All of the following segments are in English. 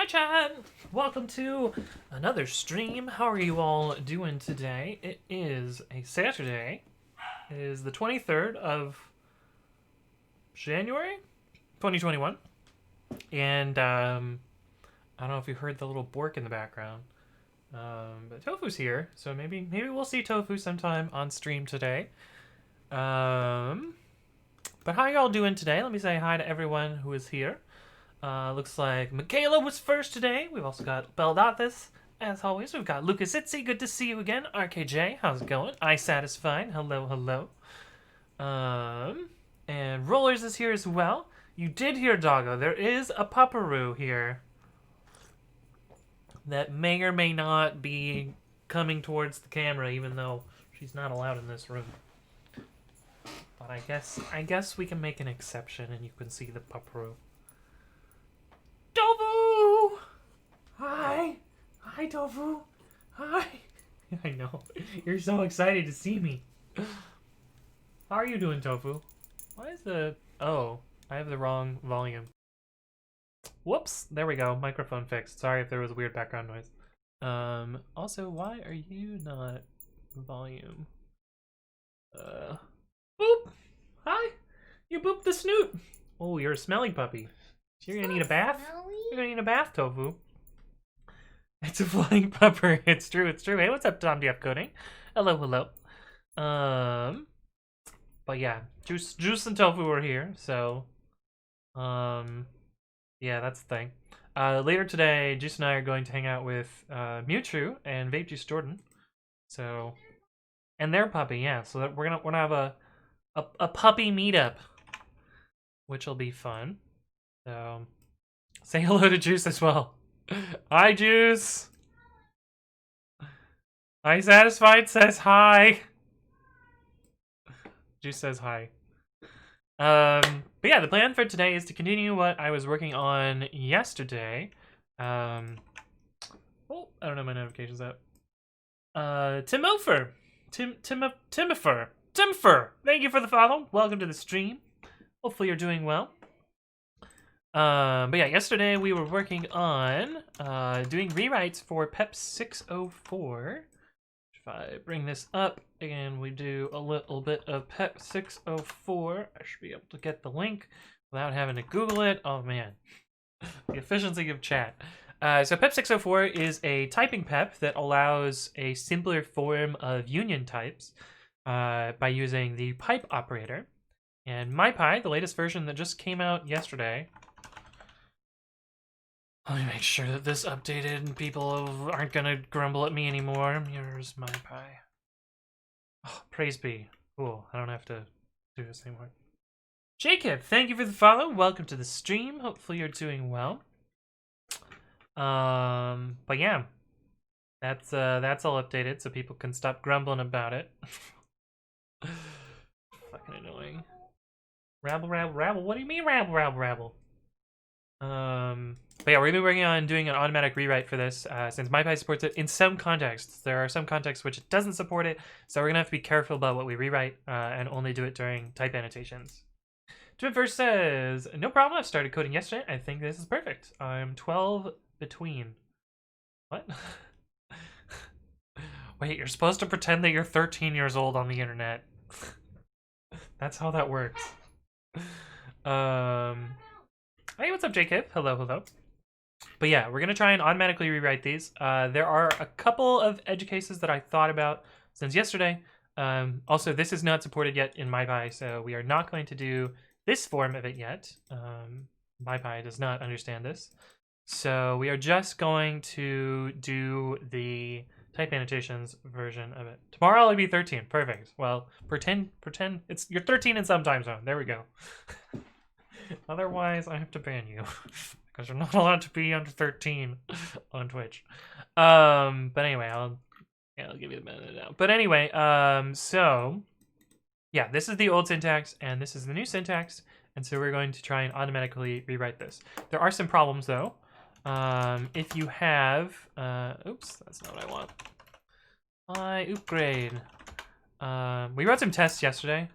chat! Welcome to another stream. How are you all doing today? It is a Saturday. It is the 23rd of January 2021. And I don't know if you heard the little bork in the background. But Tofu's here, so maybe we'll see Tofu sometime on stream today. But how y'all doing today? Let me say hi to everyone who is here. Looks like Michaela was first today. We've also got Beldathis, as always. We've got Lucas Itzy. Good to see you again. RKJ, how's it going? I Satisfied. Hello, hello. And Rollers is here as well. You did hear Doggo. There is a pupperoo here that may or may not be coming towards the camera, even though she's not allowed in this room. But I guess we can make an exception, and you can see the pupperoo. Tofu! Hi! Hi, Tofu! Hi! I know. You're so excited to see me. How are you doing, Tofu? Why is the... Oh, I have the wrong volume. Whoops! There we go. Microphone fixed. Sorry if there was weird background noise. Also, why are you not volume? Boop! Hi! You booped the snoot! Oh, you're a smelly puppy. You're gonna need a bath? You're gonna need a bath, Tofu. It's a flying pupper. It's true, it's true. Hey, what's up, Tom DF Coding? Hello, hello. But yeah, Juice and Tofu are here, so yeah, that's the thing. Later today, Juice and I are going to hang out with Mewtwo and Vape Juice Jordan. So, and their puppy, yeah. So that we're gonna have a puppy meetup, which will be fun. So, say hello to Juice as well. Hi, Juice. I Satisfied says hi. Juice says hi. But yeah, the plan for today is to continue what I was working on yesterday. Oh, I don't know my notifications up. Timopher. Timfer. Thank you for the follow. Welcome to the stream. Hopefully you're doing well. But yeah, yesterday we were working on doing rewrites for PEP 604. If I bring this up and we do a little bit of PEP 604, I should be able to get the link without having to Google it. Oh man, the efficiency of chat. So PEP 604 is a typing PEP that allows a simpler form of union types by using the pipe operator. And MyPy, the latest version that just came out yesterday. Let me make sure that this updated and people aren't gonna grumble at me anymore. Here's MyPy. Oh, praise be. Cool, I don't have to do this anymore. Jacob, thank you for the follow. Welcome to the stream. Hopefully you're doing well. But yeah, that's all updated, so people can stop grumbling about it. Fucking annoying. Rabble, rabble, rabble. What do you mean, rabble, rabble, rabble? But yeah, we're gonna be working on doing an automatic rewrite for this, since MyPy supports it in some contexts. There are some contexts which it doesn't support it, so we're gonna have to be careful about what we rewrite, and only do it during type annotations. Twin First says, no problem, I've started coding yesterday. I think this is perfect. I'm 12 between. What? Wait, you're supposed to pretend that you're 13 years old on the internet. That's how that works. Hey, what's up, Jacob? Hello, hello. But yeah, we're gonna try and automatically rewrite these. There are a couple of edge cases that I thought about since yesterday. Also, this is not supported yet in MyPy, so we are not going to do this form of it yet. MyPy does not understand this. So we are just going to do the type annotations version of it. Tomorrow I'll be 13. Perfect. Well, pretend you're 13 in some time zone. There we go. Otherwise, I have to ban you because you're not allowed to be under 13 on Twitch. But anyway, I'll give you the benefit of the doubt. But anyway, so yeah, this is the old syntax and this is the new syntax, and so we're going to try and automatically rewrite this. There are some problems though. If you have, oops, that's not what I want. Pyupgrade. We wrote some tests yesterday.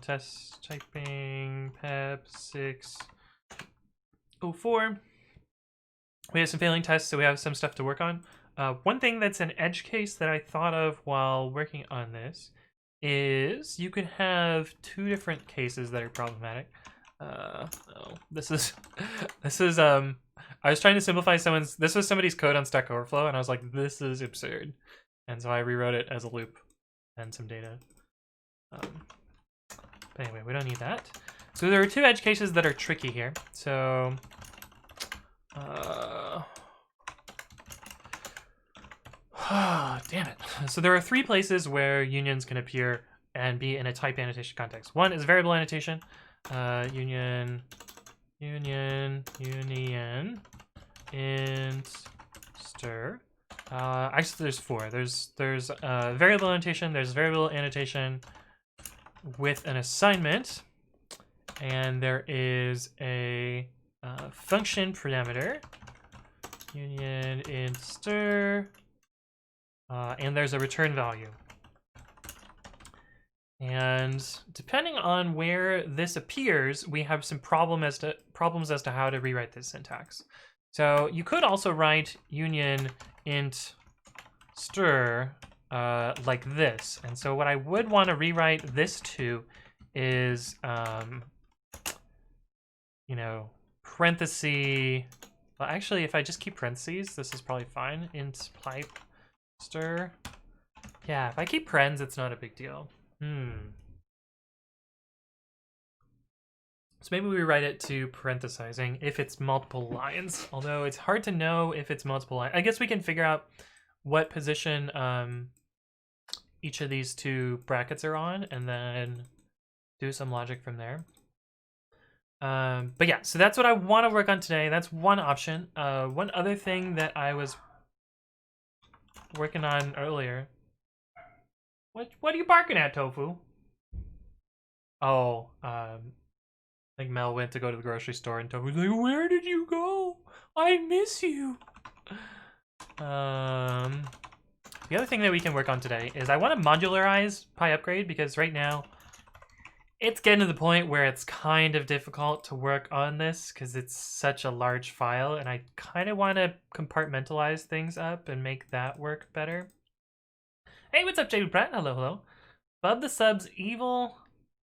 Test typing PEP 604. we have some failing tests, so we have some stuff to work on. One thing that's an edge case that I thought of while working on this is you could have two different cases that are problematic. Oh, this is I was trying to simplify this was somebody's code on Stack Overflow, and I was like, this is absurd. And so I rewrote it as a loop and some data. But anyway, we don't need that. So there are two edge cases that are tricky here. So damn it. So there are three places where unions can appear and be in a type annotation context. One is variable annotation, union, int, stir. Actually, there's four. There's variable annotation, there's variable annotation with an assignment, and there is a function parameter, union int stir, and there's a return value. And depending on where this appears, we have some problems as to how to rewrite this syntax. So you could also write union int stir like this. And so what I would want to rewrite this to is, you know, parenthesis. Well, actually, if I just keep parentheses, this is probably fine. Int pipe stir. Yeah, if I keep parens, it's not a big deal. So maybe we write it to parenthesizing if it's multiple lines, although it's hard to know if it's multiple lines. I guess we can figure out what position each of these two brackets are on and then do some logic from there. But yeah, so that's what I want to work on today. That's one option. One other thing that I was working on earlier. What are you barking at, Tofu? Oh, I think Mel went to go to the grocery store and Tofu's like, where did you go? I miss you. The other thing that we can work on today is I want to modularize pyupgrade because right now it's getting to the point where it's kind of difficult to work on this because it's such a large file, and I kind of want to compartmentalize things up and make that work better. Hey, what's up, Jade Pratt? Hello, hello. Bub the Sub's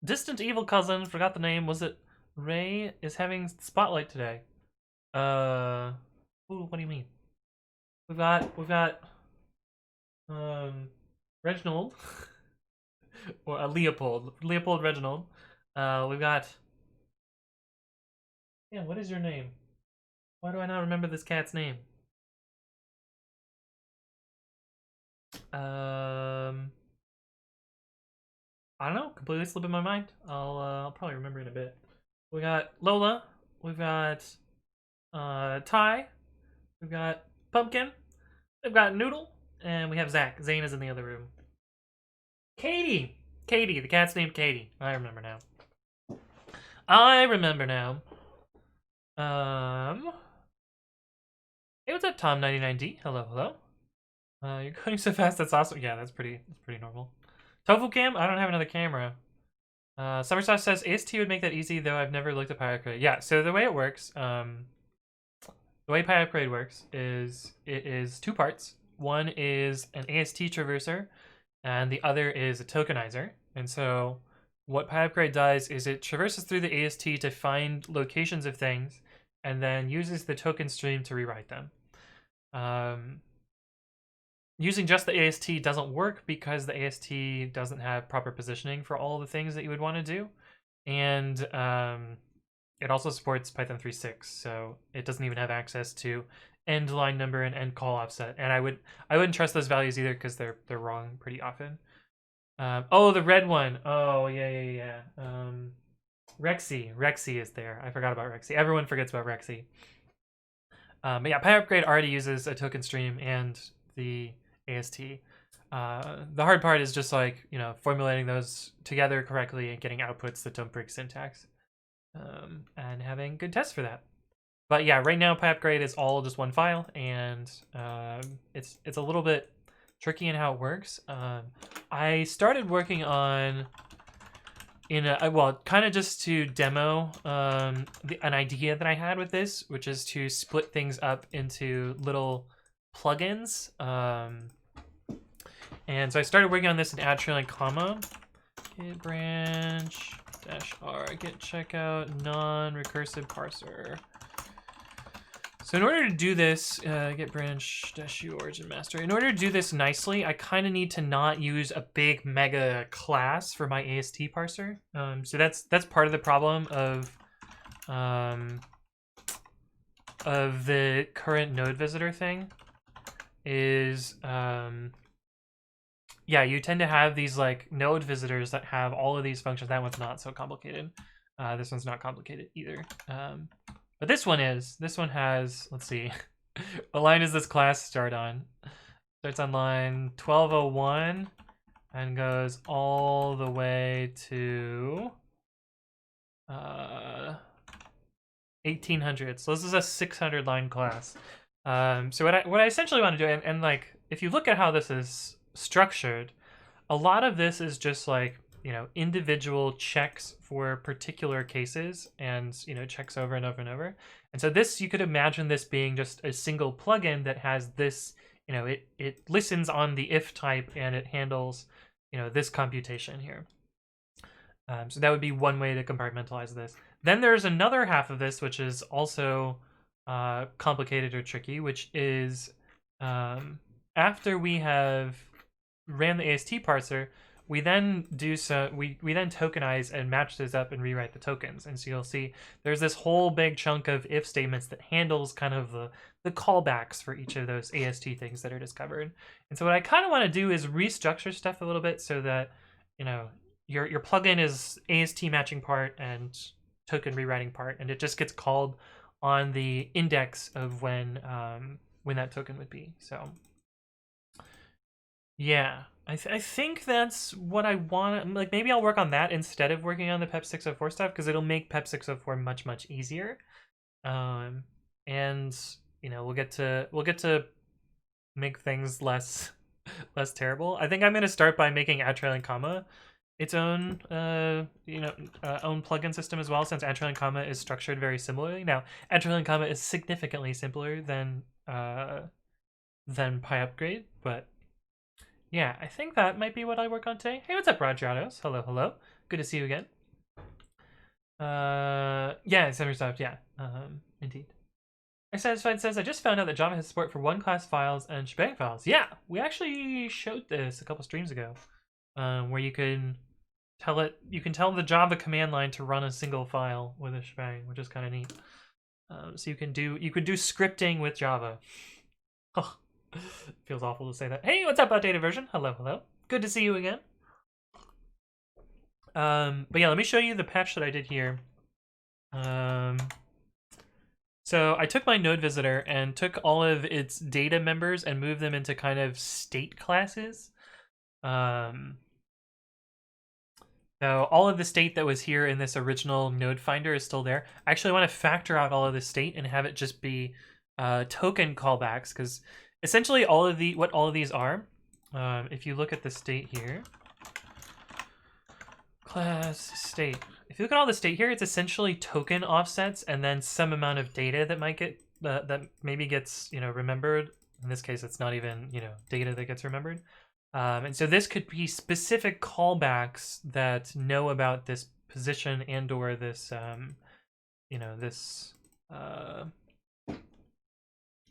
distant evil cousin, forgot the name, was it Ray, is having spotlight today. Ooh, what do you mean? We've got Reginald or Leopold Reginald. We've got, yeah, what is your name? Why do I not remember this cat's name? I don't know, completely slipping my mind. I'll probably remember in a bit. We got Lola, we've got Ty, we've got Pumpkin, we've got Noodle, and we have Zach. Zane is in the other room. Katie, the cat's named Katie. I remember now. Hey, what's up, Tom99D? Hello, hello. You're going so fast, that's awesome. Yeah, that's pretty normal. Tofu cam? I don't have another camera. Summersauce says AST would make that easy, though I've never looked at pyupgrade. Yeah, so the way it works, the way pyupgrade works is it is two parts. One is an AST traverser, and the other is a tokenizer. And so what pyupgrade does is it traverses through the AST to find locations of things, and then uses the token stream to rewrite them. Using just the AST doesn't work because the AST doesn't have proper positioning for all the things that you would want to do. And it also supports Python 3.6, so it doesn't even have access to end line number and end call offset. And I wouldn't trust those values either because they're wrong pretty often. Oh, the red one. Oh, yeah. Rexy is there. I forgot about Rexy. Everyone forgets about Rexy. But yeah, pyupgrade already uses a token stream and the AST. The hard part is just like, you know, formulating those together correctly and getting outputs that don't break syntax, and having good tests for that. But yeah, right now pyupgrade is all just one file, and it's a little bit tricky in how it works. I started working on well, kind of just to demo an idea that I had with this, which is to split things up into little plugins. And so I started working on this in add trailing comma, git branch -r, git checkout, non-recursive parser. So in order to do this, git branch -u origin master. In order to do this nicely, I kind of need to not use a big mega class for my AST parser. So that's part of the problem of the current node visitor thing. Is yeah, you tend to have these like node visitors that have all of these functions. That one's not so complicated. This one's not complicated either. But this one is. This one has, let's see, what line does this class start on? Starts on line 1201 and goes all the way to 1800. So this is a 600 line class. So what I essentially want to do, and like, if you look at how this is structured, a lot of this is just like, you know, individual checks for particular cases, and, you know, checks over and over and over. And so this, you could imagine this being just a single plugin that has this, you know, it listens on the if type and it handles, you know, this computation here. So that would be one way to compartmentalize this. Then there's another half of this, which is also complicated or tricky, which is after we have ran the AST parser, we then do we then tokenize and match this up and rewrite the tokens. And so you'll see there's this whole big chunk of if statements that handles kind of the callbacks for each of those AST things that are discovered. And so what I kind of want to do is restructure stuff a little bit so that, you know, your plugin is AST matching part and token rewriting part, and it just gets called on the index of when that token would be. So yeah, I think that's what I want. Like, maybe I'll work on that instead of working on the PEP 604 stuff, because it'll make PEP 604 much easier. And you know, we'll get to make things less terrible. I think I'm gonna start by making add trailing comma its own own plugin system as well, since add trailing comma is structured very similarly. Now, add trailing comma is significantly simpler than pyupgrade, but yeah, I think that might be what I work on today. Hey, what's up, Roger? Hello, hello. Good to see you again. Yeah, center stopped. Yeah, indeed. Satisfied says, I just found out that Java has support for one class files and shebang files. Yeah, we actually showed this a couple streams ago, where you can tell the Java command line to run a single file with a shebang, which is kind of neat. So you could do scripting with Java. Oh, feels awful to say that. Hey, what's up, outdated version? Hello, hello. Good to see you again. But yeah, let me show you the patch that I did here. So I took my node visitor and took all of its data members and moved them into kind of state classes. So all of the state that was here in this original node finder is still there. I actually want to factor out all of the state and have it just be token callbacks, because essentially what all of these are, if you look at the state here, class state. If you look at all the state here, it's essentially token offsets and then some amount of data that might get that maybe gets, you know, remembered. In this case, it's not even, you know, data that gets remembered. And so this could be specific callbacks that know about this position and or this, you know, this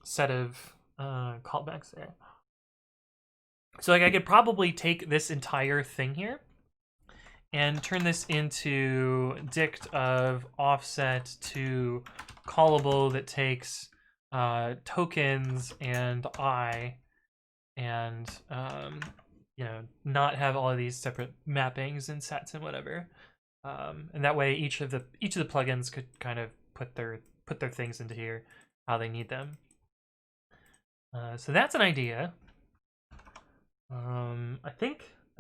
set of callbacks there. So like I could probably take this entire thing here and turn this into dict of offset to callable that takes tokens and I, and you know, not have all of these separate mappings and sets and whatever. And that way each of the plugins could kind of put their things into here how they need them. So that's an idea. I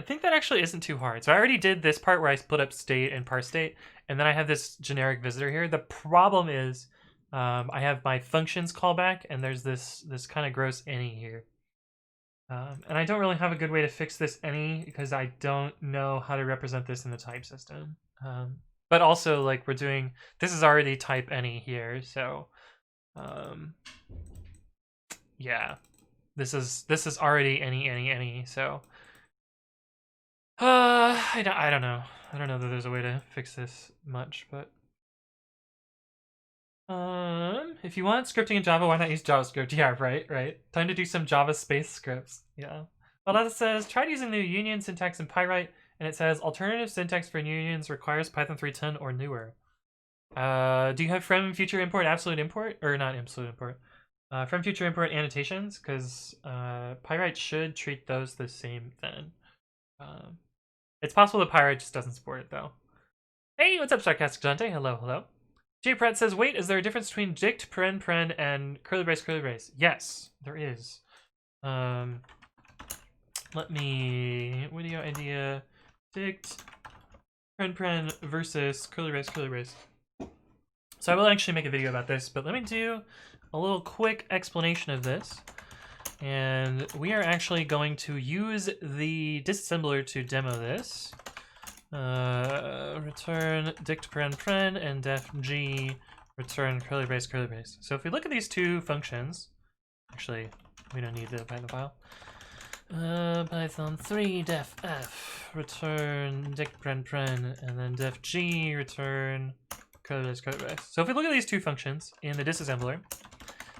think that actually isn't too hard. So I already did this part where I split up state and parse state, and then I have this generic visitor here. The problem is I have my functions callback, and there's this kind of gross any here. And I don't really have a good way to fix this any, because I don't know how to represent this in the type system. But also, like, we're doing, this is already type any here, so yeah, this is already any, so I don't know. I don't know that there's a way to fix this much, but if you want scripting in Java, why not use JavaScript? Yeah, right. Time to do some Java space scripts. Yeah. Well, that says tried using the union syntax in Pyrite, and it says alternative syntax for unions requires Python 3.10 or newer. Do you have from future import absolute import or not absolute import? From future import annotations, because Pyrite should treat those the same then. It's possible that Pyrite just doesn't support it though. Hey, what's up, Sarcastic Dante? Hello. J Pratt says, wait, is there a difference between dict, paren, and curly brace? Yes, there is. Let me, video idea, dict, paren versus curly brace. So I will actually make a video about this, but let me do a little quick explanation of this. And we are actually going to use the disassembler to demo this. Return dict paren and def g return curly brace. So if we look at these two functions, actually we don't need the Python file. Python 3 def f return dict paren and then def g return curly brace. So if we look at these two functions in the disassembler,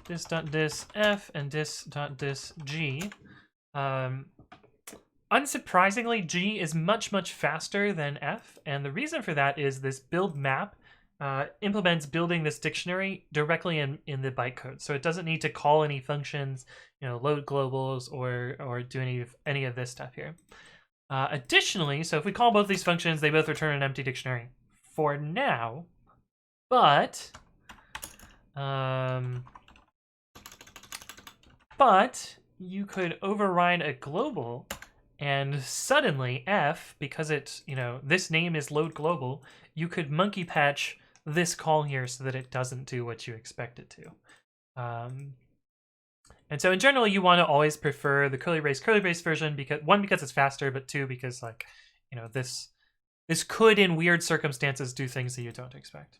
dis.dis f and dis.dis.g, unsurprisingly, G is much faster than F, and the reason for that is this build map implements building this dictionary directly in the bytecode, so it doesn't need to call any functions, load globals or do any of this stuff here. Additionally, so if we call both these functions, they both return an empty dictionary for now, but you could override a global. And suddenly F, because it's, this name is load global, you could monkey patch this call here so that it doesn't do what you expect it to. And so in general, you want to always prefer the curly brace version, because one, because it's faster, but two, because this could in weird circumstances do things that you don't expect.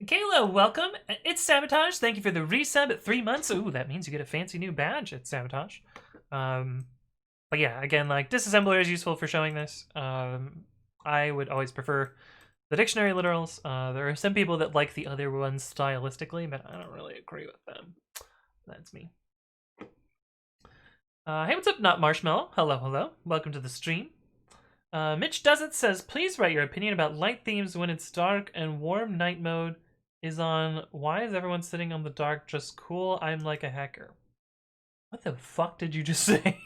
Kayla, welcome. It's Sabotage. Thank you for the resub at 3 months. Ooh, that means you get a fancy new badge at Sabotage. But yeah, again, disassembler is useful for showing this. I would always prefer the dictionary literals. There are some people that like the other ones stylistically, but I don't really agree with them. That's me. Hey, what's up, Not Marshmallow? Hello. Welcome to the stream. Mitch Does It says, please write your opinion about light themes when it's dark and warm night mode is on. Why is everyone sitting on the dark just cool? I'm like a hacker. What the fuck did you just say?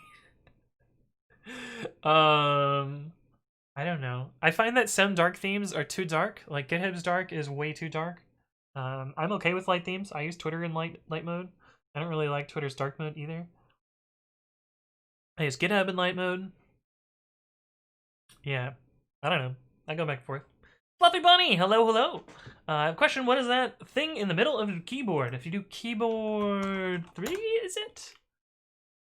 I don't know. I find that some dark themes are too dark. Like GitHub's dark is way too dark. I'm okay with light themes. I use Twitter in light mode. I don't really like Twitter's dark mode either. I use GitHub in light mode. Yeah, I don't know. I go back and forth. Fluffy Bunny, hello. Question: what is that thing in the middle of the keyboard? If you do keyboard 3, is it?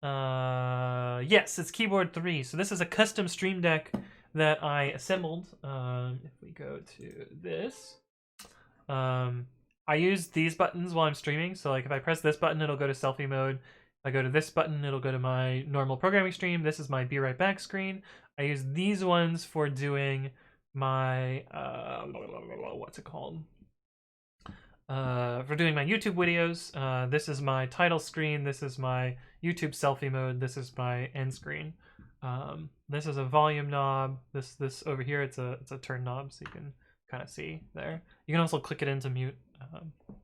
Yes, it's keyboard 3. So this is a custom stream deck that I assembled. If we go to this, I use these buttons while I'm streaming. So if I press this button, it'll go to selfie mode. If I go to this button, it'll go to my normal programming stream. This is my be right back screen. I use these ones for doing my what's it called? For doing my YouTube videos. This is my title screen. This is my YouTube selfie mode. This is my end screen. This is a volume knob. This over here, it's a turn knob, so you can kind of see there. You can also click it into mute.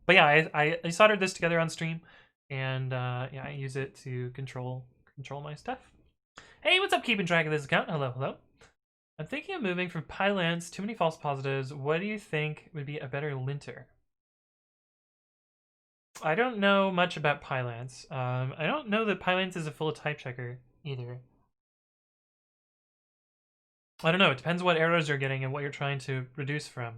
But yeah, I soldered this together on stream, and yeah, I use it to control my stuff. Hey, what's up? Keeping track of this account. Hello. I'm thinking of moving from Pylance. Too many false positives. What do you think would be a better linter? I don't know much about Pylance. I don't know that Pylance is a full type checker either. I don't know. It depends what errors you're getting and what you're trying to reduce from.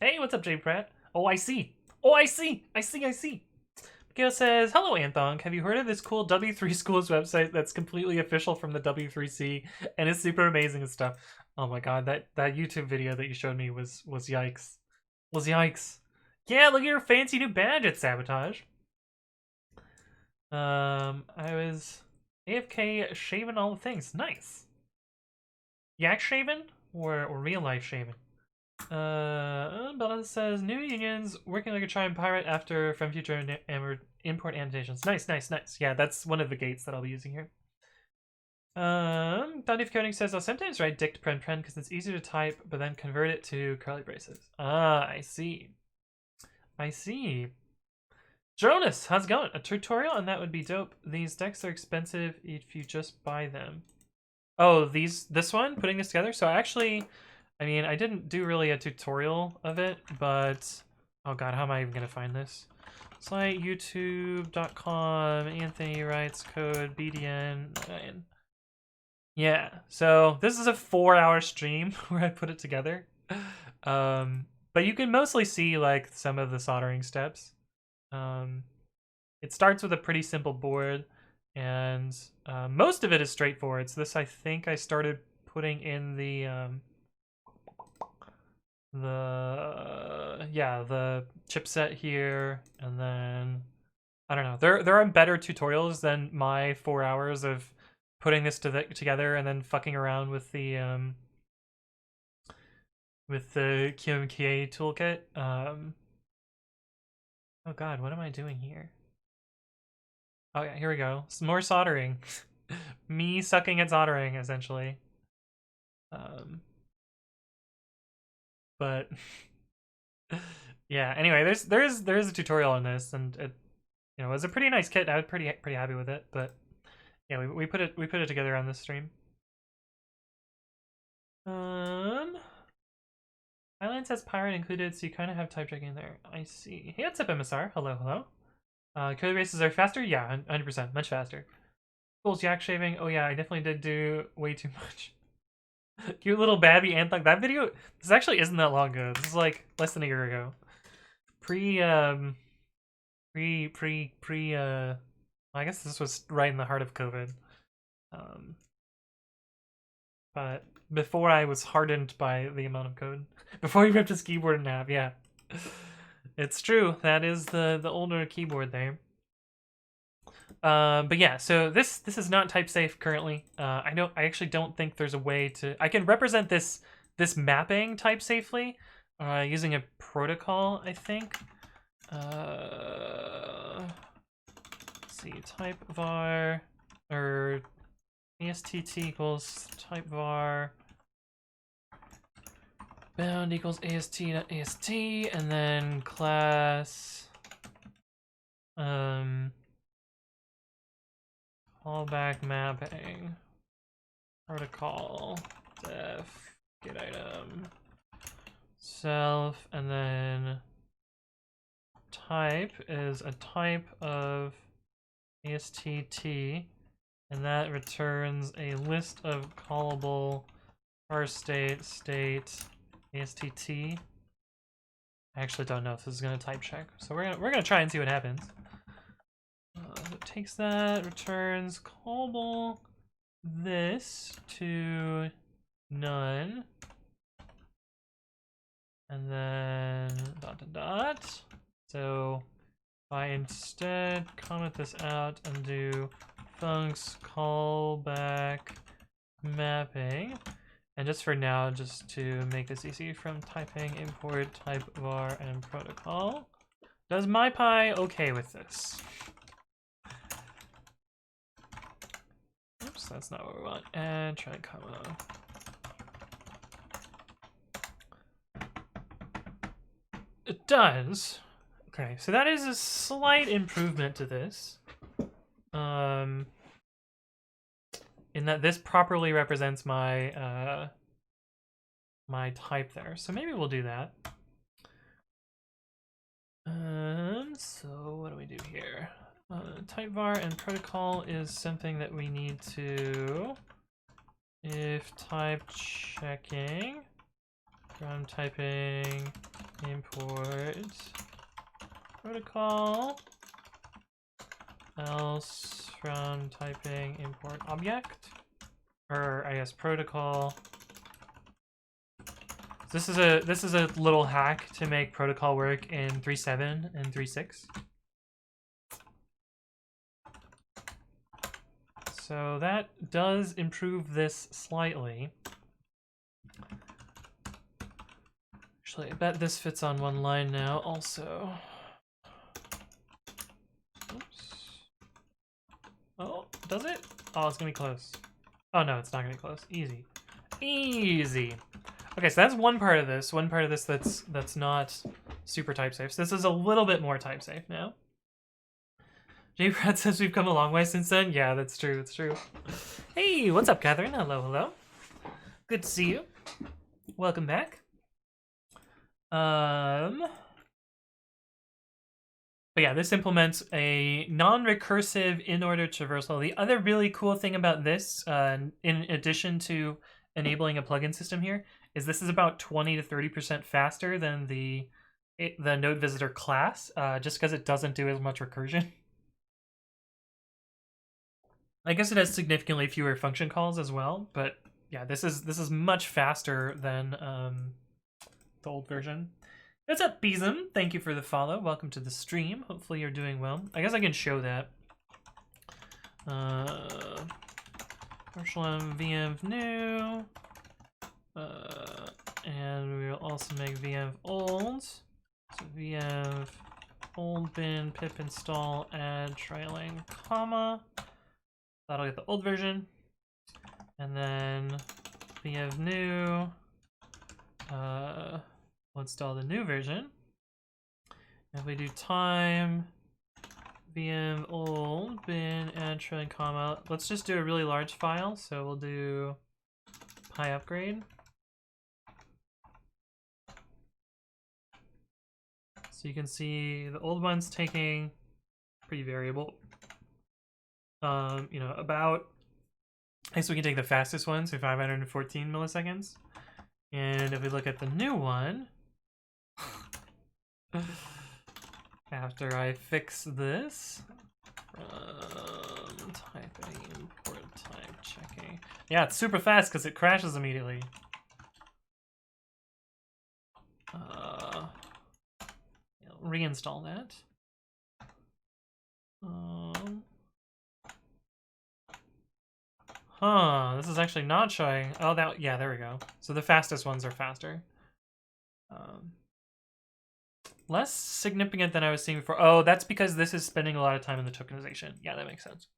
Hey, what's up, J Pratt? Oh, I see. I see. Miguel says, hello, Anthong. Have you heard of this cool W3 Schools website that's completely official from the W3C and is super amazing and stuff? Oh my god, that YouTube video that you showed me was yikes. Was yikes. Yeah, look at your fancy new badge at Sabotage. I was AFK shaving all the things. Nice. Yak shaven or real life shaven? Bella says new unions working like a Triumph pirate after from future import annotations. Nice, nice, nice. Yeah, that's one of the gates that I'll be using here. Bounty Coding says I'll sometimes write dict pren because it's easier to type, but then convert it to curly braces. Ah, I see. I see. Jonas, how's it going? A tutorial on that would be dope. These decks are expensive if you just buy them. Oh, this one? Putting this together? So I mean, I didn't do really a tutorial of it, but... Oh god, how am I even gonna find this? It's like youtube.com, Anthony writes code BDN9. Yeah, so this is a 4-hour stream where I put it together. But you can mostly see like some of the soldering steps. It starts with a pretty simple board, and most of it is straightforward. So this, I think I started putting in the chipset here, and then I don't know. There are better tutorials than my 4 hours of putting this together and then fucking around with the QMKA toolkit. Oh god, what am I doing here? Oh yeah, here we go. Some more soldering. Me sucking at soldering, essentially. But yeah. Anyway, there's a tutorial on this, and it was a pretty nice kit. I was pretty happy with it. But yeah, we put it together on this stream. Islands has pirate included, so you kind of have type checking there. I see. Hey, what's up, MSR? Hello, hello. Code races are faster? Yeah, 100%, much faster. Cool's yak shaving. Oh yeah, I definitely did do way too much. Cute little babby Anthem. That video, this actually isn't that long ago. This is like less than a year ago. I guess this was right in the heart of COVID. But before I was hardened by the amount of code. Before he ripped his keyboard in half, yeah. It's true. That is the older keyboard there. But yeah, so this is not type safe currently. I actually don't think there's a way to. I can represent this mapping type safely using a protocol, I think. Let's see, type var or ASTT equals type var bound equals AST, and then class callback mapping protocol def get item self, and then type is a type of ASTT, and that returns a list of callable parse state ASTT. I actually don't know if this is gonna type check, so we're gonna try and see what happens. It takes that, returns callable this to none, and then ... So if I instead comment this out and do funcs callback mapping, and just for now, just to make this easy, from typing import type var and protocol. Does MyPy okay with this? Oops, that's not what we want. And try comma. It does. Okay, so that is a slight improvement to this. In that this properly represents my my type there. So maybe we'll do that. So what do we do here? Type var and protocol is something that we need to, if type checking from typing import protocol, else from typing import object, or I guess protocol So this is a little hack to make protocol work in 3.7 and 3.6. So that does improve this slightly. Actually, I bet this fits on one line now also. Oops. Oh, does it? Oh, it's gonna be close. Oh no, it's not gonna be close. Easy. Easy. Okay, so that's one part of this. One part of this that's not super type safe. So this is a little bit more type safe now. J. Brad says we've come a long way since then. Yeah, that's true. That's true. Hey, what's up, Catherine? Hello, hello. Good to see you. Welcome back. But yeah, this implements a non-recursive in-order traversal. The other really cool thing about this, in addition to enabling a plugin system here, is this is about 20 to 30% faster than the node visitor class, just because it doesn't do as much recursion. I guess it has significantly fewer function calls as well, but yeah, this is much faster than the old version. What's up, Beezum? Thank you for the follow. Welcome to the stream. Hopefully you're doing well. I guess I can show that. Partial VM new. And we will also make VM old. So VM old bin pip install add trailing comma. That'll get the old version. And then VM new. We'll install the new version. If we do time VM old bin add trailing comma, let's just do a really large file. So we'll do pyupgrade. So you can see the old one's taking pretty variable. You know, about, I guess we can take the fastest one, so 514 milliseconds. And if we look at the new one, after I fix this, typing import type checking. Yeah, it's super fast because it crashes immediately. Reinstall that. Huh, this is actually not showing. Oh, that, yeah, there we go. So the fastest ones are faster. Less significant than I was seeing before. Oh, that's because this is spending a lot of time in the tokenization. Yeah, that makes sense.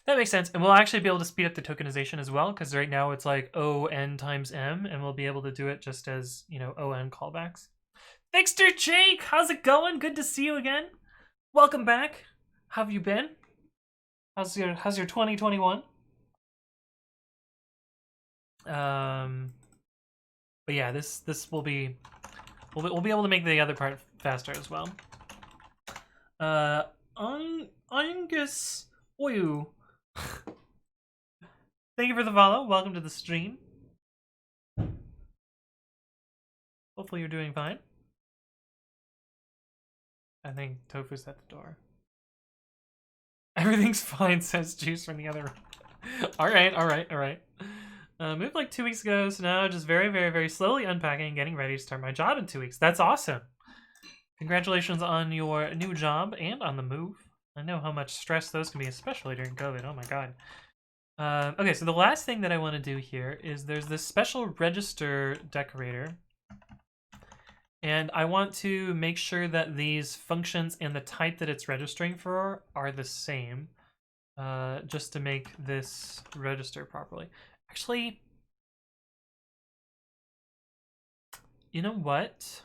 That makes sense. And we'll actually be able to speed up the tokenization as well, because right now it's like O(n) times M, and we'll be able to do it just as, you know, O(n) callbacks. Dexter Jake, how's it going? Good to see you again. Welcome back. How have you been? How's your 2021? But yeah, this will be, we'll be able to make the other part faster as well. Angus Oyu. Thank you for the follow. Welcome to the stream. Hopefully you're doing fine. I think Tofu's at the door. Everything's fine, says Juice from the other room. Alright. Moved like 2 weeks ago, so now just very slowly unpacking and getting ready to start my job in 2 weeks. That's awesome. Congratulations on your new job and on the move. I know how much stress those can be, especially during COVID. Oh my god. Okay, so the last thing that I want to do here is there's this special register decorator. And I want to make sure that these functions and the type that it's registering for are the same. Just to make this register properly. Actually, you know what?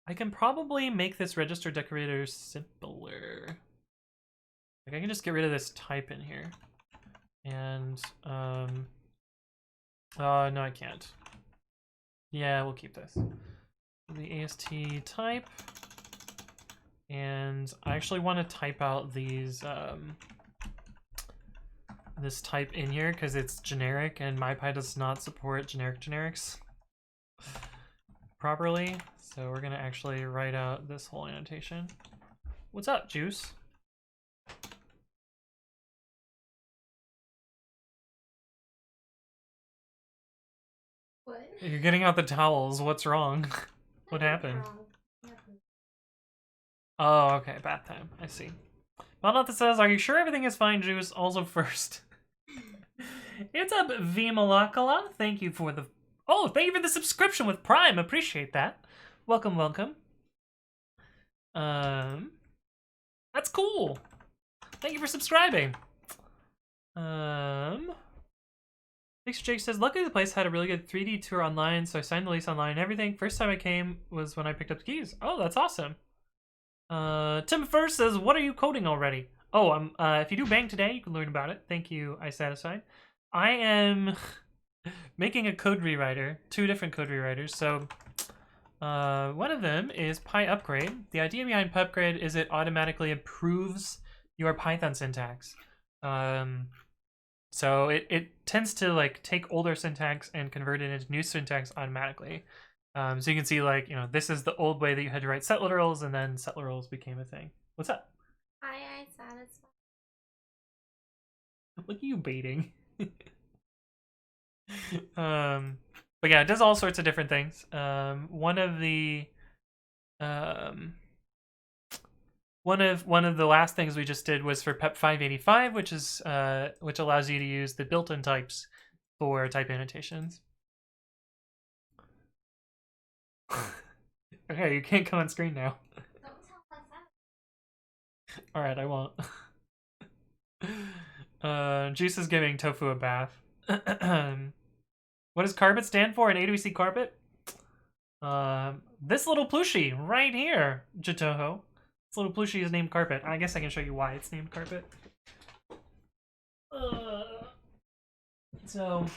I can probably make this register decorator simpler. Like I can just get rid of this type in here. And, no, I can't. Yeah, we'll keep this. The AST type. And I actually want to type out these, this type in here because it's generic and MyPy does not support generics properly. So we're gonna actually write out this whole annotation. What's up, Juice? What? You're getting out the towels. What's wrong? What happened? Oh, okay. Bath time. I see. Malnotha says, "Are you sure everything is fine, Juice? Also first." It's up, V Malakala. Thank you for the... Oh, thank you for the subscription with Prime. Appreciate that. Welcome, welcome. That's cool. Thank you for subscribing. Fixer Jake says, luckily the place had a really good 3D tour online, so I signed the lease online and everything. First time I came was when I picked up the keys. Oh, that's awesome. Tim First says, what are you coding already? Oh, if you do Bang today, you can learn about it. Thank you, I Satisfied. I am making a code rewriter, 2 different code rewriters. So, one of them is pyupgrade. The idea behind pyupgrade is it automatically improves your Python syntax. So it tends to like take older syntax and convert it into new syntax automatically. So you can see like, you know, this is the old way that you had to write set literals, and then set literals became a thing. What's up? I Satisfied. Look at you baiting. But yeah, it does all sorts of different things. One of the last things we just did was for PEP 585, which is which allows you to use the built-in types for type annotations. Okay, you can't come on screen now. Don't tell us that. All right, I won't. Juice is giving Tofu a bath. What does carpet stand for in A2C carpet? This little plushie right here, Jitoho. This little plushie is named Carpet. I guess I can show you why it's named Carpet. So,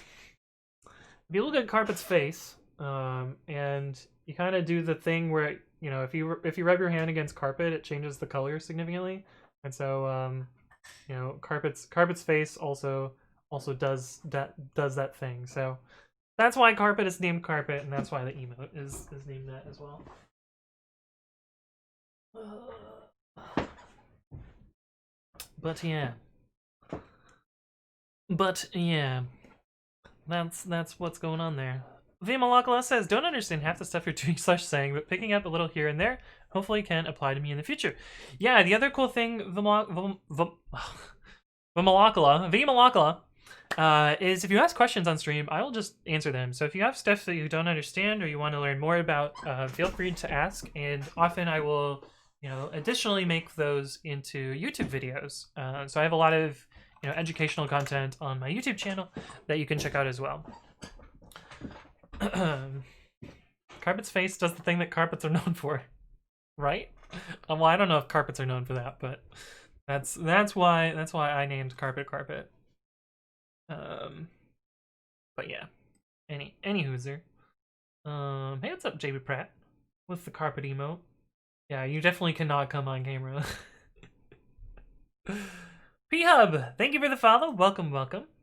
if you look at Carpet's face, and you kind of do the thing where, you know, if you rub your hand against Carpet, it changes the color significantly, and so you know, Carpet's face also does that thing. So that's why Carpet is named Carpet, and that's why the emote is named that as well. But yeah, that's what's going on there. Vimalakala says, don't understand half the stuff you're doing / saying, but picking up a little here and there hopefully can apply to me in the future. Yeah, the other cool thing, Vimalakala, is if you ask questions on stream, I will just answer them. So if you have stuff that you don't understand or you want to learn more about, feel free to ask, and often I will, you know, additionally make those into YouTube videos. So I have a lot of, you know, educational content on my YouTube channel that you can check out as well. Carpet's face does the thing that carpets are known for, right? Well, I don't know if carpets are known for that, but that's why I named Carpet. But yeah, any hooser. Hey, what's up, JB Pratt? With the carpet emote. Yeah, you definitely cannot come on camera. P-Hub, thank you for the follow. Welcome.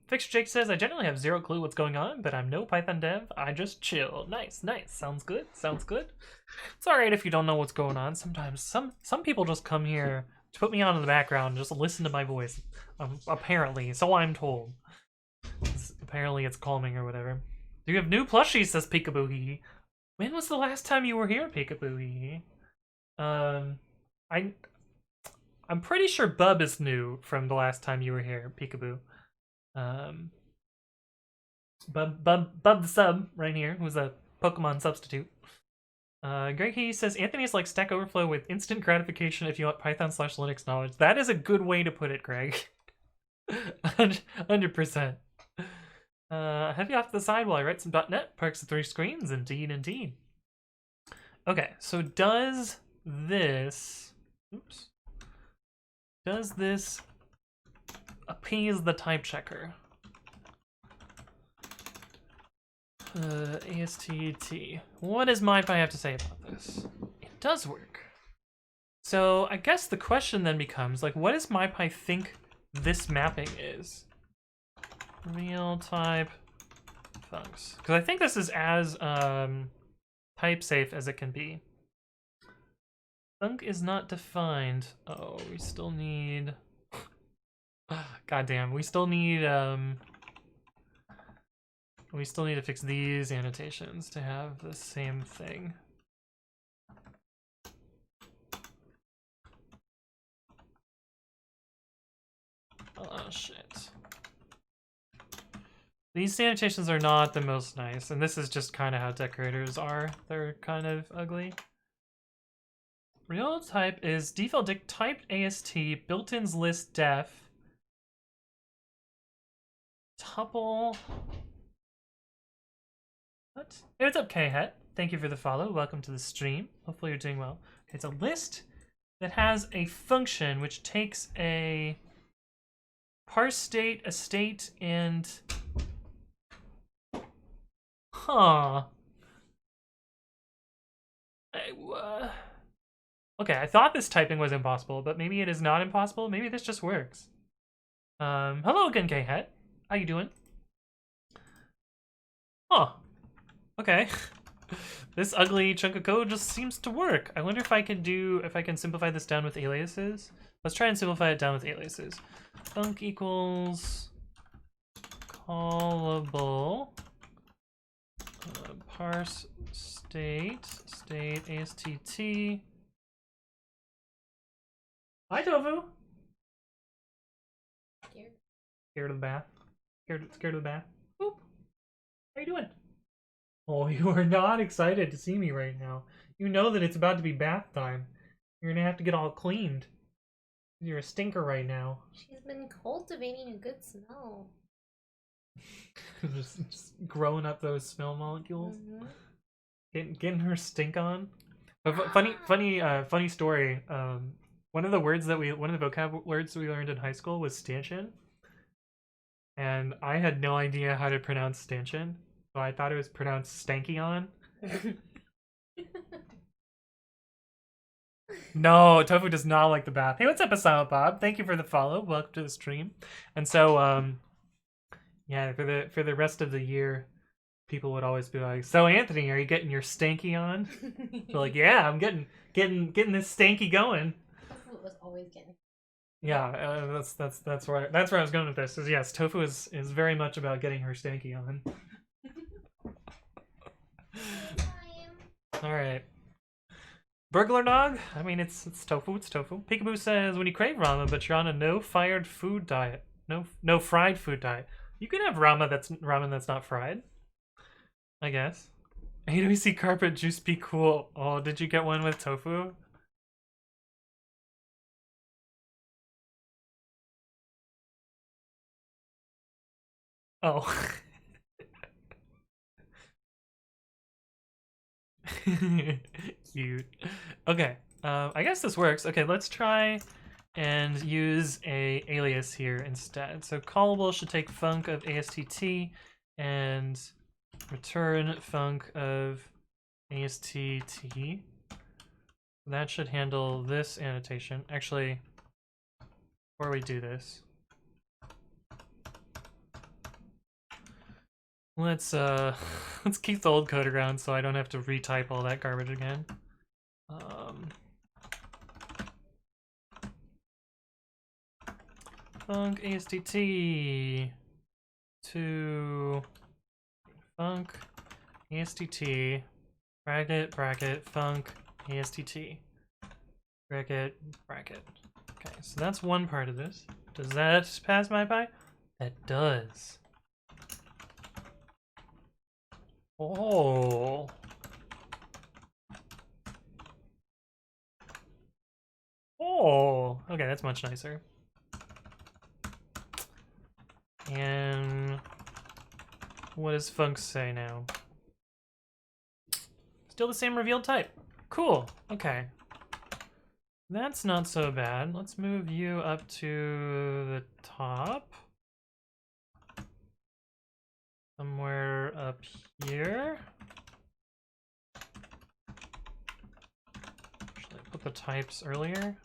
Fixer Jake says, I generally have zero clue what's going on, but I'm no Python dev. I just chill. Nice. Sounds good. It's alright if you don't know what's going on. Sometimes some people just come here to put me on in the background and just listen to my voice. Apparently, so I'm told. Apparently it's calming or whatever. Do you have new plushies, says Peekaboo Hee. When was the last time you were here, Peekaboo Hee? I'm pretty sure Bub is new from the last time you were here, Peekaboo. Bub the sub right here, who's a Pokemon substitute. Greg He says, Anthony is like Stack Overflow with instant gratification if you want Python / Linux knowledge. That is a good way to put it, Greg. 100%. Heavy off to the side while I write some .NET, perks of 3 screens, indeed. Okay, so does this appease the type checker? ASTT. What does MyPy have to say about this? It does work. So I guess the question then becomes, like, what does MyPy think this mapping is? Real type funcs. Because I think this is as type safe as it can be. Func is not defined. Oh, we still need... Goddamn, we still need we still need to fix these annotations to have the same thing. Oh shit. These annotations are not the most nice, and this is just kind of how decorators are. They're kind of ugly. Real type is default dict typed AST, built-ins list def, tuple. What? Hey, what's up, K-Het? Thank you for the follow. Welcome to the stream. Hopefully you're doing well. Okay, it's a list that has a function which takes a parse state, a state, and... Huh. Okay, I thought this typing was impossible, but maybe it is not impossible. Maybe this just works. Hello again, K-Het. How you doing? Huh. Okay. This ugly chunk of code just seems to work. I wonder if I can simplify this down with aliases. Let's try and simplify it down with aliases. Func equals callable parse state ASTT. Hi, Tofu. Scared of the bath. Scared of the bath. Boop. How you doing? Oh, you are not excited to see me right now. You know that it's about to be bath time. You're gonna have to get all cleaned. You're a stinker right now. She's been cultivating a good smell. just growing up those smell molecules. Getting her stink on. But funny story. One of the vocab words we learned in high school was stanchion. And I had no idea how to pronounce stanchion. So I thought it was pronounced stanky on. No, Tofu does not like the bath. Hey, what's up, Silent Bob? Thank you for the follow. Welcome to the stream. And so, yeah, for the rest of the year, people would always be like, "So, Anthony, are you getting your stanky on?" They're like, "Yeah, I'm getting this stanky going." Tofu was always getting. Yeah, that's where I was going with this. Is yes, Tofu is very much about getting her stanky on. All right. Burglar Nog? I mean, it's tofu. It's tofu. Peekaboo says, when you crave ramen, but you're on a no-fired food diet, no fried food diet, you can have ramen that's not fried. I guess. AWC carpet juice be cool. Oh, did you get one with tofu? Oh. Cute. Okay. I guess this works. Okay, let's try and use a alias here instead. So callable should take func of ASTT and return func of ASTT. That should handle this annotation. Actually, before we do this, let's keep the old code around so I don't have to retype all that garbage again. Func ASTT to func ASTT bracket func ASTT bracket. Okay, so that's one part of this. Does that pass my by? That does. Oh. Oh. Okay, that's much nicer. And what does func say now? Still the same revealed type. Cool. Okay. That's not so bad. Let's move you up to the top. Somewhere up here. Should I put the types earlier?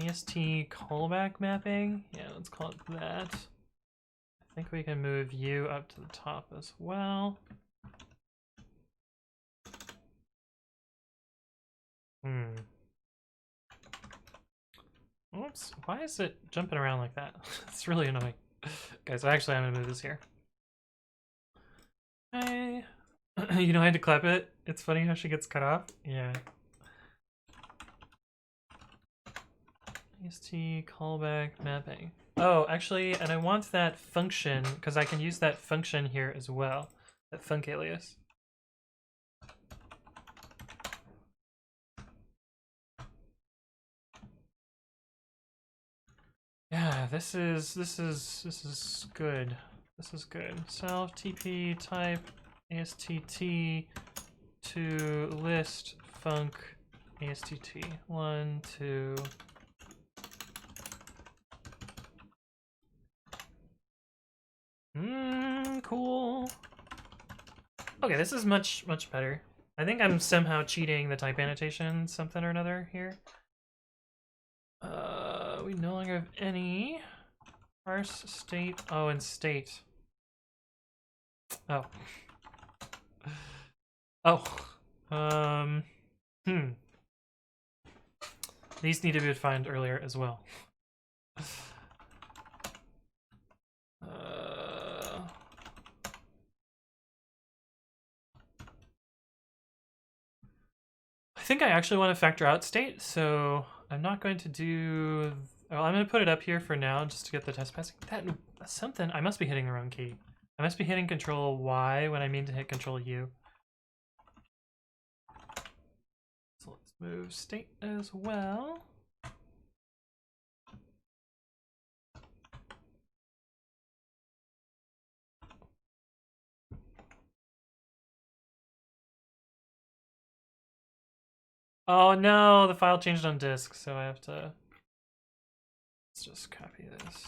AST callback mapping. Yeah, let's call it that. I think we can move you up to the top as well. Oops, why is it jumping around like that? It's really annoying. Okay, so actually I'm gonna move this here. Hey. You know I had to clap it? It's funny how she gets cut off. Yeah. AST callback mapping. Oh, actually, and I want that function, because I can use that function here as well. That func alias. Yeah, this is good. This is good. Self TP type ASTT to list func ASTT 1 2. Cool. Okay, this is much better. I think I'm somehow cheating the type annotation something or another here. We no longer have any. Parse state. Oh, and state. Oh. Oh. These need to be defined earlier as well. I think I actually want to factor out state, so I'm not going to do... Well, I'm going to put it up here for now just to get the test passing. That's something. I must be hitting the wrong key. I must be hitting Control Y when I mean to hit Control U. So let's move state as well. Oh no, the file changed on disk, so I have to... Let's just copy this.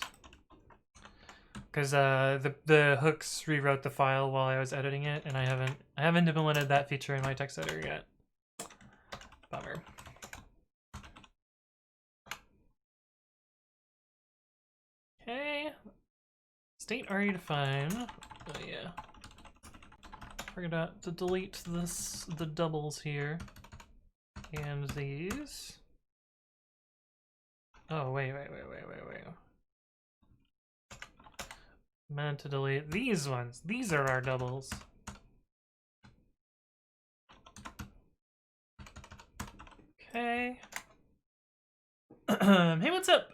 Because the hooks rewrote the file while I was editing it, and I haven't implemented that feature in my text editor yet. Bummer. Okay. State already defined. Oh yeah. Forgot to delete the doubles here. And these. Oh, wait. Meant to delete these ones. These are our doubles. Okay. Hey, what's up?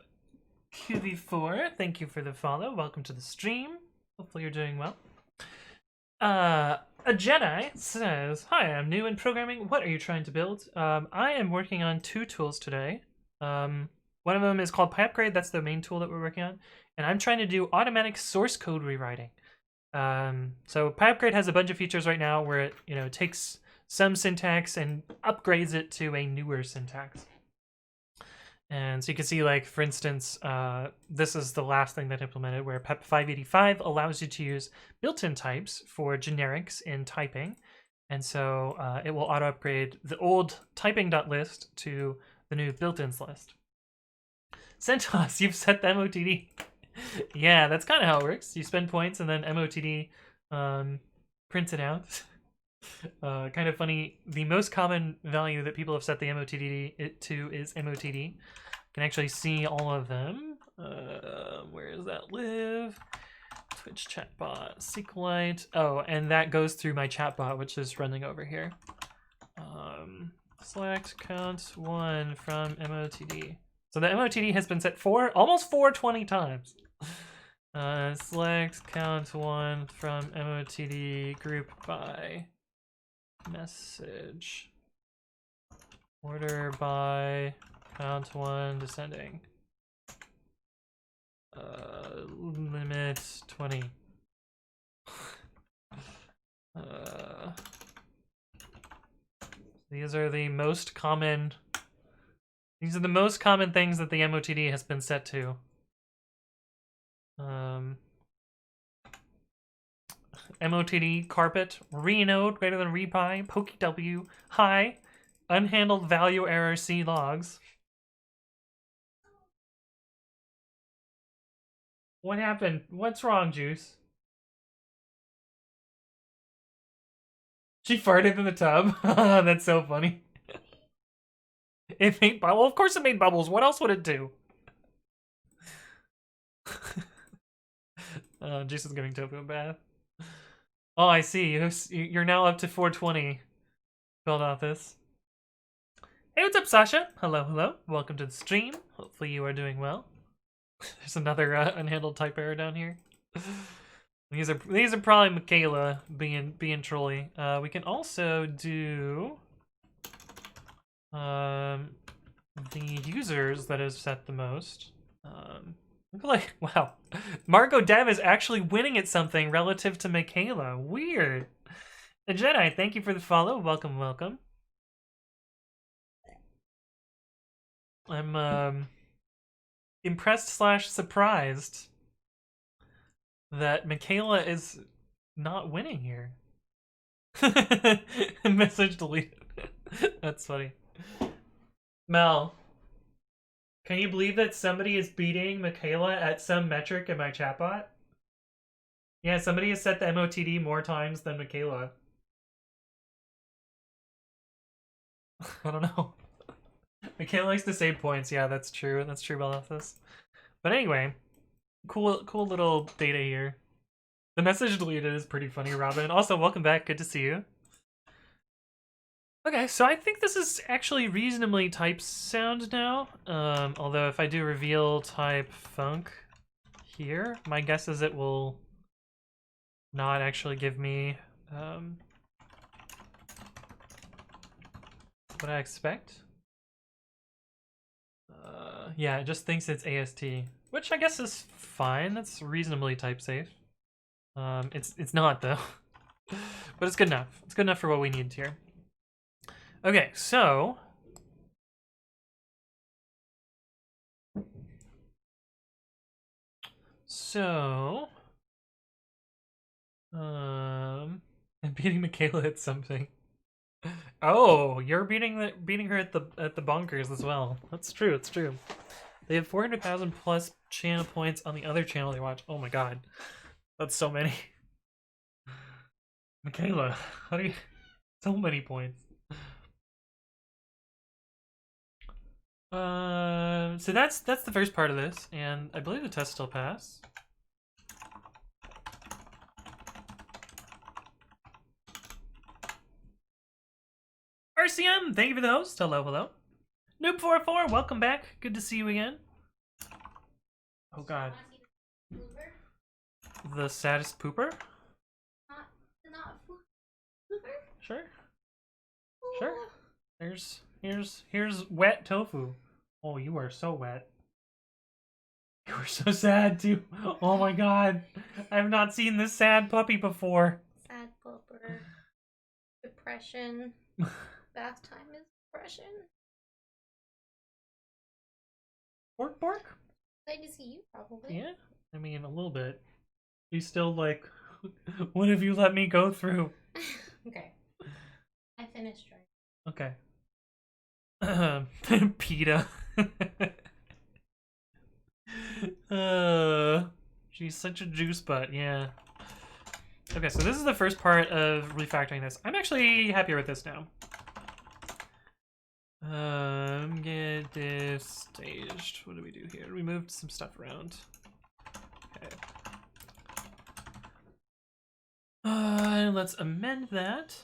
QV4, thank you for the follow. Welcome to the stream. Hopefully you're doing well. A Jedi says, "Hi, I'm new in programming. What are you trying to build?" I am working on 2 tools today. One of them is called pyupgrade. That's the main tool that we're working on. And I'm trying to do automatic source code rewriting. So pyupgrade has a bunch of features right now where it, takes some syntax and upgrades it to a newer syntax. And so you can see, like, for instance, this is the last thing that implemented, where PEP 585 allows you to use built-in types for generics in typing. And so it will auto-upgrade the old typing.list to the new built-ins list. CentOS, you've set the MOTD. Yeah, that's kind of how it works. You spend points and then MOTD prints it out. Kind of funny, the most common value that people have set the MOTD to is MOTD. You can actually see all of them. Where does that live? Twitch chatbot, SQLite. Oh, and that goes through my chatbot, which is running over here. Select count 1 from MOTD. So the MOTD has been set almost 420 times. Select count 1 from MOTD group by message. Order by count 1 descending. Limit 20. These are the most common things that the MOTD has been set to. MOTD, carpet, renode greater than repy, pokew, high, unhandled value error C logs. What happened? What's wrong, Juice? She farted in the tub. That's so funny. It made bubbles. Well, of course it made bubbles. What else would it do? Juice is giving Tofu a bath. Oh, I see. You're now up to 420. Build off this. Hey, what's up, Sasha? Hello, hello. Welcome to the stream. Hopefully you are doing well. There's another unhandled type error down here. These are probably Michaela being trolly. We can also do the users that is set the most. Like, wow, Margot Dev is actually winning at something relative to Michaela. Weird. The Jedi, thank you for the follow. Welcome, welcome. I'm impressed / surprised that Michaela is not winning here. Message deleted. That's funny. Mel, can you believe that somebody is beating Michaela at some metric in my chatbot? Yeah, somebody has set the MOTD more times than Michaela. I don't know. Michaela likes to save points. Yeah, that's true. That's true about this. But anyway, cool little data here. The message deleted is pretty funny, Robin. Also, welcome back. Good to see you. Okay, so I think this is actually reasonably type sound now. Although if I do reveal type func here, my guess is it will not actually give me what I expect. Yeah, it just thinks it's AST, which I guess is fine. That's reasonably type safe. It's not though, but it's good enough. It's good enough for what we need here. Okay, so I'm beating Michaela at something. Oh, you're beating her at the bonkers as well. That's true. It's true. They have 400,000 plus channel points on the other channel they watch. Oh my god, that's so many. Michaela, how do you? So many points. So that's the first part of this, and I believe the test still pass. RCM, thank you for the host. Hello, hello. Noob44, welcome back. Good to see you again. Oh god. The saddest pooper? Not pooper? Sure. Sure. Here's wet tofu. Oh, you are so wet. You were so sad too. Oh my god. I have not seen this sad puppy before. Sad pooper. Depression. Bath time is depression. Bork bork? Glad to see you, probably. Yeah? I mean, a little bit. He's still like, what have you let me go through? Okay. I finished right. Okay. PETA. She's such a juice butt, yeah. Okay, so this is the first part of refactoring this. I'm actually happier with this now. Get this staged. What do we do here? We moved some stuff around. Okay. Let's amend that.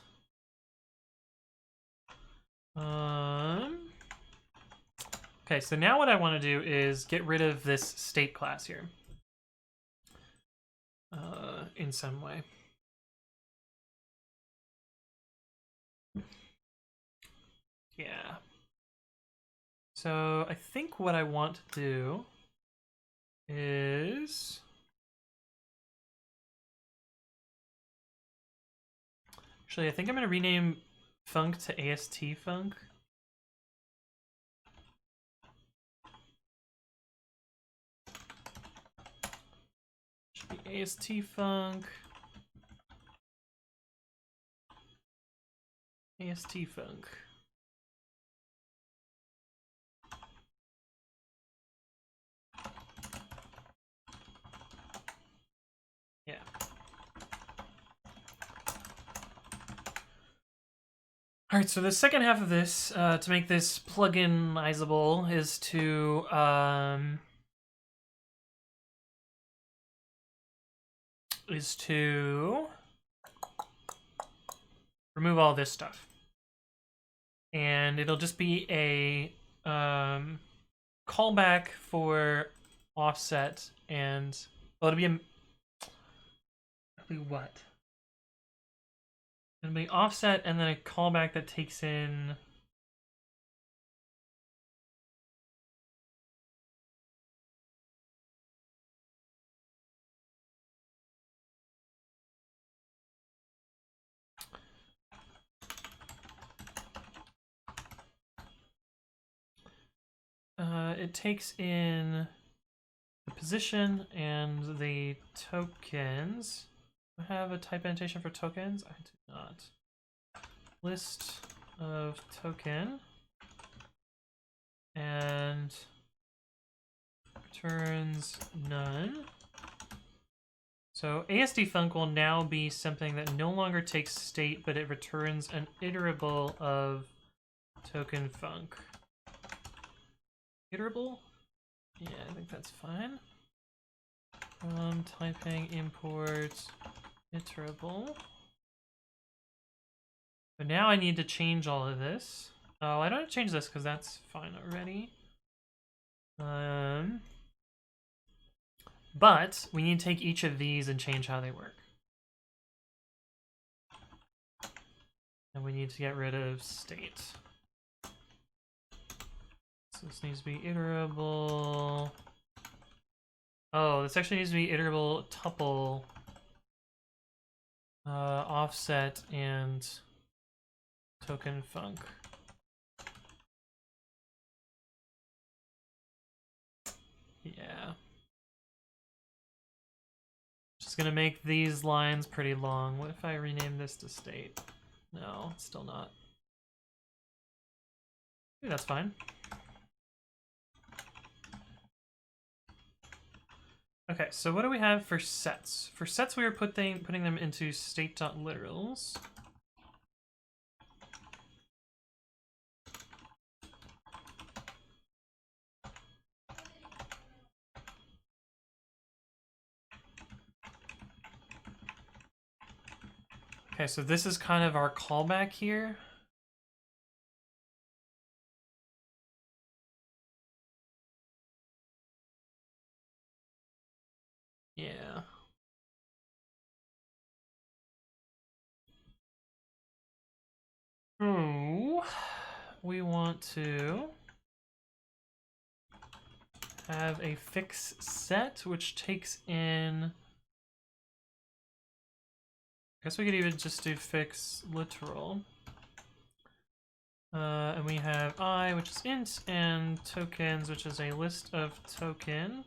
Okay, so now what I want to do is get rid of this state class here. In some way. Yeah. So I think what I want to do is actually I think I'm gonna rename func to AST func. Should be AST func. AST func. All right, so the second half of this, to make this pluginizable, is to remove all this stuff, and it'll just be a callback for offset, and well, it'll be what? It'll be offset, and then a callback that takes in. It takes in the position and the tokens. Do I have a type annotation for tokens? I do not. List of token and returns none. So ASD func will now be something that no longer takes state, but it returns an iterable of token func. Iterable? Yeah, I think that's fine. Typing import iterable. But now I need to change all of this. Oh, I don't have to change this because that's fine already. But we need to take each of these and change how they work. And we need to get rid of state. So this needs to be iterable. Oh, this actually needs to be iterable tuple, offset, and token func. Yeah. Just gonna make these lines pretty long. What if I rename this to state? No, it's still not. Maybe that's fine. Okay, so what do we have for sets? For sets, we are putting them into state.literals. Okay, so this is kind of our callback here. Yeah. So we want to have a fix set, which takes in. I guess we could even just do fix literal. And we have I, which is int, and tokens, which is a list of token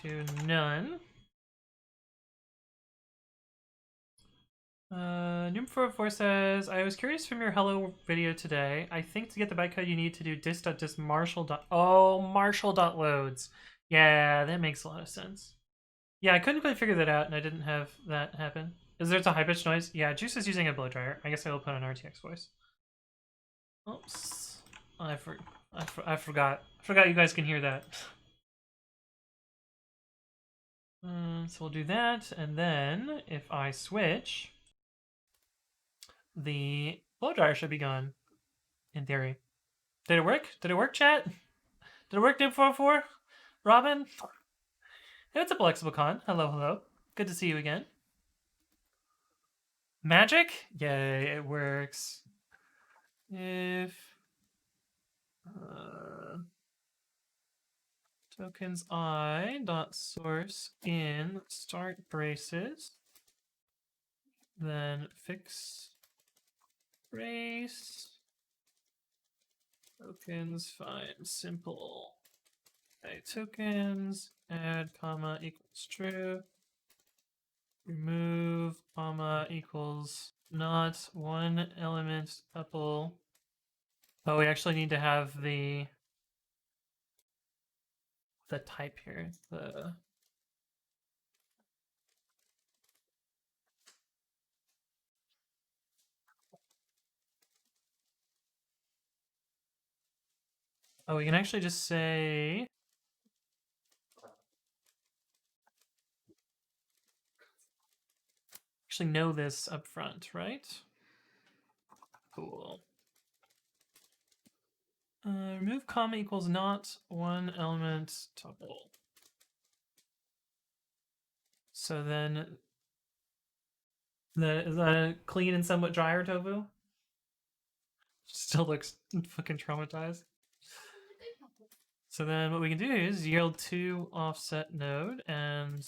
to none. Noom404 says, I was curious from your hello video today. I think to get the bytecode you need to do dis.marshall. Oh, marshall.loads. Yeah, that makes a lot of sense. Yeah, I couldn't quite figure that out, and I didn't have that happen. Is there a high-pitched noise? Yeah, Juice is using a blow dryer. I guess I will put on RTX voice. Oops. I forgot. I forgot you guys can hear that. So we'll do that, and then if I switch, the blow dryer should be gone, in theory. Did it work? Did it work, chat? Did it work, Dim404? Robin? Hey, what's up, Alexiblecon? Hello, hello. Good to see you again. Magic? Yay, it works. If tokens I dot source in start braces, then fix brace tokens fine simple. Okay, tokens add comma equals true, remove comma equals not one element tuple. Oh, we actually need to have the type here. Oh, we can actually just say actually know this up front, right? Cool. Remove comma equals not one element tuple. So then, is that a clean and somewhat drier tofu? Still looks fucking traumatized. So then what we can do is yield to offset node and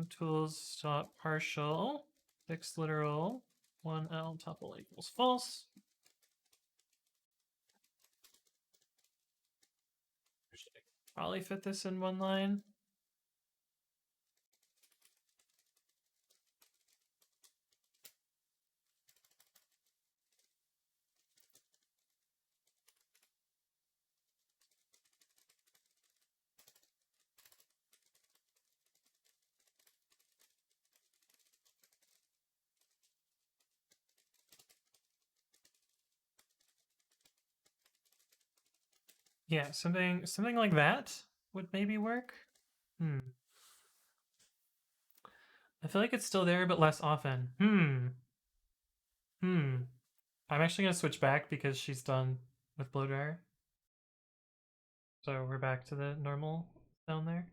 tools dot partial fixed literal 1L tuple equals false. Probably fit this in one line. Yeah, something like that would maybe work. I feel like it's still there, but less often. I'm actually gonna switch back because she's done with blow dryer. So we're back to the normal down there.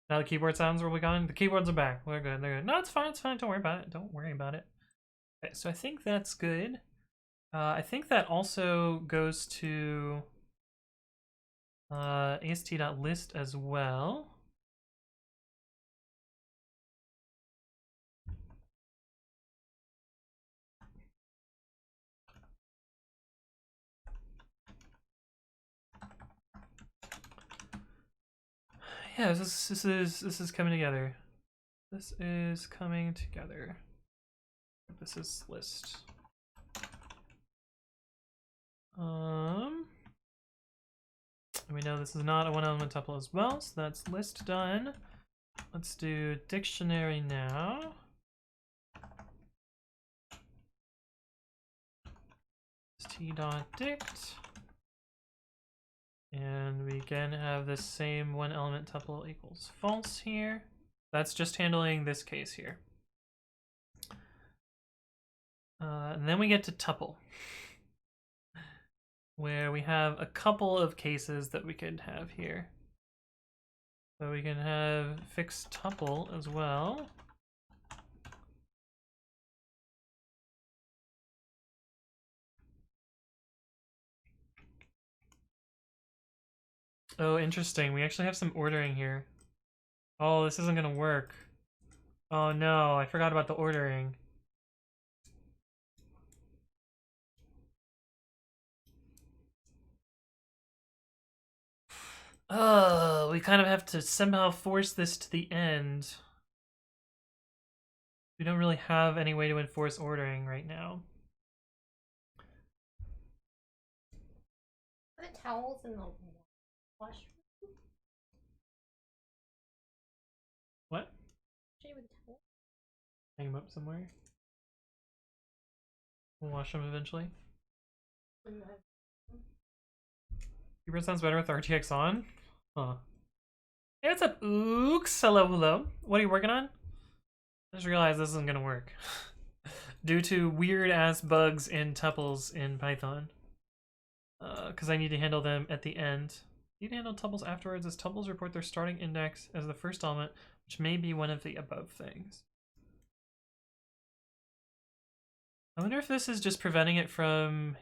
Now the keyboard sounds will be gone. The keyboards are back. We're good. They're good. No, it's fine. It's fine. Don't worry about it. Don't worry about it. Okay, so I think that's good. I think that also goes to ast.list as well. Yeah, this is coming together. This is coming together. This is list. We know this is not a one element tuple as well, so that's list done. Let's do dictionary now. T.dict. And we again have this same one element tuple equals false here. That's just handling this case here. And then we get to tuple, where we have a couple of cases that we could have here. So we can have fixed tuple as well. Oh, interesting. We actually have some ordering here. Oh, this isn't gonna work. Oh no, I forgot about the ordering. Oh, we kind of have to somehow force this to the end. We don't really have any way to enforce ordering right now. Are the towels in the washroom? What? With the towel? Hang them up somewhere. We'll wash them eventually. Keyboard sounds better with RTX on? Huh. Hey, what's up, Ooks? Hello, hello. What are you working on? I just realized this isn't gonna work. Due to weird-ass bugs in tuples in Python. Because I need to handle them at the end. Need to handle tuples afterwards, as tuples report their starting index as the first element, which may be one of the above things. I wonder if this is just preventing it from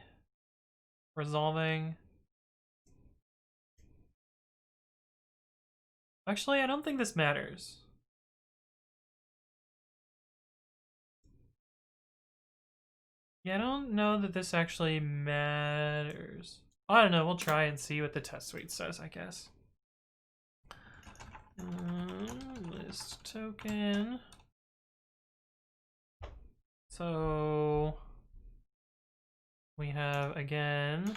resolving. Actually, I don't think this matters. Yeah, I don't know that this actually matters. I don't know, we'll try and see what the test suite says, I guess. List token. So we have again.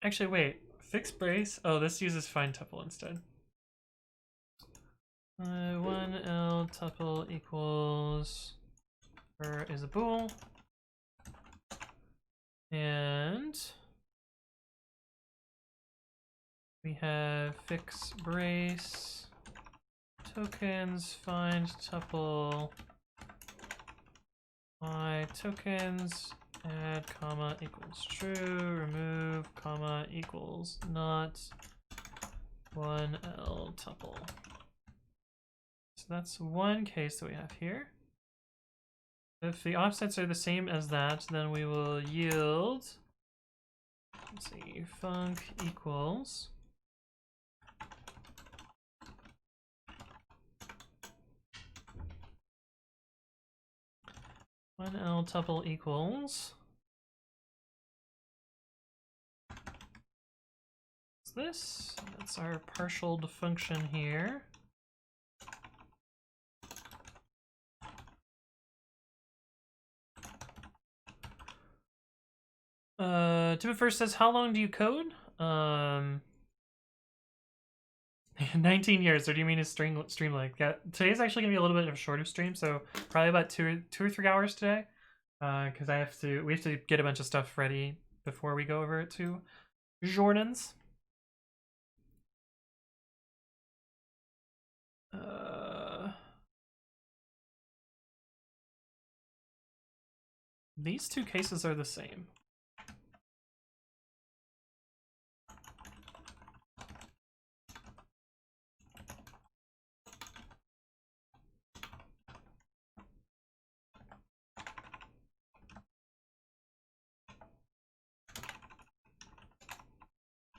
Actually, wait. Fixed brace. Oh, this uses find tuple instead. 1L tuple equals is a bool. And we have fix brace, tokens, find tuple, my tokens, add comma equals true, remove comma equals not 1L tuple. So that's one case that we have here. If the offsets are the same as that, then we will yield, let's see, func equals one L tuple equals this. That's our partialed function here. Timid first says, how long do you code? 19 years, or do you mean a stream length? Yeah, today's actually gonna be a little bit of a shorter stream, so probably about two or 3 hours today. Because we have to get a bunch of stuff ready before we go over to Jordan's. These two cases are the same.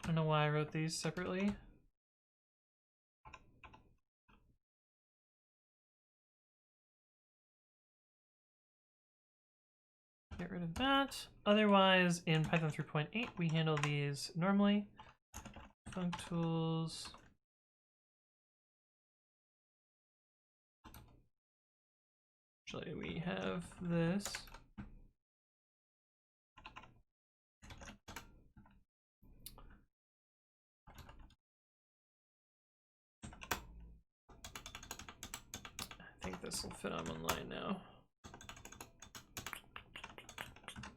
I don't know why I wrote these separately. Get rid of that. Otherwise, in Python 3.8, we handle these normally. Func tools. Actually, we have this. I think this will fit on one line now.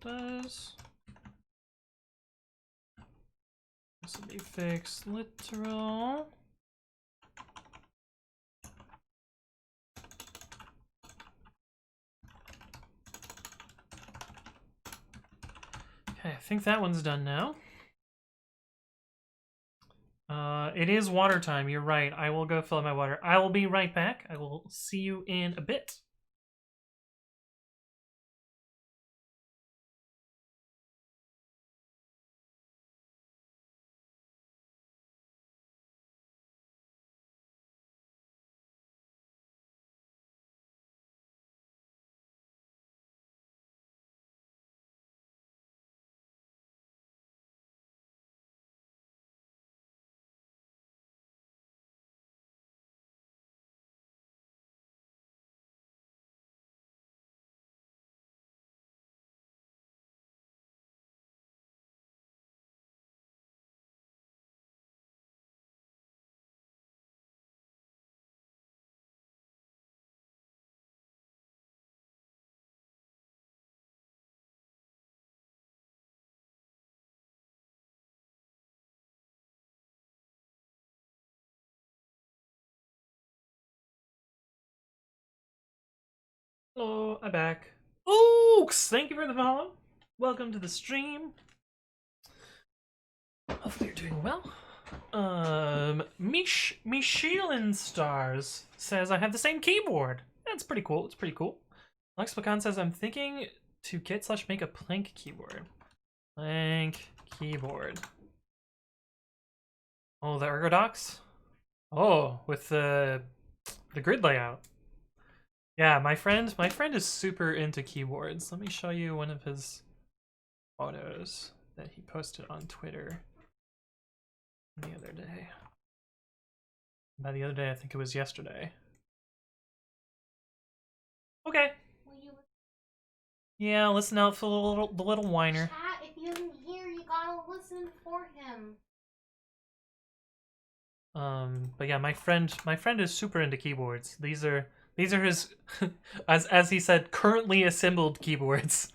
Does. This will be fixed literal. Okay, I think that one's done now. It is water time, you're right. I will go fill up my water. I will be right back. I will see you in a bit. Hello, I'm back. Oaks, thank you for the follow. Welcome to the stream. Hopefully you're doing well. Michelin Stars says I have the same keyboard. That's pretty cool. It's pretty cool. Lex Pecan says I'm thinking to get/make a plank keyboard. Plank keyboard. Oh, the ergodox. Oh, with the grid layout. Yeah, my friend is super into keyboards. Let me show you one of his photos that he posted on Twitter the other day. By the other day, I think it was yesterday. Okay. Yeah, listen out for the little whiner. Chat, if you didn't hear, you gotta listen for him. But yeah, my friend is super into keyboards. These are his, as he said, currently assembled keyboards.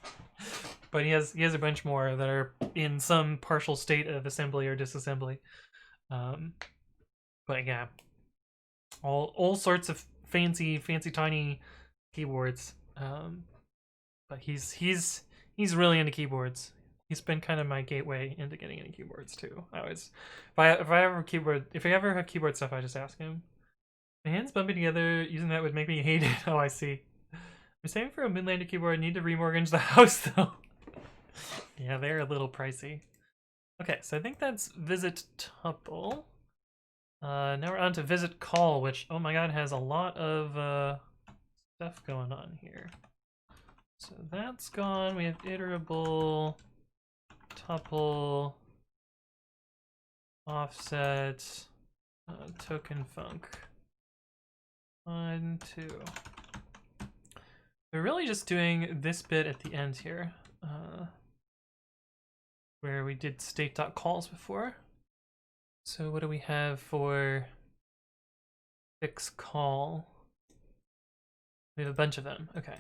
but he has a bunch more that are in some partial state of assembly or disassembly. But yeah, all sorts of fancy tiny keyboards. But he's really into keyboards. He's been kind of my gateway into getting into keyboards too. I always, if I ever have keyboard stuff, I just ask him. My hands bumping together using that would make me hate it. Oh, I see. I'm saving for a mid-landed keyboard. I need to remortgage the house though. Yeah, they're a little pricey. Okay, so I think that's visit tuple. Now we're on to visit call, which, oh my god, has a lot of stuff going on here. So that's gone. We have iterable, tuple, offset, token func. 1, 2. We're really just doing this bit at the end here, where we did state.calls before. So what do we have for fix call? We have a bunch of them. Okay.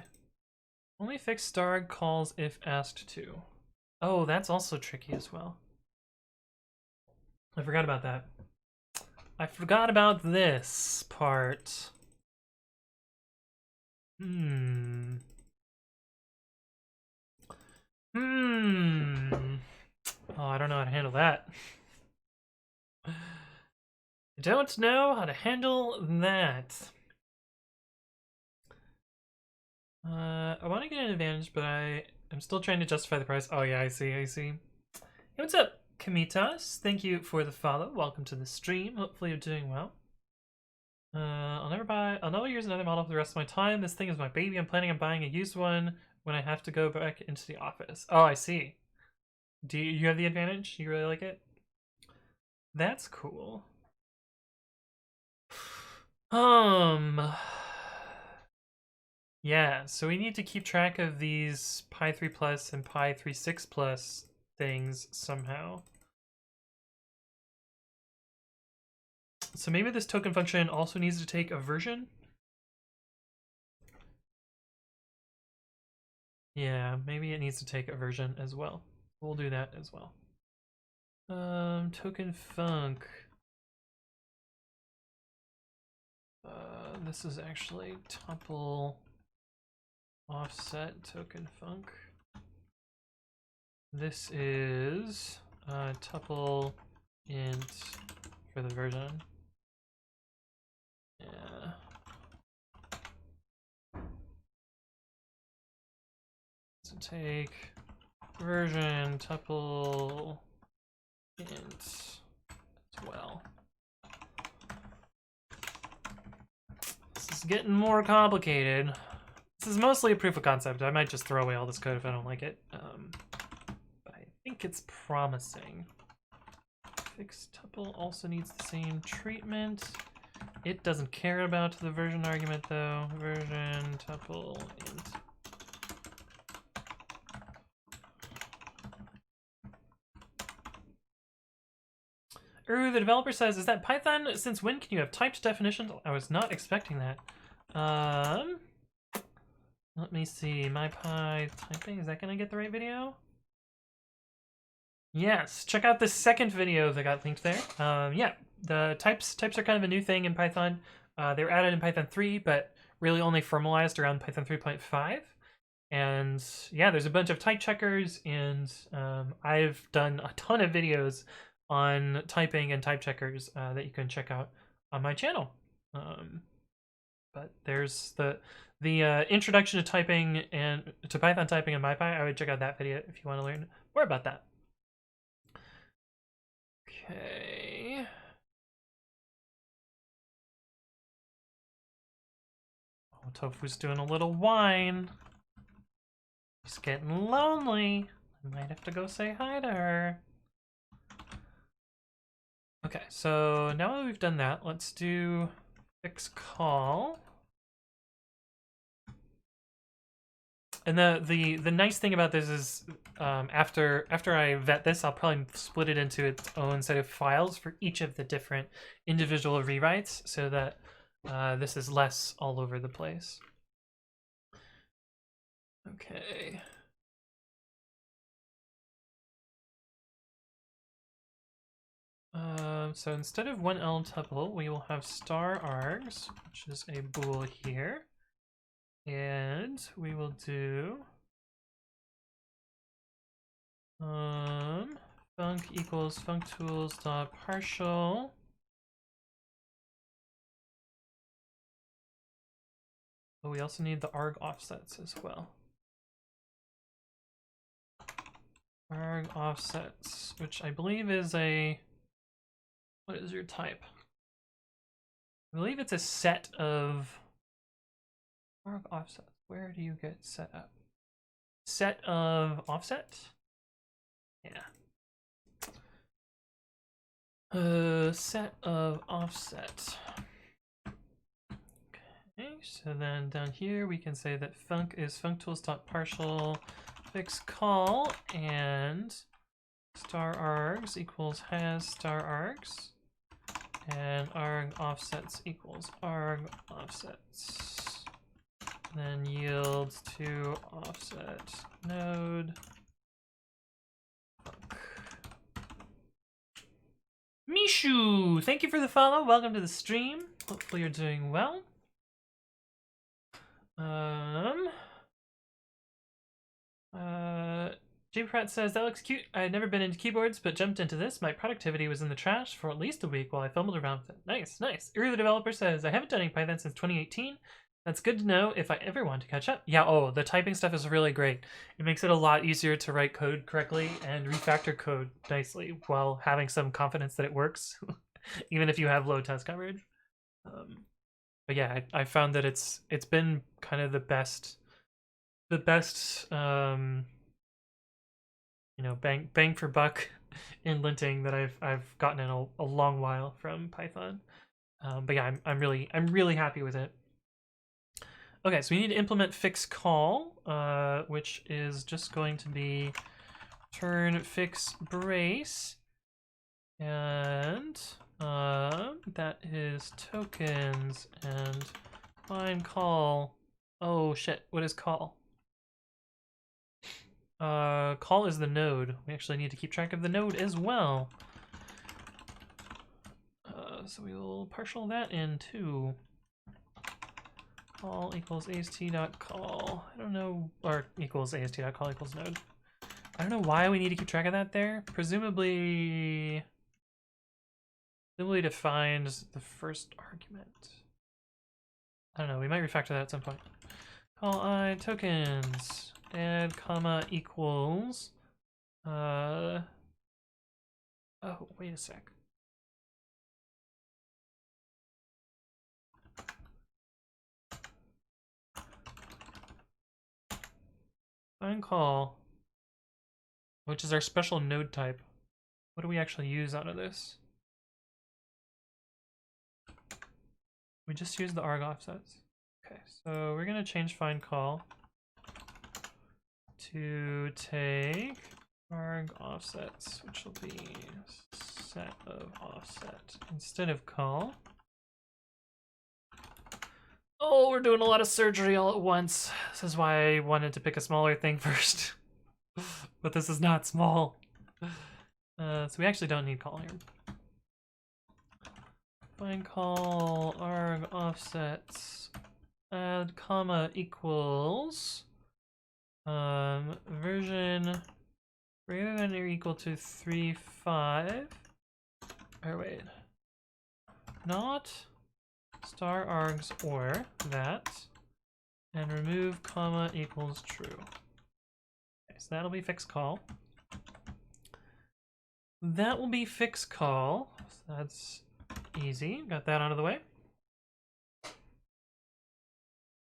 Only fix star calls if asked to. Oh, that's also tricky as well. I forgot about that. I forgot about this part. Oh, I don't know how to handle that. I don't know how to handle that. I want to get an advantage, but I'm still trying to justify the price. Oh yeah, I see. Hey, what's up, Kamitas? Thank you for the follow. Welcome to the stream. Hopefully you're doing well. I'll never use another model for the rest of my time. This thing is my baby. I'm planning on buying a used one when I have to go back into the office. Oh, I see. Do you have the advantage? You really like it? That's cool. Yeah, so we need to keep track of these Pi 3 Plus and Pi 3 6 Plus things somehow. So maybe this token function also needs to take a version? Yeah, maybe it needs to take a version as well. We'll do that as well. Token func. This is actually tuple offset token func. This is tuple int for the version. Yeah. So take version tuple int as well. This is getting more complicated. This is mostly a proof of concept. I might just throw away all this code if I don't like it. But I think it's promising. Fix tuple also needs the same treatment. It doesn't care about the version argument though. Version tuple int. The developer says, is that Python? Since when can you have typed definitions? I was not expecting that. Let me see. MyPy typing. Is that going to get the right video? Yes. Check out the second video that got linked there. Yeah, the types are kind of a new thing in Python. They were added in Python 3, but really only formalized around Python 3.5. And yeah, there's a bunch of type checkers, and I've done a ton of videos on typing and type checkers that you can check out on my channel. But there's the introduction to typing and to Python typing and MyPy. I would check out that video if you want to learn more about that. Okay. Oh, Tofu's doing a little whine. She's getting lonely. I might have to go say hi to her. Okay, so now that we've done that, let's do fix call. And the nice thing about this is after I vet this, I'll probably split it into its own set of files for each of the different individual rewrites so that this is less all over the place. Okay. So instead of 1L tuple, we will have star args, which is a bool here. And we will do func equals functools dot partial. But we also need the arg offsets as well. Arg offsets, which I believe is a, what is your type? I believe it's a set of arg offsets. Where do you get set up? Set of offset? Yeah. Set of offset. Okay, so then down here we can say that func is functools.partial fix call and star args equals has star args and arg offsets equals arg offsets. Then yields to offset node. Mishu, thank you for the follow. Welcome to the stream. Hopefully you're doing well. J. Pratt says, that looks cute. I had never been into keyboards, but jumped into this. My productivity was in the trash for at least a week while I fumbled around with it. Nice, nice. Uri the developer says, I haven't done any Python since 2018. That's good to know if I ever want to catch up. Yeah, oh, the typing stuff is really great. It makes it a lot easier to write code correctly and refactor code nicely while having some confidence that it works, even if you have low test coverage. But yeah, I found that it's been kind of the best you know, bang for buck in linting that I've gotten in a long while from Python. But yeah, I'm really happy with it. Okay, so we need to implement fix call, which is just going to be turn fix brace, and that is tokens and find call. Oh shit, what is call? Call is the node. We actually need to keep track of the node as well. So we will partial that in too. Call equals ast.call. I don't know, or equals ast.call equals node. I don't know why we need to keep track of that there. Presumably defines the first argument. I don't know, we might refactor that at some point. Call I tokens, add comma equals, oh, wait a sec. Find call, which is our special node type. What do we actually use out of this? We just use the arg offsets. Okay, so we're gonna change find call to take arg offsets, which will be set of offset instead of call. Oh, we're doing a lot of surgery all at once. This is why I wanted to pick a smaller thing first. But this is not small. So we actually don't need call here. Find call arg offsets add comma equals version greater than or equal to 3.5. Or wait, not star args or that, and remove comma equals true. Okay, so that'll be fix call. That will be fix call. So that's easy. Got that out of the way.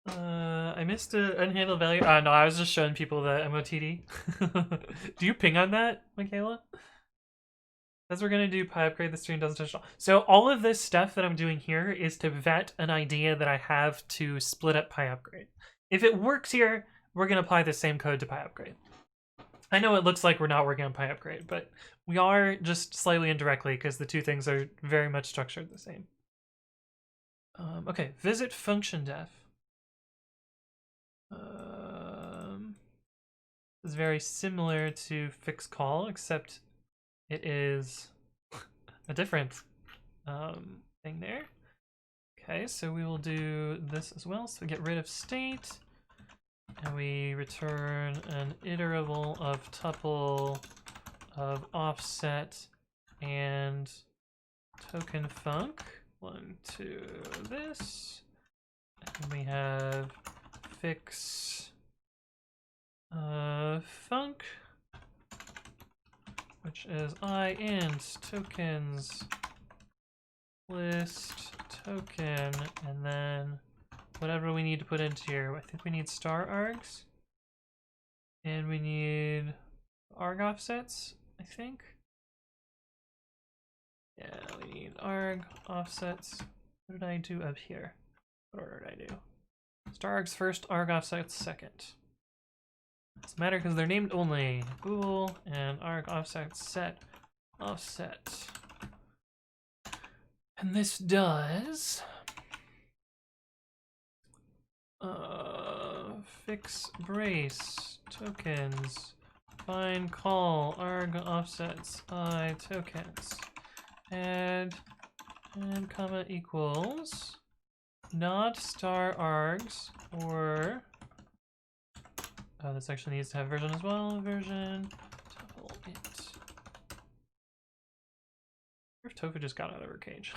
I missed an unhandled value. No, I was just showing people the MOTD. Do you ping on that, Michaela? As we're gonna do pyupgrade, the stream doesn't touch it all. So all of this stuff that I'm doing here is to vet an idea that I have to split up pyupgrade. If it works here, we're gonna apply the same code to pyupgrade. I know it looks like we're not working on pyupgrade, but we are just slightly indirectly because the two things are very much structured the same. Okay, visit function def. It's very similar to fix call, except it is a different thing there. Okay, so we will do this as well. So we get rid of state, and we return an iterable of tuple of offset and token func. 1, 2, this. And we have fix func, which is int tokens list token, and then whatever we need to put into here. I think we need star args, and we need arg offsets, I think. Yeah, we need arg offsets. What did I do up here? What order did I do? Star args first, arg offsets second. Doesn't matter because they're named only. Bool and arg offset set offset. And this does fix brace tokens find call arg offsets I tokens add and comma equals not star args or this actually needs to have version as well. Version tuple int. If Tofu just got out of her cage.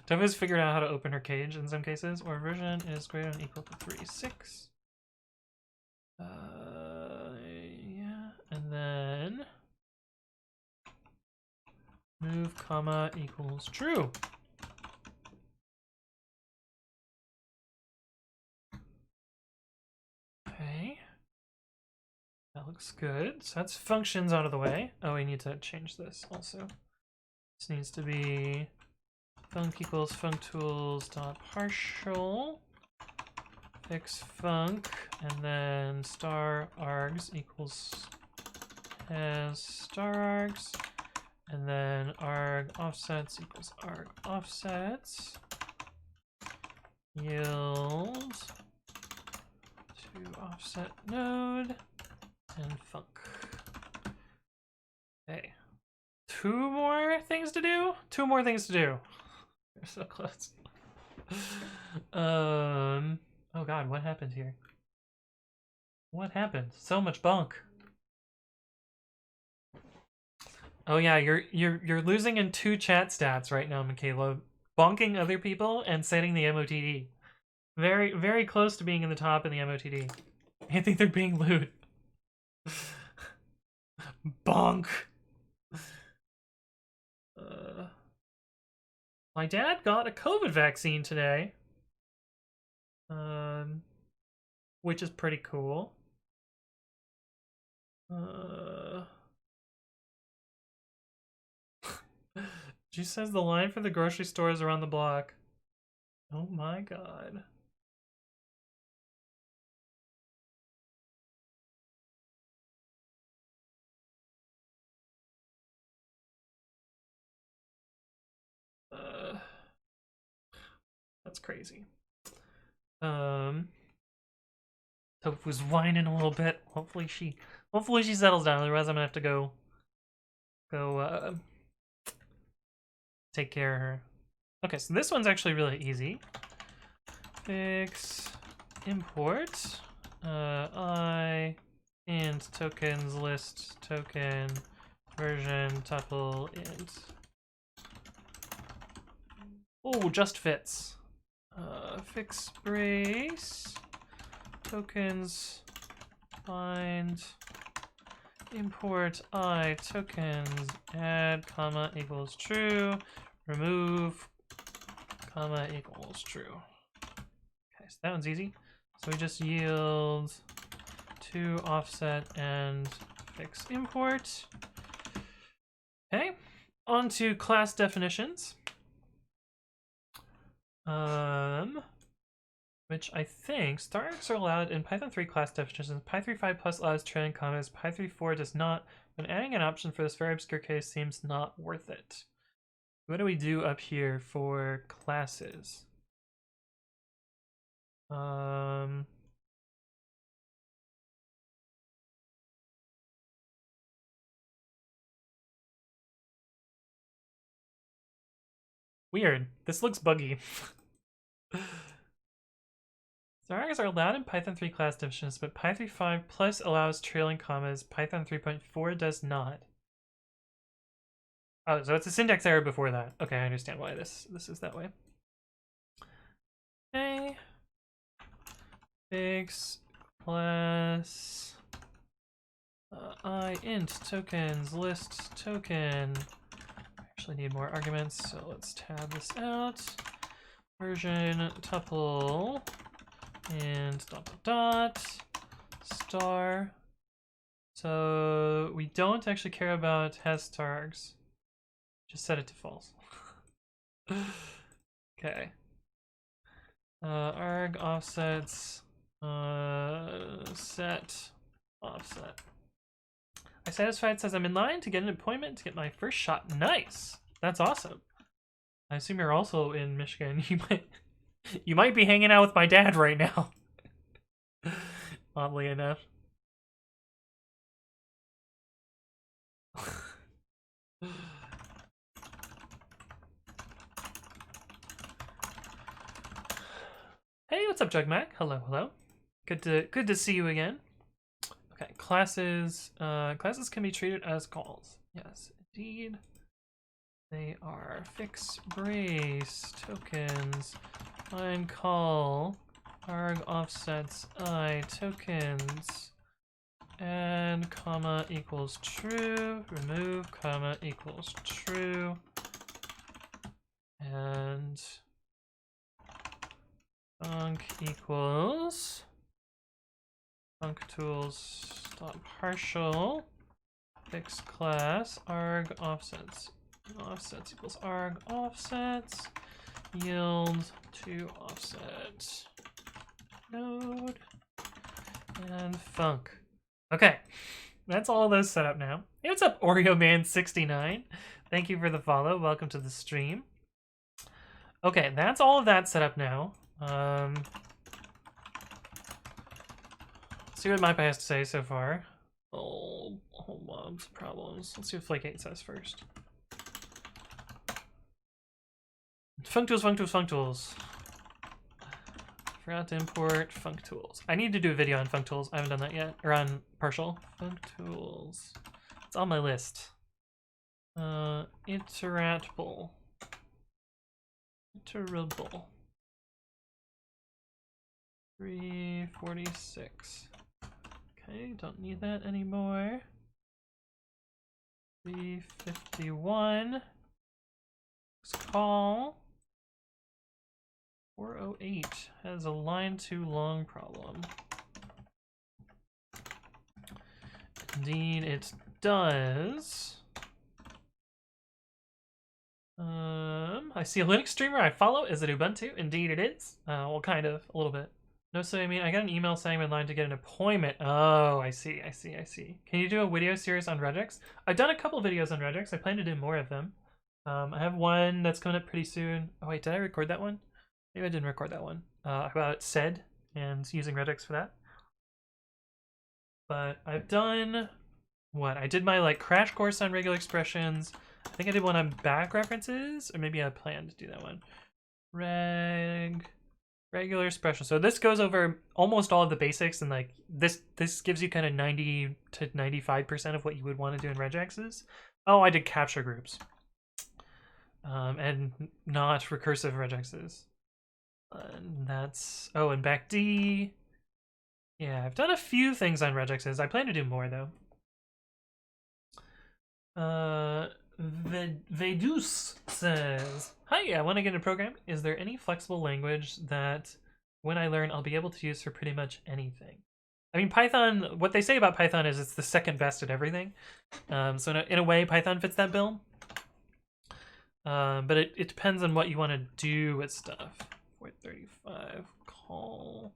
Tofu's figured out how to open her cage in some cases, or version is greater than or equal to 3.6. Yeah, and then move comma equals true. Okay. That looks good. So that's functions out of the way. Oh, we need to change this also. This needs to be func equals functools dot partial fix func, and then star args equals as star args, and then arg offsets equals arg offsets yield to offset node and func. Okay. Two more things to do? Two more things to do. We're so close. Oh god, what happened here? What happened? So much bunk. Oh yeah, you're losing in 2 chat stats right now, Michaela. Bonking other people and setting the MOTD. Very, very close to being in the top in the MOTD. I think they're being lewd. Bonk. My dad got a COVID vaccine today. Which is pretty cool. She says the line for the grocery store is around the block. Oh my god. That's crazy. Tofu's whining a little bit. Hopefully she settles down. Otherwise, I'm gonna have to go take care of her. Okay, so this one's actually really easy. Fix import I int tokens list token version tuple int. Oh, just fits. Fix brace tokens find import I tokens add comma equals true remove comma equals true. Okay, so that one's easy. So we just yield to offset and fix import. Okay, on to class definitions. Which I think star args are allowed in Python 3 class definitions. Python 3.5 plus allows trailing commas. Python 3.4 does not. When adding an option for this very obscure case seems not worth it. What do we do up here for classes? Weird. This looks buggy. Args are allowed in Python 3 class definitions, but Python 3.5 plus allows trailing commas. Python 3.4 does not. Oh, so it's a syntax error before that. Okay, I understand why this is that way. Okay. Fix class I int tokens list token. I actually need more arguments, so let's tab this out. Version tuple and star. So we don't actually care about has args. Just set it to false. Okay. Arg offsets set offset. I satisfied says I'm in line to get an appointment to get my first shot. Nice. That's awesome. I assume you're also in Michigan. You might be hanging out with my dad right now. Oddly enough. Hey, what's up, Jugmac? Hello, hello. Good to see you again. Okay, classes. Classes can be treated as calls. Yes, indeed. They are fix brace tokens. Find call. Arg offsets I tokens. Add comma equals true. Remove comma equals true. And func equals functools dot partial fix class arg offsets equals arg offsets yield to offset node and func. Okay, that's all those set up now. Hey, what's up, OreoMan69? Thank you for the follow. Welcome to the stream. Okay, that's all of that set up now. See what MyPy has to say so far. Oh, whole mobs problems. Let's see what Flake 8 says first. Functools. Forgot to import functools. I need to do a video on functools. I haven't done that yet. Or on partial. Functools. It's on my list. Iterable. 346. Okay, don't need that anymore. 351. Let's call. 408 has a line too long problem. Indeed, it does. I see a Linux streamer I follow. Is it Ubuntu? Indeed, it is. Well, kind of, a little bit. No, so I mean, I got an email saying I'm in line to get an appointment. Oh, I see. Can you do a video series on regex? I've done a couple videos on regex. I plan to do more of them. I have one that's coming up pretty soon. Oh wait, did I record that one? Maybe I didn't record that one. About sed and using regex for that. But I've done what? I did my like crash course on regular expressions. I think I did one on back references, or maybe I planned to do that one. Regular expression. So this goes over almost all of the basics, and like this gives you kind of 90 to 95% of what you would want to do in regexes. Oh, I did capture groups. And not recursive regexes. And that's and back D. Yeah, I've done a few things on regexes. I plan to do more though. Vedus says, hi, I want to get a program. Is there any flexible language that when I learn I'll be able to use for pretty much anything? I mean, Python, what they say about Python is it's the second best at everything. So in a way, Python fits that bill. But it depends on what you want to do with stuff. 435 call.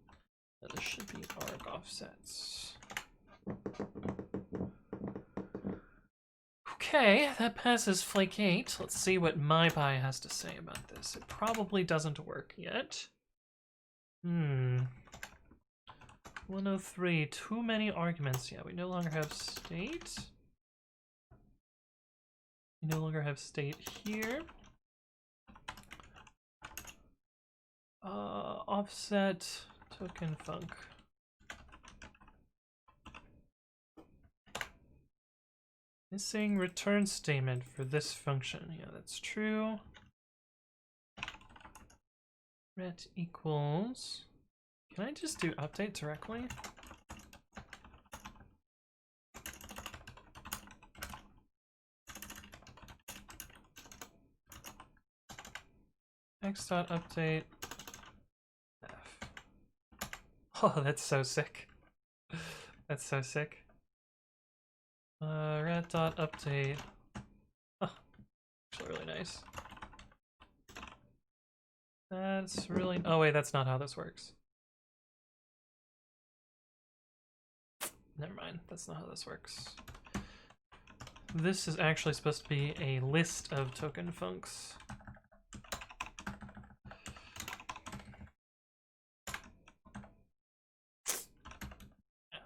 This should be arg offsets. Okay, that passes Flake 8. Let's see what MyPy has to say about this. It probably doesn't work yet. 103, too many arguments. Yeah, we no longer have state. We no longer have state here. Offset token func. Missing return statement for this function. Yeah, that's true. Ret equals. Can I just do update directly? X.update F. Oh, that's so sick. That's so sick. Ret.update. Oh, actually really nice. That's really. Oh wait, that's not how this works. Never mind, that's not how this works. This is actually supposed to be a list of token funcs.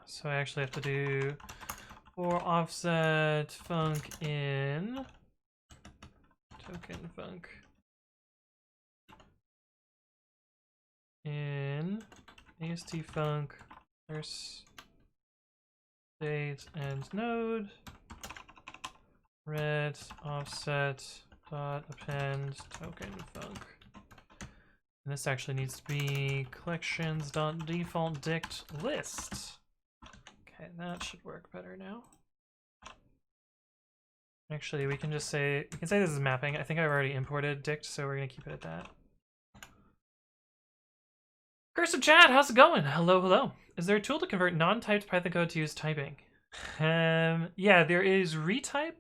So I actually have to do for offset func in token func in AST func first date and node red offset dot append token func. And this actually needs to be collections dot default dict list. Okay, that should work better now. Actually, we can just say, we can say this is mapping. I think I've already imported dict, so we're gonna keep it at that. Cursor chat, how's it going? Hello, hello. Is there a tool to convert non-typed Python code to use typing? Yeah, there is retype,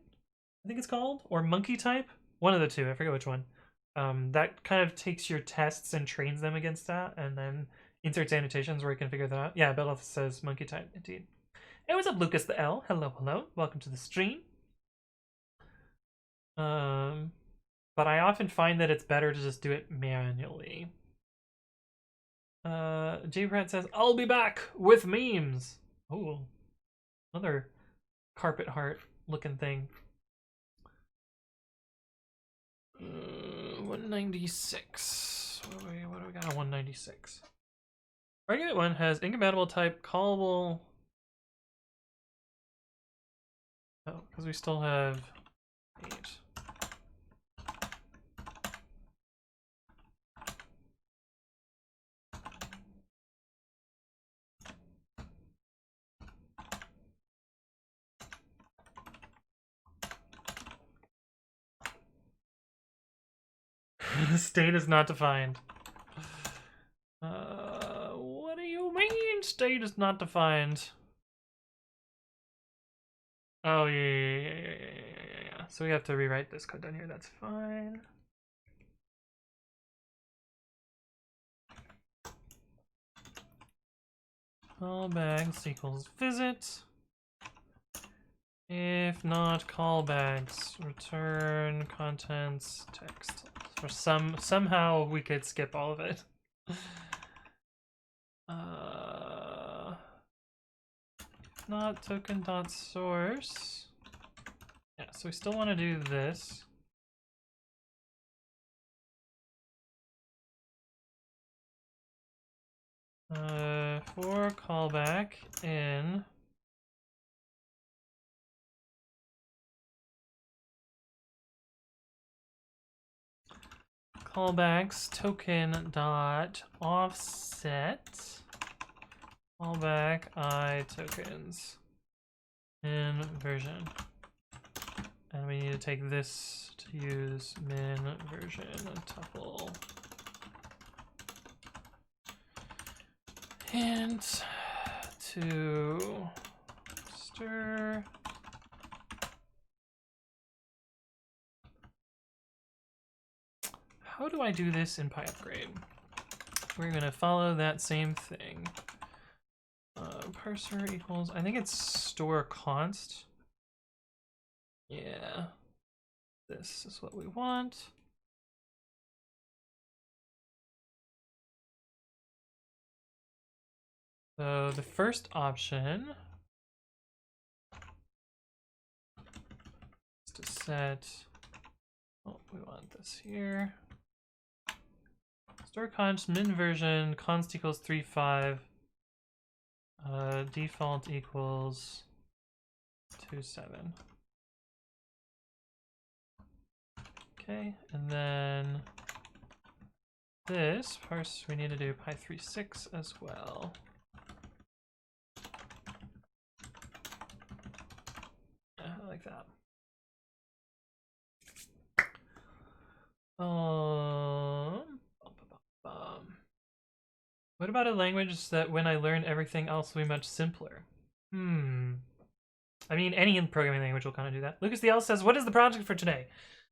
I think it's called, or monkey type. One of the two, I forget which one. That kind of takes your tests and trains them against that, and then inserts annotations where you can figure that out. Yeah, Belleth says monkey type, indeed. Hey, what's up, Lucas the L? Hello, hello. Welcome to the stream. But I often find that it's better to just do it manually. J-Pratt says, I'll be back with memes. Oh, another carpet heart looking thing. 196. What do we got on 196? Argument 1 has incompatible type callable. Oh, because we still have 8. The state is not defined. What do you mean state is not defined? Oh, yeah. So we have to rewrite this code down here. That's fine. Callbacks equals visit. If not callbacks, return contents text. For somehow we could skip all of it. If not token dot source. Yeah, so we still want to do this. For callback in callbacks token dot offset callback I tokens in version, and we need to take this to use min version tuple hint to stir. How do I do this in pyupgrade? We're gonna follow that same thing. Parser equals, I think it's store const. Yeah, this is what we want. So the first option is to set, oh, we want this here. Store const min version const equals 3.5. Default equals 2.7. Okay, and then this parse we need to do py3.6 as well. Yeah, I like that. What about a language that when I learn everything else will be much simpler? I mean, any programming language will kind of do that. Lucas the L says, what is the project for today?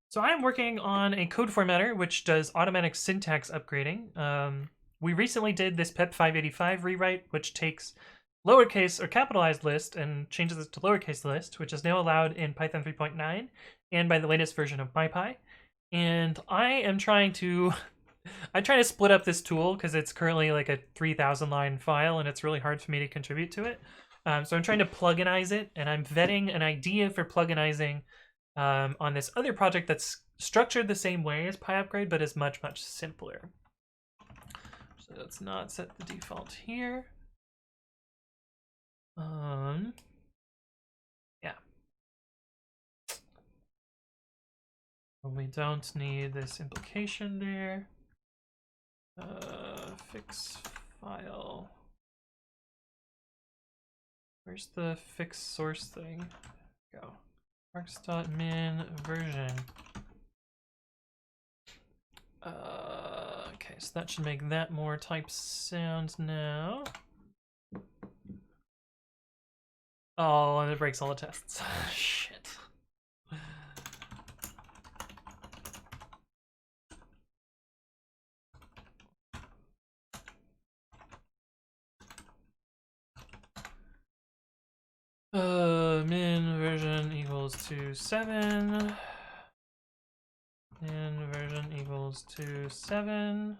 So I am working on a code formatter which does automatic syntax upgrading. We recently did this PEP 585 rewrite, which takes lowercase or capitalized list and changes it to lowercase list, which is now allowed in Python 3.9 and by the latest version of MyPy. And I am trying to I try to split up this tool because it's currently like a 3,000 line file and it's really hard for me to contribute to it. So I'm trying to pluginize it, and I'm vetting an idea for pluginizing on this other project that's structured the same way as pyupgrade, but is much, much simpler. So let's not set the default here. Yeah. We don't need this implication there. Fix file. Where's the fix source thing? Go. Marks.min version. Okay, so that should make that more type sound now. Oh, and it breaks all the tests. Shit. Min version equals to 7. Min version equals to 7.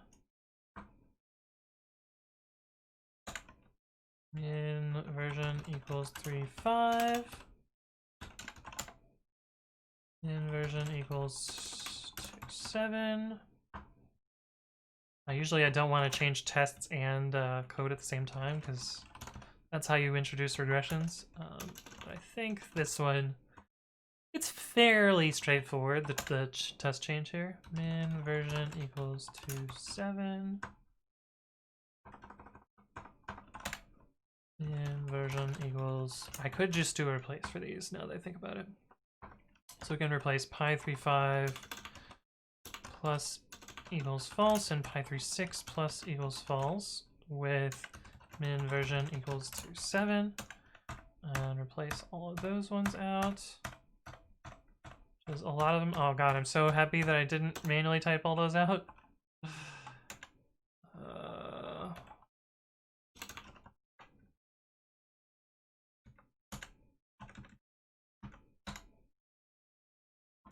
Min version equals 3.5. Min version equals 2.7. Usually I don't want to change tests and code at the same time because that's how you introduce regressions. But I think this one, it's fairly straightforward, the test change here. Min version equals 2.7. Min version equals, I could just do a replace for these now that I think about it. So we can replace py3.5 plus equals false and py3.6 plus equals false with min version equals to 7 and replace all of those ones out. There's a lot of them. Oh god, I'm so happy that I didn't manually type all those out.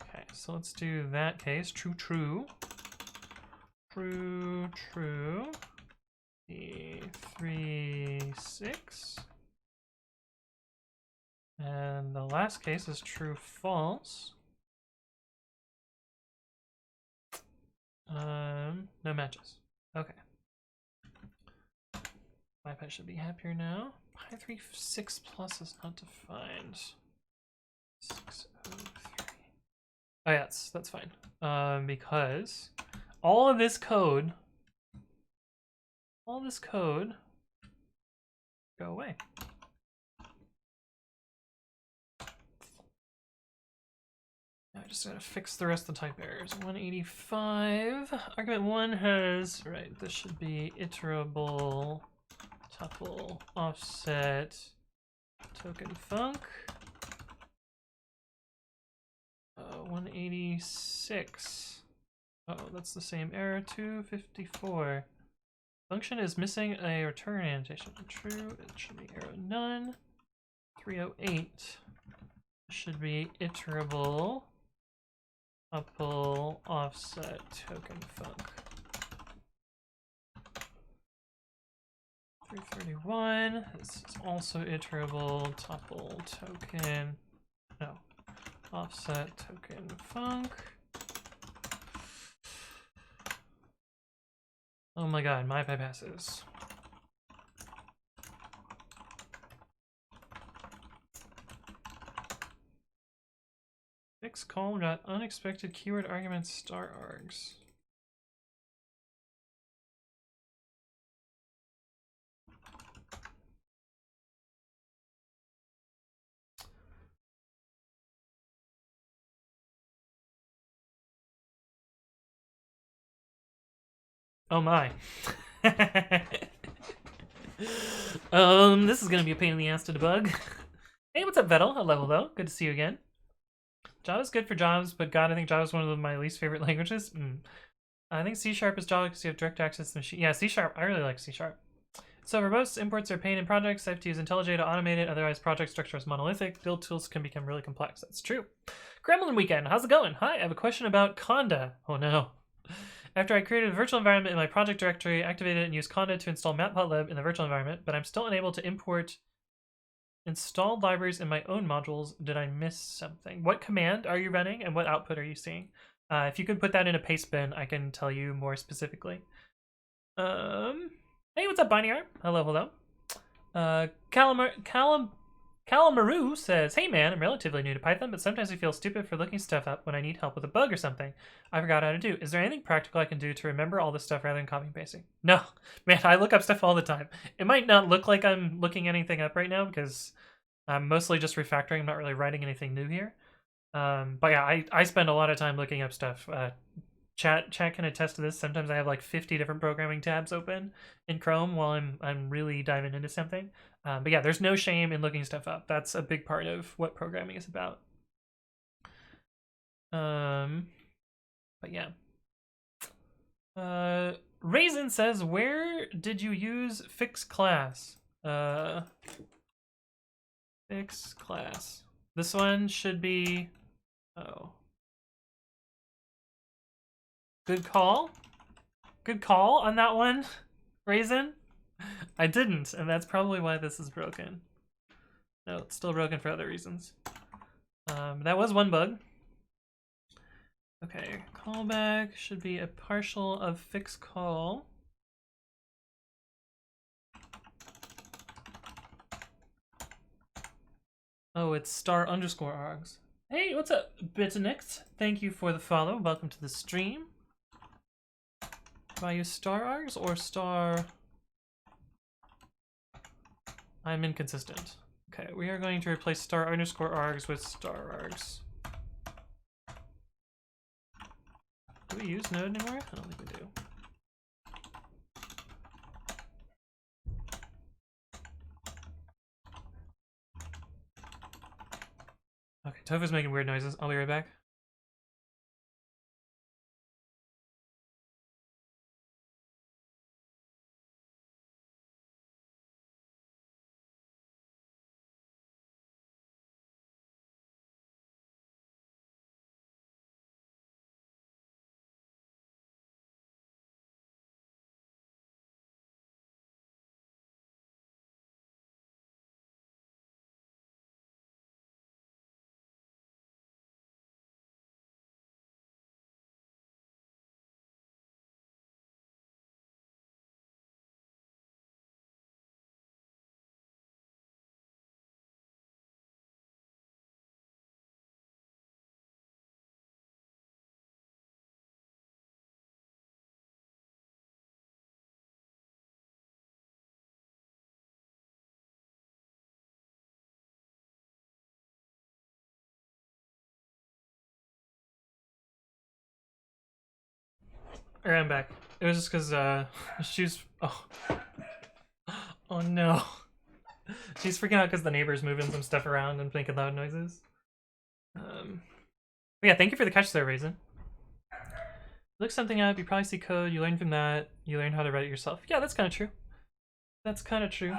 Okay, so let's do that case. True, true. True, true. E3.6. And the last case is true, false. No matches. Okay. MyPy should be happier now. Py3.6 plus is not defined. 603. Oh yeah, that's fine. Because all this code go away. I just gotta fix the rest of the type errors. 185. Argument 1 has, right, this should be iterable tuple offset token func. 186. Oh, that's the same error. 254. Function is missing a return annotation. True, it should be arrow none. 308 should be iterable tuple offset token func. 331, this is also iterable tuple token, no, offset token func. Oh my god, my bypasses. Fix call got unexpected keyword arguments star args. Oh my. This is gonna be a pain in the ass to debug. Hey, what's up, Vettel? Hello, hello. Good to see you again. Java's good for jobs, but God, I think Java's one of my least favorite languages. I think C# is Java because you have direct access to the machine. Yeah, C#. I really like C#. So verbose imports are pain in projects. I have to use IntelliJ to automate it. Otherwise, project structure is monolithic. Build tools can become really complex. That's true. Gremlin Weekend, how's it going? Hi, I have a question about Conda. Oh no. After I created a virtual environment in my project directory, activated it, and used Conda to install matplotlib in the virtual environment, but I'm still unable to import installed libraries in my own modules. Did I miss something? What command are you running, and what output are you seeing? If you could put that in a paste bin, I can tell you more specifically. Hey, what's up, Binary? Hello, hello. Calamaru says, hey man, I'm relatively new to Python, but sometimes I feel stupid for looking stuff up when I need help with a bug or something I forgot how to do. Is there anything practical I can do to remember all this stuff rather than copying and pasting? No, man, I look up stuff all the time. It might not look like I'm looking anything up right now because I'm mostly just refactoring. I'm not really writing anything new here. But yeah, I spend a lot of time looking up stuff. Chat can attest to this. Sometimes I have like 50 different programming tabs open in Chrome while I'm really diving into something. But yeah, there's no shame in looking stuff up. That's a big part of what programming is about. But yeah. Raisin says, where did you use fix class? Fix class. This one should be, oh. Good call. Good call on that one, Raisin. I didn't, and that's probably why this is broken. No, it's still broken for other reasons. That was one bug. Okay, callback should be a partial of fix call. Oh, it's *_args. Hey, what's up, Bitnix? Thank you for the follow. Welcome to the stream. Do I use *args or star? I'm inconsistent. Okay, we are going to replace *_args with *args. Do we use node anymore? I don't think we do. Okay, Tofu's making weird noises. I'll be right back. Alright, I'm back. It was just because she's... Oh no. She's freaking out because the neighbor's moving some stuff around and making loud noises. But yeah, thank you for the catch there, Raisin. Look something up, you probably see code, you learn from that, you learn how to write it yourself. Yeah, that's kind of true. That's kind of true.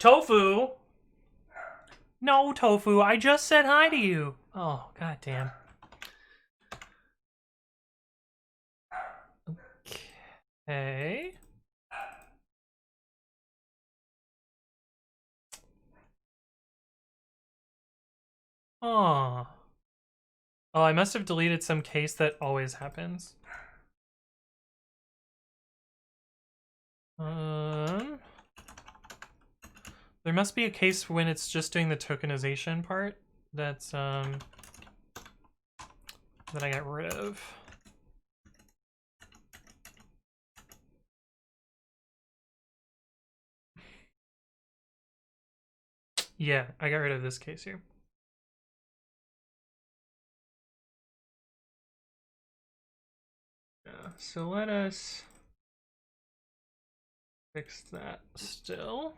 Tofu! No, Tofu, I just said hi to you. Oh, goddamn. Okay. Oh. Oh, I must have deleted some case that always happens. There must be a case when it's just doing the tokenization part that's that I got rid of. Yeah, I got rid of this case here. Yeah, so let us fix that still.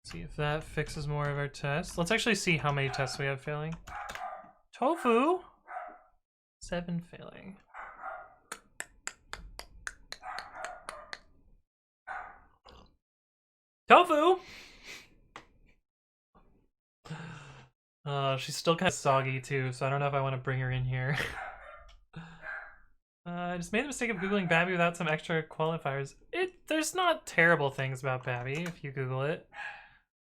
See if that fixes more of our tests. Let's actually see how many tests we have failing. Tofu! 7 failing. Tofu! She's still kind of soggy too, so I don't know if I want to bring her in here. I just made the mistake of Googling Babby without some extra qualifiers. There's not terrible things about Babby if you Google it.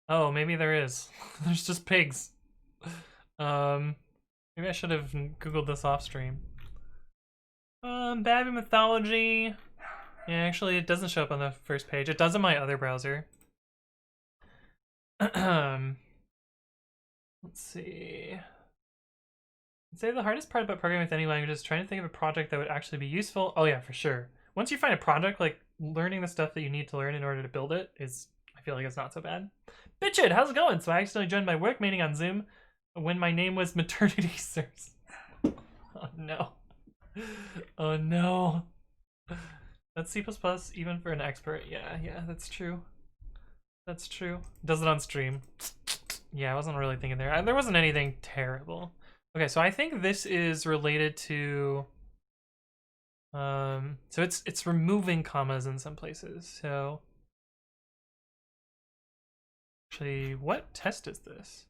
Oh, maybe there is. There's just pigs. Maybe I should have Googled this off stream. Babby mythology. Yeah, actually, it doesn't show up on the first page. It does in my other browser. Let's see. I'd say the hardest part about programming with any language is trying to think of a project that would actually be useful. Oh yeah, for sure. Once you find a project, like learning the stuff that you need to learn in order to build it is, I feel like it's not so bad. Bitchit, how's it going? So I accidentally joined my work meeting on Zoom when my name was maternity sirs. Oh no. Oh no. That's C++ even for an expert. Yeah, that's true. That's true. Does it on stream. Yeah, I wasn't really thinking there. There wasn't anything terrible. Okay, so I think this is related to so it's removing commas in some places. So actually, what test is this?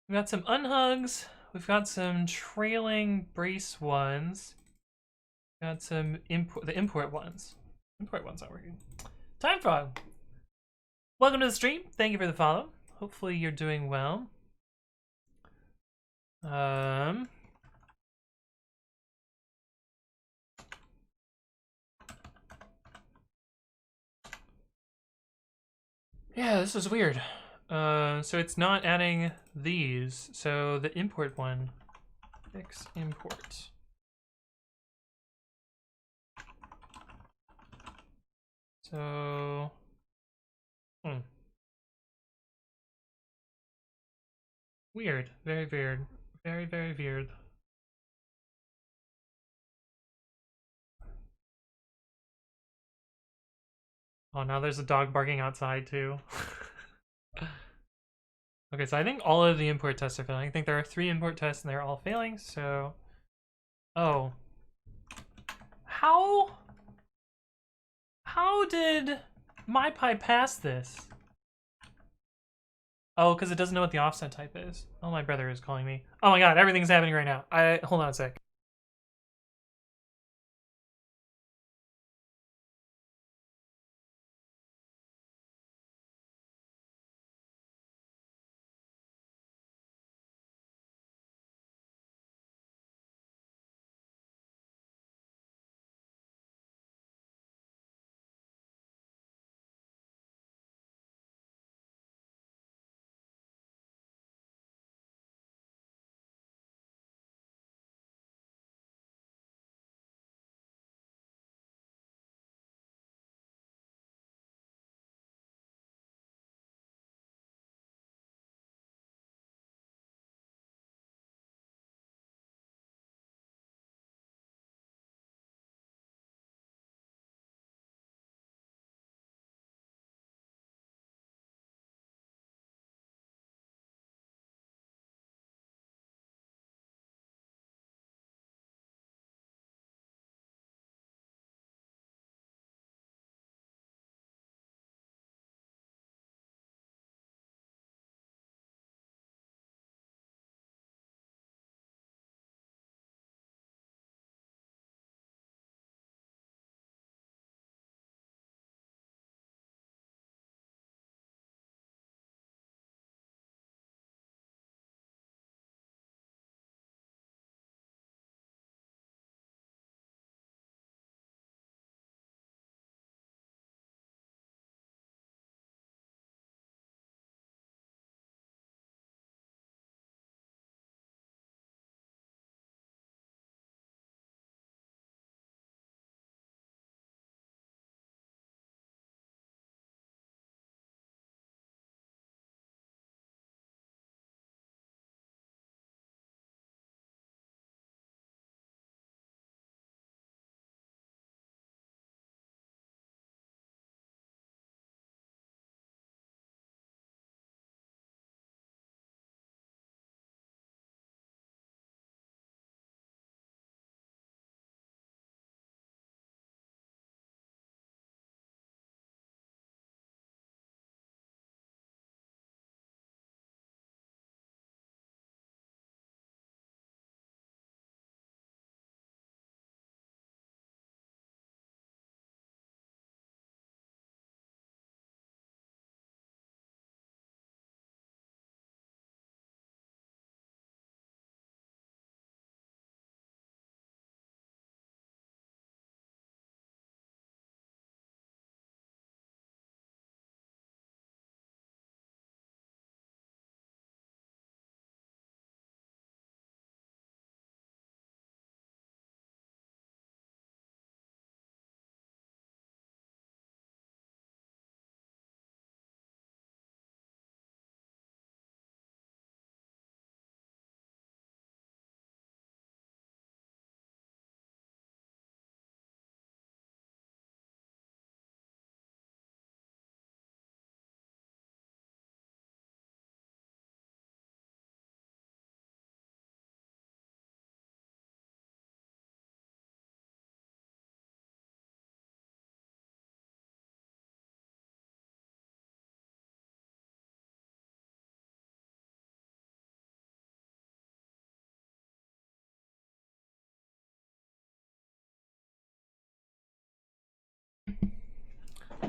We've got some unhugs. We've got some trailing brace ones. We've got some the import ones. Import ones aren't working. Time frog. Welcome to the stream. Thank you for the follow. Hopefully you're doing well. Yeah, this is weird. So it's not adding these. So the import one, fix import. So, weird. Very weird. Very, very weird. Oh, now there's a dog barking outside too. Okay, so I think all of the import tests are failing. I think there are 3 import tests and they're all failing, so... Oh. How did MyPy pass this? Oh, because it doesn't know what the offset type is. Oh, my brother is calling me. Oh my god, everything's happening right now. Hold on a sec.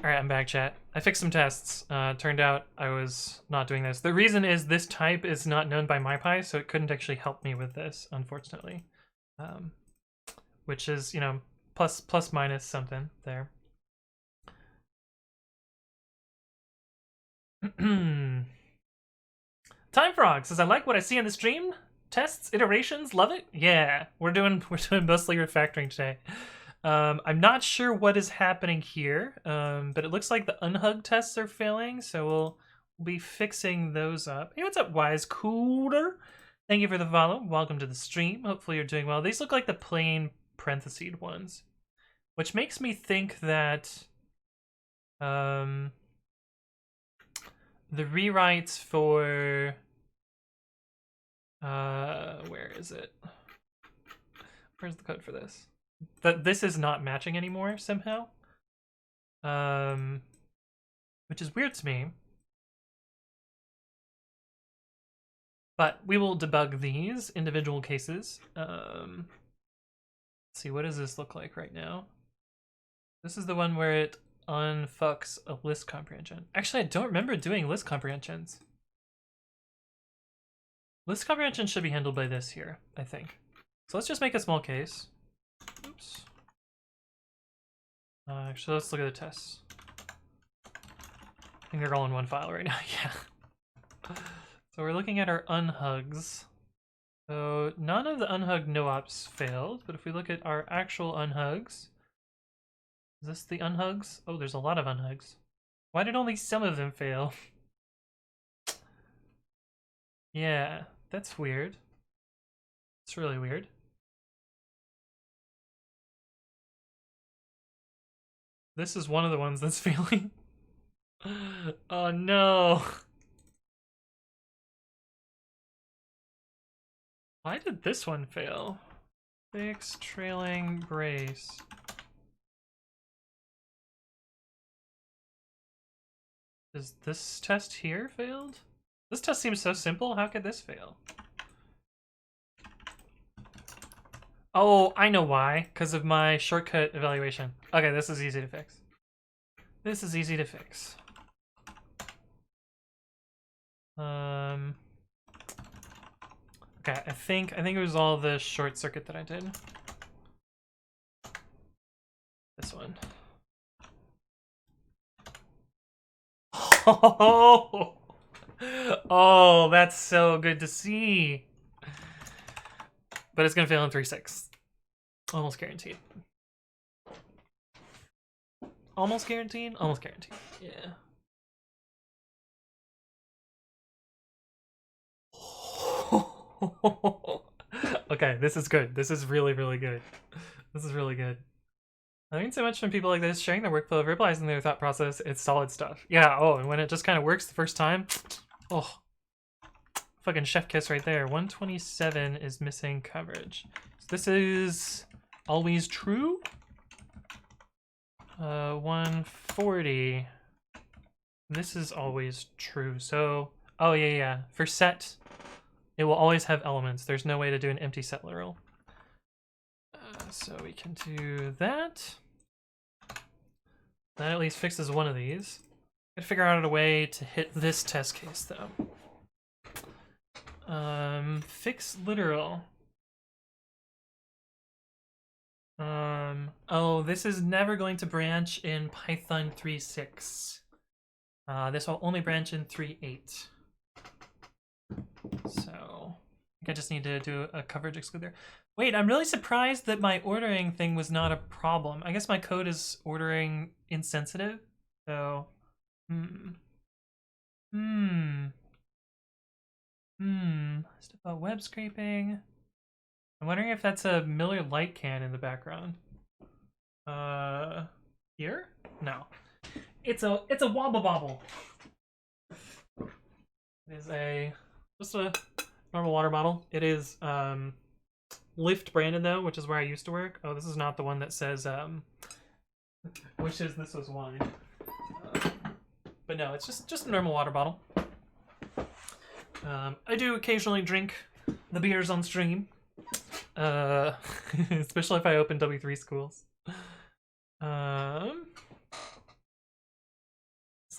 Alright, I'm back, chat. I fixed some tests. Turned out I was not doing this. The reason is this type is not known by MyPy, so it couldn't actually help me with this, unfortunately. Which is, you know, plus minus something there. Time Frog says, I like what I see in the stream. Tests, iterations, love it. Yeah, we're doing mostly refactoring today. I'm not sure what is happening here, but it looks like the unhug tests are failing, so we'll be fixing those up. Hey, what's up, Wise Cooler? Thank you for the follow. Welcome to the stream. Hopefully you're doing well. These look like the plain parenthesed ones, which makes me think that the rewrites for where is it? Where's the code for this? That this is not matching anymore somehow. Which is weird to me. But we will debug these individual cases. Let's see, what does this look like right now? This is the one where it unfucks a list comprehension. Actually, I don't remember doing list comprehensions. List comprehension should be handled by this here, I think. So let's just make a small case. Oops. Actually, let's look at the tests. I think they're all in one file right now, yeah. So we're looking at our unhugs. So none of the unhug no-ops failed, but if we look at our actual unhugs, is this the unhugs? Oh, there's a lot of unhugs. Why did only some of them fail? Yeah, that's weird. It's really weird. This is one of the ones that's failing. Oh no. Why did this one fail? Fix trailing brace. Is this test here failed? This test seems so simple. How could this fail? Oh, I know why. Because of my shortcut evaluation. Okay, this is easy to fix. This is easy to fix. Okay, I think it was all the short circuit that I did. This one. Oh, oh, that's so good to see. But it's gonna fail in 3/6. Almost guaranteed. Almost guaranteed? Almost guaranteed. Yeah. Okay, this is good. This is really, really good. This is really good. I learned so much from people like this, sharing their workflow, verbalizing their thought process. It's solid stuff. Yeah, oh, and when it just kind of works the first time, oh, fucking chef kiss right there. 127 is missing coverage. So this is always true. 140. This is always true. So, oh yeah. For set, it will always have elements. There's no way to do an empty set literal. So we can do that. That at least fixes one of these. Gotta figure out a way to hit this test case though. Fix literal. Oh, this is never going to branch in Python 3.6. This will only branch in 3.8. So I think I just need to do a coverage exclude there. Wait, I'm really surprised that my ordering thing was not a problem. I guess my code is ordering insensitive. So, Stuff about web scraping. I'm wondering if that's a Miller Lite can in the background. Here? No. It's a wobble bobble. It is just a normal water bottle. It is Lyft branded though, which is where I used to work. Oh, this is not the one that says wishes this was wine. But no, it's just a normal water bottle. I do occasionally drink the beers on stream. Especially if I open W3 schools.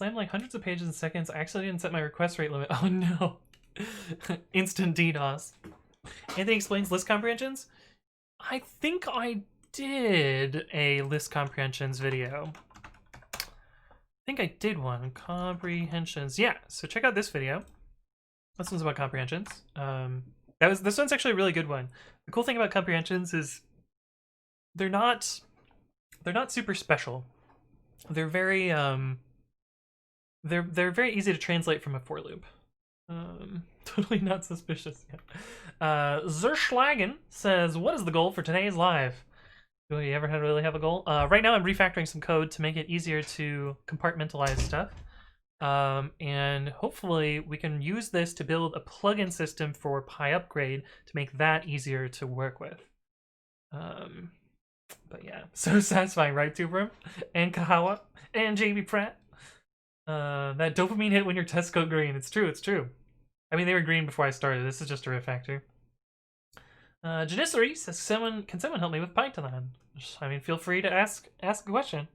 slammed like hundreds of pages in seconds. I actually didn't set my request rate limit. Oh no. Instant DDoS. Anthony explains list comprehensions. I think I did a list comprehensions video. I think I did one. Comprehensions. Yeah, so check out this video. This one's about comprehensions. This one's actually a really good one. The cool thing about comprehensions is they're not super special. They're very they're very easy to translate from a for loop. Totally not suspicious yet. Zerschlagen says, what is the goal for today's live? Do we ever really have a goal? Right now I'm refactoring some code to make it easier to compartmentalize stuff. And hopefully we can use this to build a plugin system for pyupgrade to make that easier to work with. But yeah, so satisfying, right, Tubrum? And Kahawa? And JB Pratt? That dopamine hit when your tests go green. It's true, it's true. I mean, they were green before I started. This is just a refactor. Janissary says, can someone help me with Python? I mean, feel free to ask a question.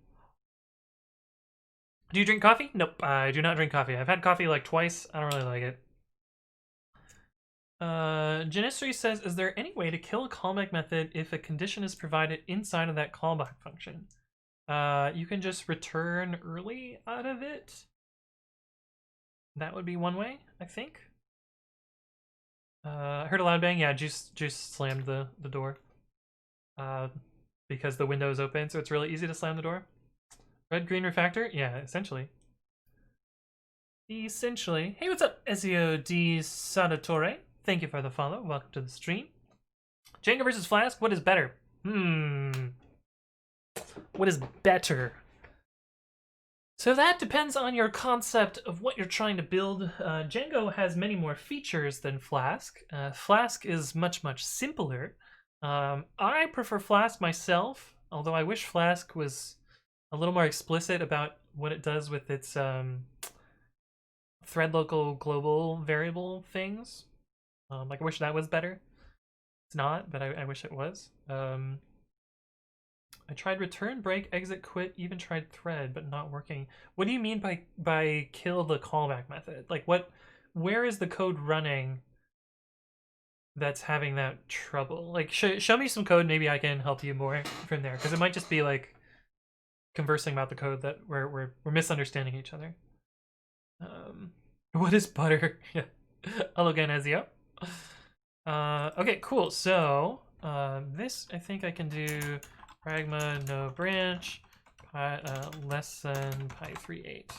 Do you drink coffee? Nope, I do not drink coffee. I've had coffee like twice. I don't really like it. Janissary says, is there any way to kill a callback method if a condition is provided inside of that callback function? You can just return early out of it. That would be one way, I think. I heard a loud bang. Yeah, Juice slammed the door. Because the window is open, so it's really easy to slam the door. Red-green refactor? Yeah, essentially. Essentially. Hey, what's up, Ezio Di Sadatore? Thank you for the follow. Welcome to the stream. Django versus Flask, what is better? What is better? So that depends on your concept of what you're trying to build. Django has many more features than Flask. Flask is much simpler. I prefer Flask myself, although I wish Flask was a little more explicit about what it does with its thread local global variable things. Like, I wish that was better. It's not, but I wish it was. I tried return, break, exit, quit, even tried thread, but not working. What do you mean by kill the callback method? Like, where is the code running that's having that trouble? Like, show me some code, maybe I can help you more from there, because it might just be like conversing about the code that we're misunderstanding each other. What is butter? Yeah. Hello again, Ezio. Okay, cool. So this I think I can do pragma no branch less than pi38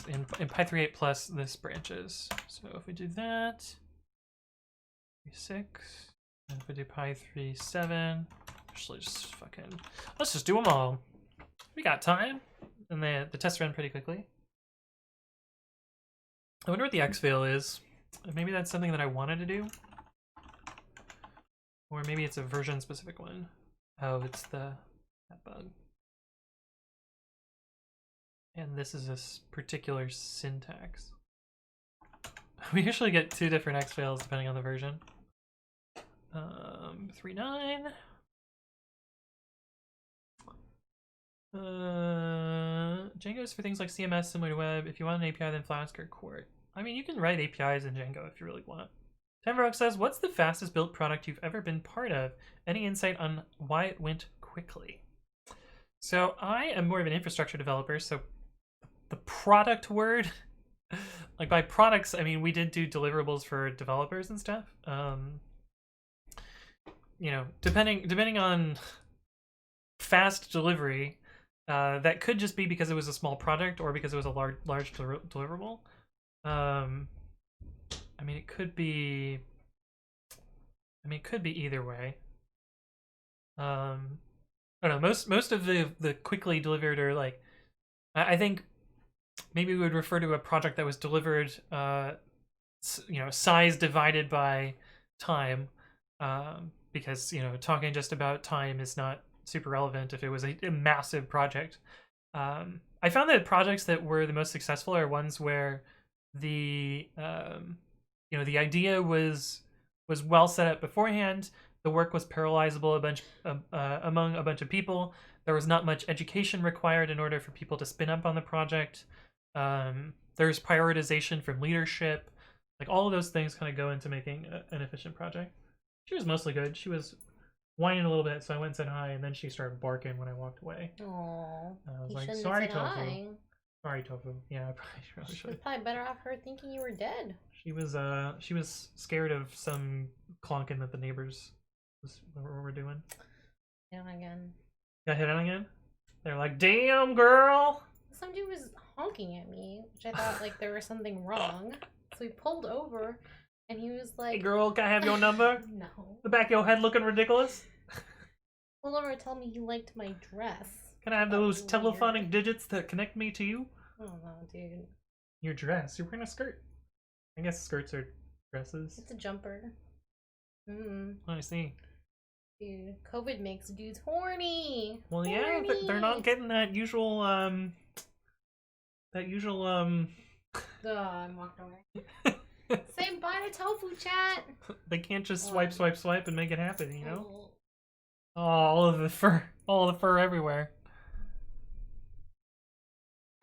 in pi38 plus this branches. So if we do that, 6, and if we do pi37, actually just fucking let's just do them all. We got time, and the tests ran pretty quickly. I wonder what the exfil is. Maybe that's something that I wanted to do, or maybe it's a version specific one. Oh, it's that bug. And this is this particular syntax. We usually get 2 different exfils depending on the version. 3.9. Django is for things like CMS, similar to web. If you want an API, then Flask or Quart. I mean, you can write APIs in Django if you really want. Tenverok says, what's the fastest built product you've ever been part of? Any insight on why it went quickly? So I am more of an infrastructure developer, so the product word, like by products, I mean, we did do deliverables for developers and stuff. You know, depending on fast delivery, that could just be because it was a small product or because it was a large deliverable. I mean, it could be either way. I don't know. Most of the quickly delivered are like, I think maybe we would refer to a project that was delivered, you know, size divided by time, because, you know, talking just about time is not super relevant if it was a massive project. I found that projects that were the most successful are ones where the you know, the idea was well set up beforehand. The work was parallelizable among a bunch of people. there was not much education required in order for people to spin up on the project. There's prioritization from leadership. Like all of those things kind of go into making an efficient project. She was mostly good. She was whining a little bit, so I went and said hi, and then she started barking when I walked away. Aww. I was You like, shouldn't sorry, have said Tofu. hi. Sorry, Tofu. Yeah, I probably She should. was probably better off her thinking you were dead. She was scared of some clonking that the neighbors were doing. Down again. Got hit on again? They're like, damn, girl! Some dude was honking at me, which I thought like there was something wrong. So we pulled over, and he was like, Hey, girl, can I have your number? No. The back of your head looking ridiculous? Pulled over to tell me he liked my dress. Can I have That those was telephonic weird. digits that connect me to you? I don't know, dude. Your dress. You're wearing a skirt. I guess skirts are dresses. It's a jumper. I see. Dude, COVID makes dudes horny. Well, yeah, they're not getting that usual, Duh, I walked away. Say bye to tofu chat. They can't just swipe, swipe, and make it happen, you know? Oh. Oh, all the fur everywhere.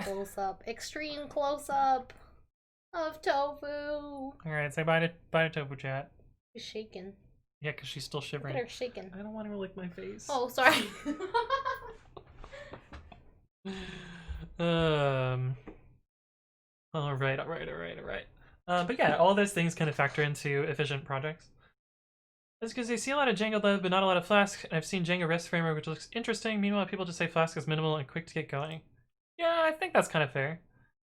Close up, extreme close up of tofu. Alright, say bye to Tofu Chat. She's shaking. Yeah, because she's still Look shivering. at her shaking. I don't want her to lick my face. Oh, sorry. Alright. But yeah, all those things kind of factor into efficient projects. That's because they see a lot of Django Dev, but not a lot of Flask, and I've seen Django REST framework, which looks interesting. Meanwhile, people just say Flask is minimal and quick to get going. Yeah, I think that's kind of fair.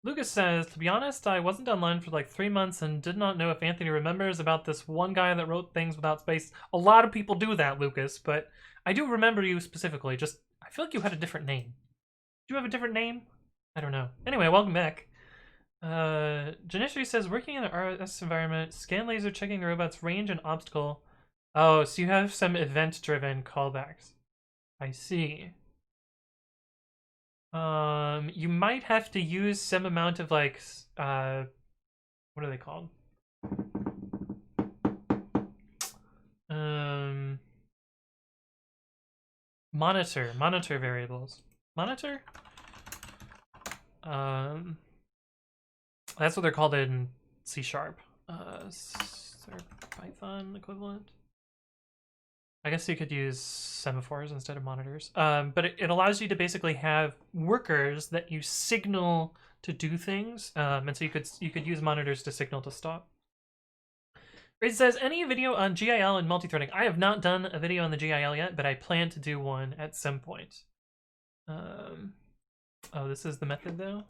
Lucas says, to be honest, I wasn't online for like 3 months and did not know if Anthony remembers about this one guy that wrote things without space. A lot of people do that, Lucas, but I do remember you specifically. Just, I feel like you had a different name. Do you have a different name? I don't know. Anyway, welcome back. Janishri says, working in an RS environment, scan laser checking the robot's range and obstacle. Oh, so you have some event-driven callbacks. I see. You might have to use some amount of like, what are they called? Monitor variables. Monitor? That's what they're called in C#. Python equivalent. I guess you could use semaphores instead of monitors. But it allows you to basically have workers that you signal to do things. And so you could use monitors to signal to stop. It says, any video on GIL and multithreading? I have not done a video on the GIL yet, but I plan to do one at some point. Oh, this is the method though?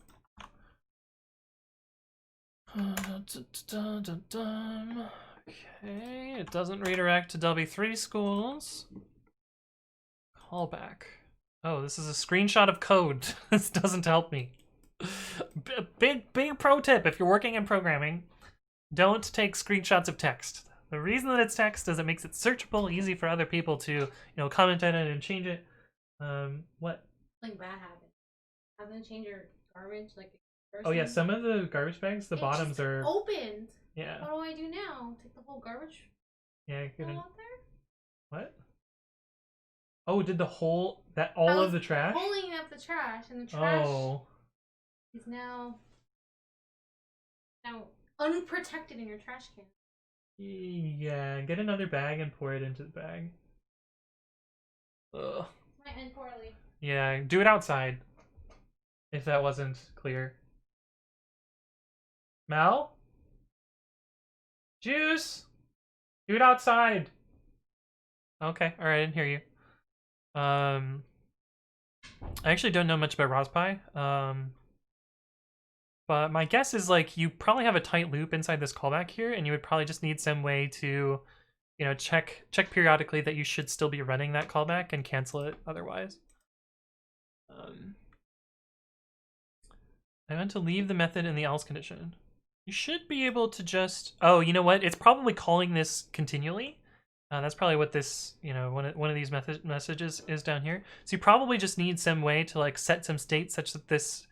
Okay, it doesn't redirect to W3 schools. Callback. Oh, this is a screenshot of code. This doesn't help me. Big pro tip, if you're working in programming, don't take screenshots of text. The reason that it's text is it makes it searchable, easy for other people to, comment on it and change it. What? Like bad habit. Having to change your garbage, like. Oh yeah, some of the garbage bags, the bottoms just are opened. Yeah. What do I do now? Take the whole garbage Yeah, out there? What? Oh, did all of the trash? Pulling up the trash, and the trash Oh. is now unprotected in your trash can. Yeah, get another bag and pour it into the bag. Ugh. Might end poorly. Yeah, do it outside. If that wasn't clear. Mel? Juice? Do it outside. Okay, alright, I didn't hear you. I actually don't know much about Raspberry. But my guess is like you probably have a tight loop inside this callback here, and you would probably just need some way to, check periodically that you should still be running that callback and cancel it otherwise. I want to leave the method in the else condition. You should be able to just, oh, you know what? It's probably calling this continually. That's probably what this, one of these messages is down here. So you probably just need some way to like set some state such that this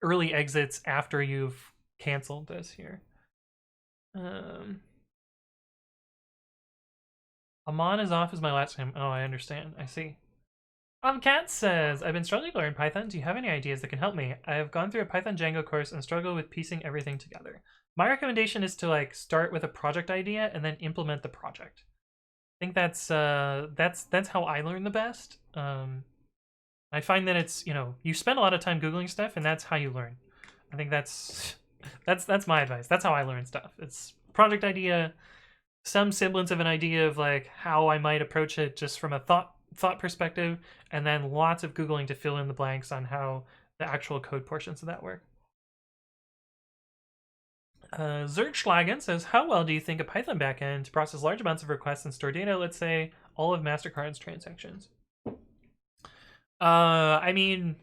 early exits after you've canceled this here. Amon is off as my last name. Oh, I understand. I see. Cat says, I've been struggling to learn Python. Do you have any ideas that can help me? I have gone through a Python Django course and struggle with piecing everything together. My recommendation is to like start with a project idea and then implement the project. I think that's how I learn the best. I find that it's, you know, you spend a lot of time Googling stuff and that's how you learn. I think that's my advice. That's how I learn stuff. It's project idea, some semblance of an idea of like how I might approach it just from a thought perspective, and then lots of Googling to fill in the blanks on how the actual code portions of that work. Zergschlagen says, how well do you think a Python backend to process large amounts of requests and store data, let's say all of MasterCard's transactions? I mean,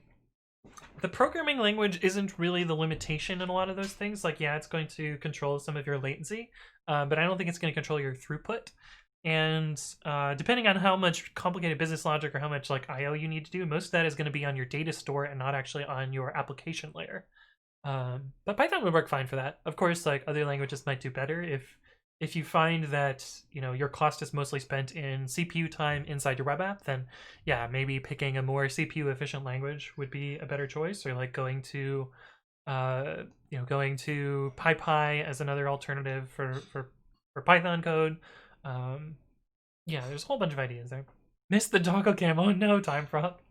the programming language isn't really the limitation in a lot of those things. Like, yeah, it's going to control some of your latency, but I don't think it's going to control your throughput. And depending on how much complicated business logic or how much like I/O you need to do, most of that is going to be on your data store and not actually on your application layer. But Python would work fine for that. Of course, like other languages might do better if you find that, you know, your cost is mostly spent in CPU time inside your web app, then yeah, maybe picking a more CPU efficient language would be a better choice, or like going to going to PyPy as another alternative for Python code. Yeah, there's a whole bunch of ideas there. Missed the doggo cam. Oh no, time prop.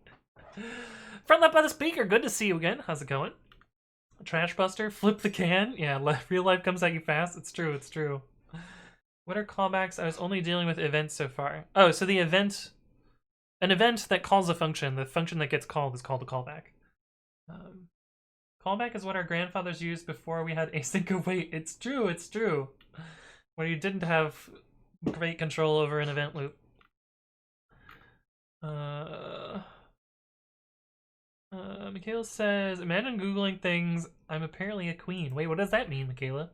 Front left by the speaker. Good to see you again. How's it going? Trash buster. Flip the can. Yeah, real life comes at you fast. It's true. It's true. What are callbacks? I was only dealing with events so far. Oh, so the event, an event that calls a function, the function that gets called is called a callback. Callback is what our grandfathers used before we had async await. It's true. It's true. Where you didn't have great control over an event loop. Michaela says, imagine Googling things. I'm apparently a queen. Wait, what does that mean, Michaela?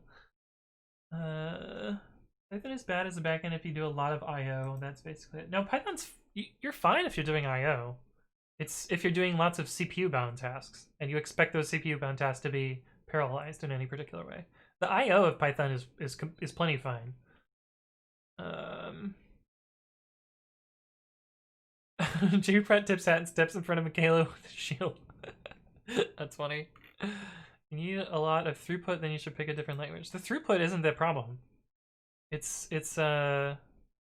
Python is bad as a backend if you do a lot of I/O. That's basically it. No, Python's you're fine if you're doing I/O. It's if you're doing lots of CPU-bound tasks and you expect those CPU-bound tasks to be parallelized in any particular way. The I/O of Python is plenty fine. Jupret tips hat and steps in front of Michaela with a shield. That's funny. You need a lot of throughput, then you should pick a different language. The throughput isn't the problem. It's CPU.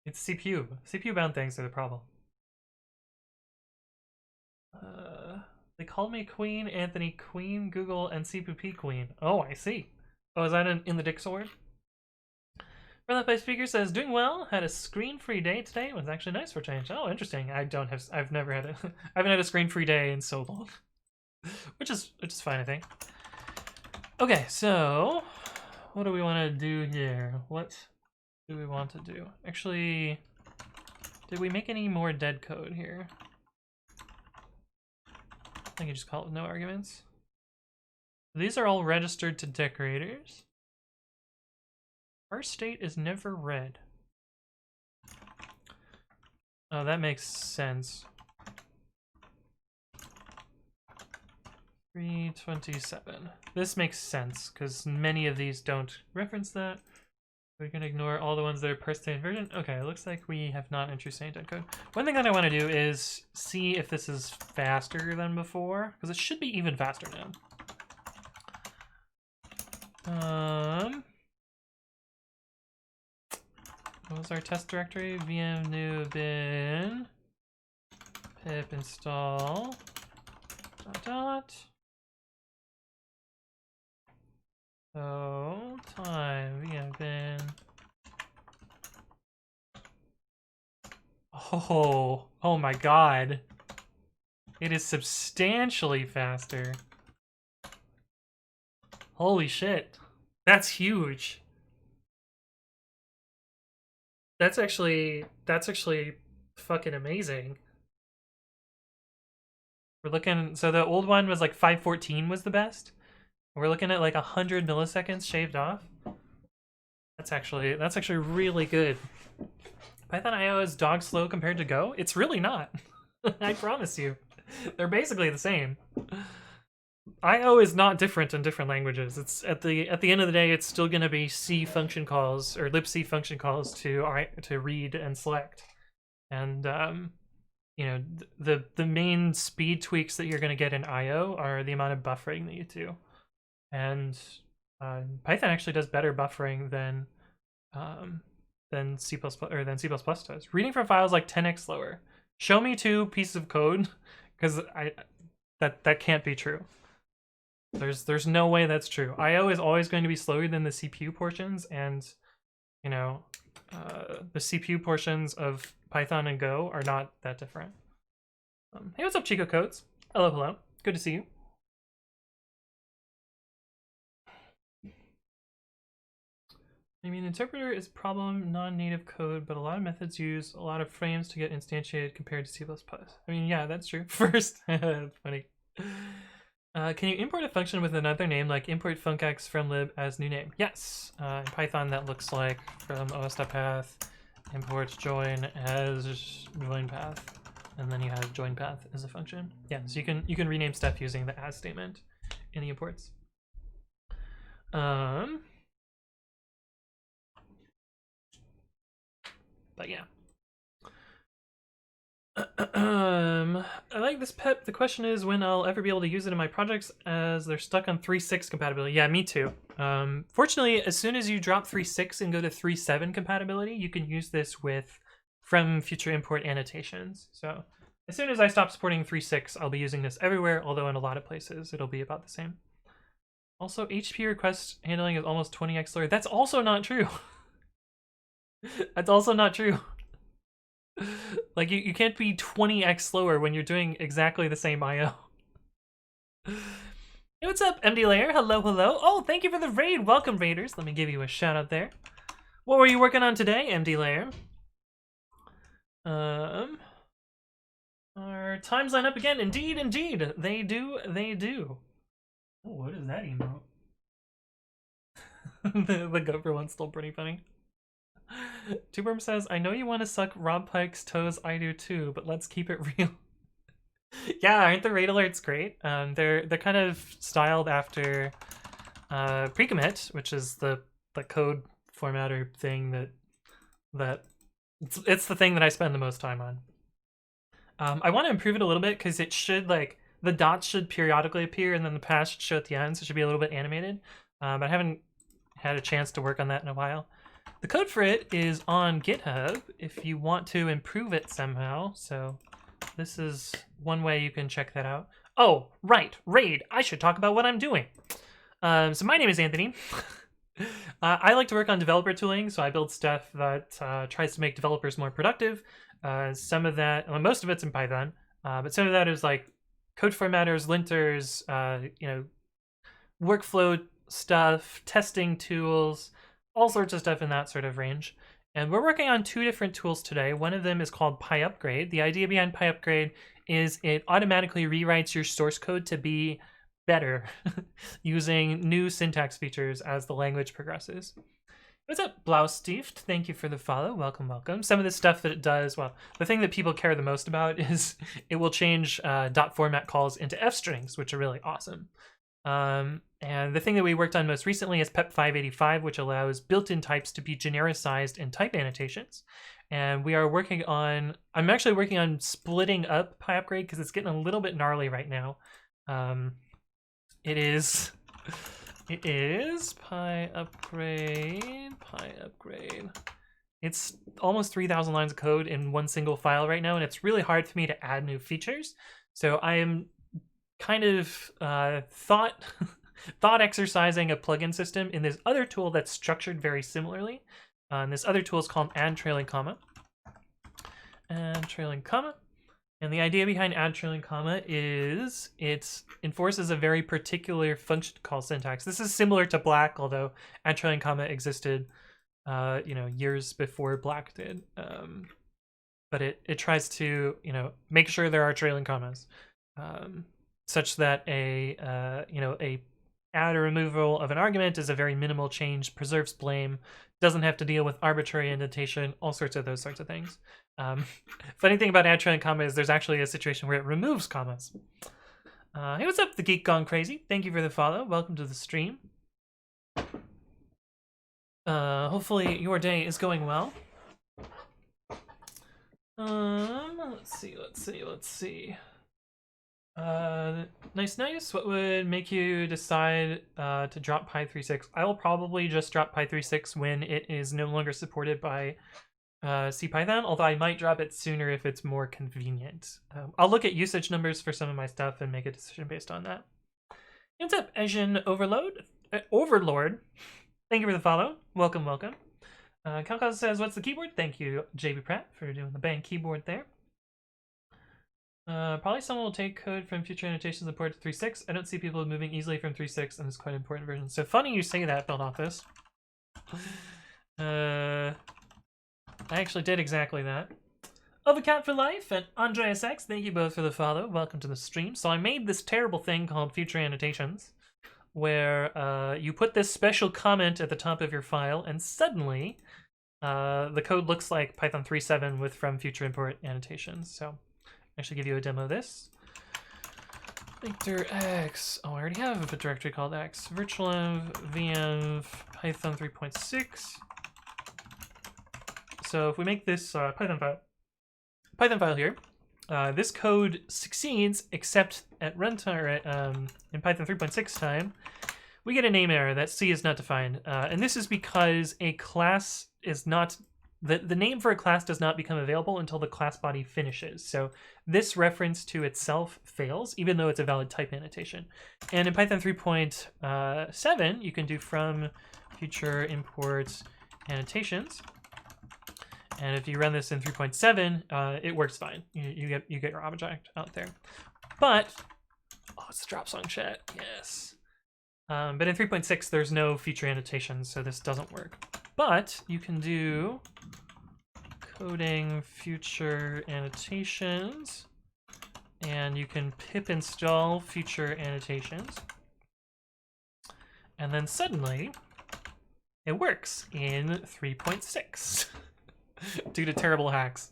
CPU bound things are the problem. They called me Queen, Anthony Queen, Google, and CPP Queen. Oh, I see. Oh, is that in the Dixord? Front by speaker says, doing well. Had a screen-free day today. It was actually nice for a change. Oh, interesting. I've never had I haven't had a screen-free day in so long. which is fine, I think. Okay, so what do we want to do here? What do we want to do? Actually, did we make any more dead code here? I can just call it with no arguments. These are all registered to decorators. Our state is never read. Oh, that makes sense. 327. This makes sense, because many of these don't reference that. We can ignore all the ones that are per-state version. Okay, it looks like we have not introduced any dead code. One thing that I want to do is see if this is faster than before, because it should be even faster now. What was our test directory? VM new bin pip install dot. So time VM bin. Oh my god. It is substantially faster. Holy shit. That's huge. That's actually fucking amazing. We're looking, so the old one was like 514 was the best. We're looking at like 100 milliseconds shaved off. That's actually really good. Python IO is dog slow compared to Go? It's really not. I promise you. They're basically the same. IO is not different in different languages. It's at the end of the day, it's still going to be C function calls or libc function calls to read and select. And you know, the main speed tweaks that you're going to get in IO are the amount of buffering that you do, and Python actually does better buffering than C++ or than C++ does. Reading from files like 10x slower. Show me two pieces of code, because that can't be true. There's no way that's true. IO is always going to be slower than the CPU portions, and you know, the CPU portions of Python and Go are not that different. Hey, what's up, Chico Codes? Hello, hello. Good to see you. I mean, interpreter is problem non-native code, but a lot of methods use a lot of frames to get instantiated compared to C++. I mean, yeah, that's true. First, that's funny. Can you import a function with another name, like import funcx from lib as new name? Yes. In Python, that looks like from os.path import join as join path, and then you have join path as a function. Yeah, so you can rename stuff using the as statement in the imports. But yeah. I like this pep. The question is when I'll ever be able to use it in my projects, as they're stuck on 3.6 compatibility. Yeah, me too. Fortunately, as soon as you drop 3.6 and go to 3.7 compatibility, you can use this with from future import annotations. So as soon as I stop supporting 3.6, I'll be using this everywhere, although in a lot of places it'll be about the same. Also, HTTP request handling is almost 20x slower. That's also not true. That's also not true. Like, you can't be 20x slower when you're doing exactly the same IO. Hey, what's up, MD Layer? Hello, hello. Oh, thank you for the raid. Welcome, raiders. Let me give you a shout out there. What were you working on today, MD Layer? Our times line up again. Indeed, indeed. They do, they do. Oh, what is that emote? the gopher one's still pretty funny. Tuberm says, I know you want to suck Rob Pike's toes, I do too, but let's keep it real. Yeah, aren't the raid alerts great? They're kind of styled after pre-commit, which is the code formatter thing that it's the thing that I spend the most time on. I want to improve it a little bit because it should, like, the dots should periodically appear and then the pass should show at the end, so it should be a little bit animated. But I haven't had a chance to work on that in a while. The code for it is on GitHub if you want to improve it somehow, so this is one way you can check that out. Oh, right, raid. I should talk about what I'm doing. So my name is Anthony. I like to work on developer tooling, so I build stuff that tries to make developers more productive. Some of that, well, most of it's in Python, but some of that is like code formatters, linters, you know, workflow stuff, testing tools, all sorts of stuff in that sort of range. And we're working on two different tools today. One of them is called pyupgrade. The idea behind pyupgrade is it automatically rewrites your source code to be better using new syntax features as the language progresses. What's up, Blaustift? Thank you for the follow. Welcome, welcome. Some of the stuff that it does, well, the thing that people care the most about is it will change dot format calls into F strings, which are really awesome. And the thing that we worked on most recently is PEP 585, which allows built-in types to be genericized in type annotations. And we are working on, I'm actually working on splitting up pyupgrade because it's getting a little bit gnarly right now. It is pyupgrade. It's almost 3,000 lines of code in one single file right now, and it's really hard for me to add new features. So I am kind of thought exercising a plugin system in this other tool that's structured very similarly. And this other tool is called add trailing comma. Add trailing comma. And the idea behind add trailing comma is it enforces a very particular function call syntax. This is similar to Black, although add trailing comma existed you know, years before Black did. But it tries to, you know, make sure there are trailing commas. Such that a you know, a add or removal of an argument is a very minimal change, preserves blame, doesn't have to deal with arbitrary indentation, all sorts of those sorts of things. Funny thing about add trailing comma is there's actually a situation where it removes commas. Hey, what's up, the Geek Gone Crazy? Thank you for the follow. Welcome to the stream. Hopefully your day is going well. Let's see. Nice. What would make you decide to drop Py36? I will probably just drop Py36 when it is no longer supported by CPython, although I might drop it sooner if it's more convenient. I'll look at usage numbers for some of my stuff and make a decision based on that. What's up, Asian Overlord? Thank you for the follow. Welcome. Kalkaz says, what's the keyboard? Thank you, JB Pratt, for doing the band keyboard there. Probably someone will take code from future annotations and port to 3.6. I don't see people moving easily from 3.6, and it's quite an important version. So funny you say that, Build Office. I actually did exactly that. Overcat for Life and Andreas X, thank you both for the follow. Welcome to the stream. So I made this terrible thing called future annotations, where you put this special comment at the top of your file, and suddenly the code looks like Python 3.7 with from future import annotations. So I should give you a demo of this. Victor X. Oh, I already have a directory called X. virtualenv venv python 3.6. So if we make this Python file here, this code succeeds, except at runtime in Python 3.6 time, we get a name error that C is not defined, and this is because a class is not. The name for a class does not become available until the class body finishes. So this reference to itself fails, even though it's a valid type annotation. And in Python 3.7, you can do from future import annotations. And if you run this in 3.7, it works fine. You get your object out there. But, oh, it's the drop song chat, yes. But in 3.6, there's no feature annotations, so this doesn't work. But you can do coding future annotations, and you can pip install future annotations, and then suddenly it works in 3.6 due to terrible hacks.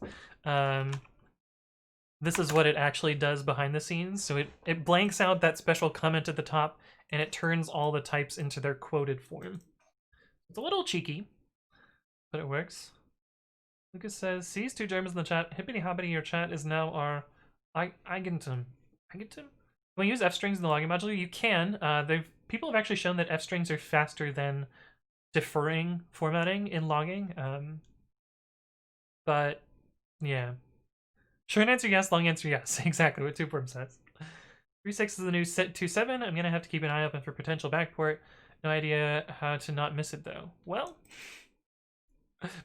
This is what it actually does behind the scenes. So it blanks out that special comment at the top, and it turns all the types into their quoted form. It's a little cheeky, but it works. Lucas says, sees 2 Germans in the chat. Hippity hoppity, your chat is now our Eigentum. Can we use f-strings in the logging module? You can. People have actually shown that f-strings are faster than deferring formatting in logging. But yeah. Short answer yes, long answer yes. Exactly what Tubeworm says. 3.6 is the new 2.7. I'm gonna have to keep an eye open for potential backport. No idea how to not miss it though. Well,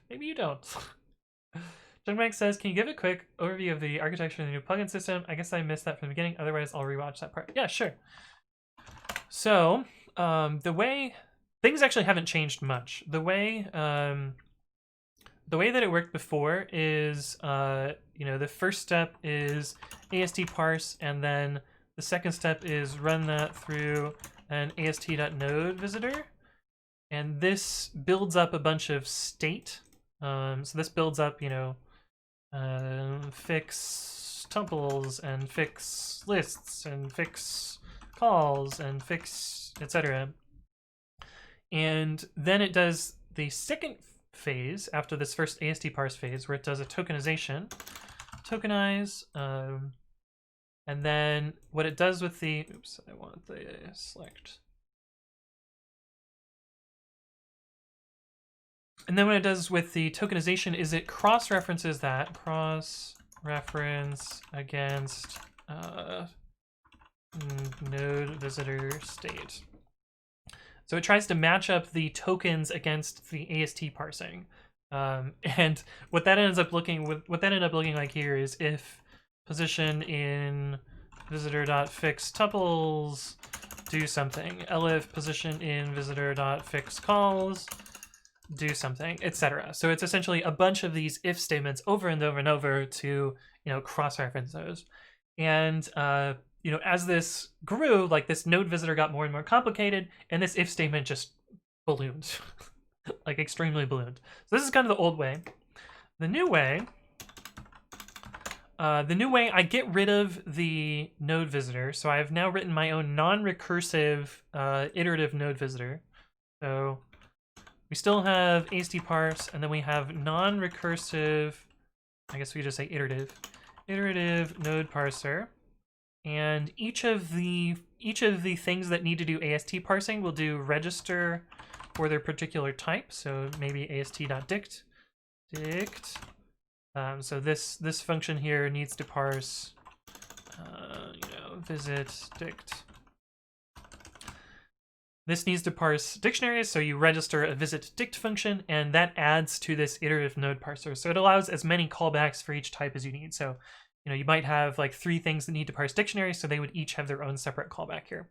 maybe you don't. John Mike says, can you give a quick overview of the architecture of the new plugin system? I guess I missed that from the beginning. Otherwise, I'll rewatch that part. Yeah, sure. So, the way things actually haven't changed much. The way that it worked before is, the first step is AST parse, and then the second step is run that through an ast.node visitor, and this builds up a bunch of state. So this builds up, fix tuples and fix lists and fix calls and fix etc. And then it does the second phase after this first AST parse phase, where it does a tokenization, tokenize, and then what it does with the I want the select. And then what it does with the tokenization is it cross-references that, cross-reference against node visitor state. So it tries to match up the tokens against the AST parsing. And what that ends up looking like here is if position in visitor.fix tuples do something, elif position in visitor.fix calls do something, etc. So it's essentially a bunch of these if statements over and over and over to cross-reference those. And as this grew, like this node visitor got more and more complicated, and this if statement just ballooned, like extremely ballooned. So this is kind of the old way. The new way, I get rid of the node visitor. So I've now written my own non-recursive iterative node visitor. So we still have AST parse, and then we have non-recursive I guess we just say iterative node parser. And each of the things that need to do AST parsing will do register for their particular type. So maybe ast.dict. So this function here needs to parse, visit dict. This needs to parse dictionaries, so you register a visit dict function, and that adds to this iterative node parser. So it allows as many callbacks for each type as you need. So, you might have like 3 things that need to parse dictionaries, so they would each have their own separate callback here.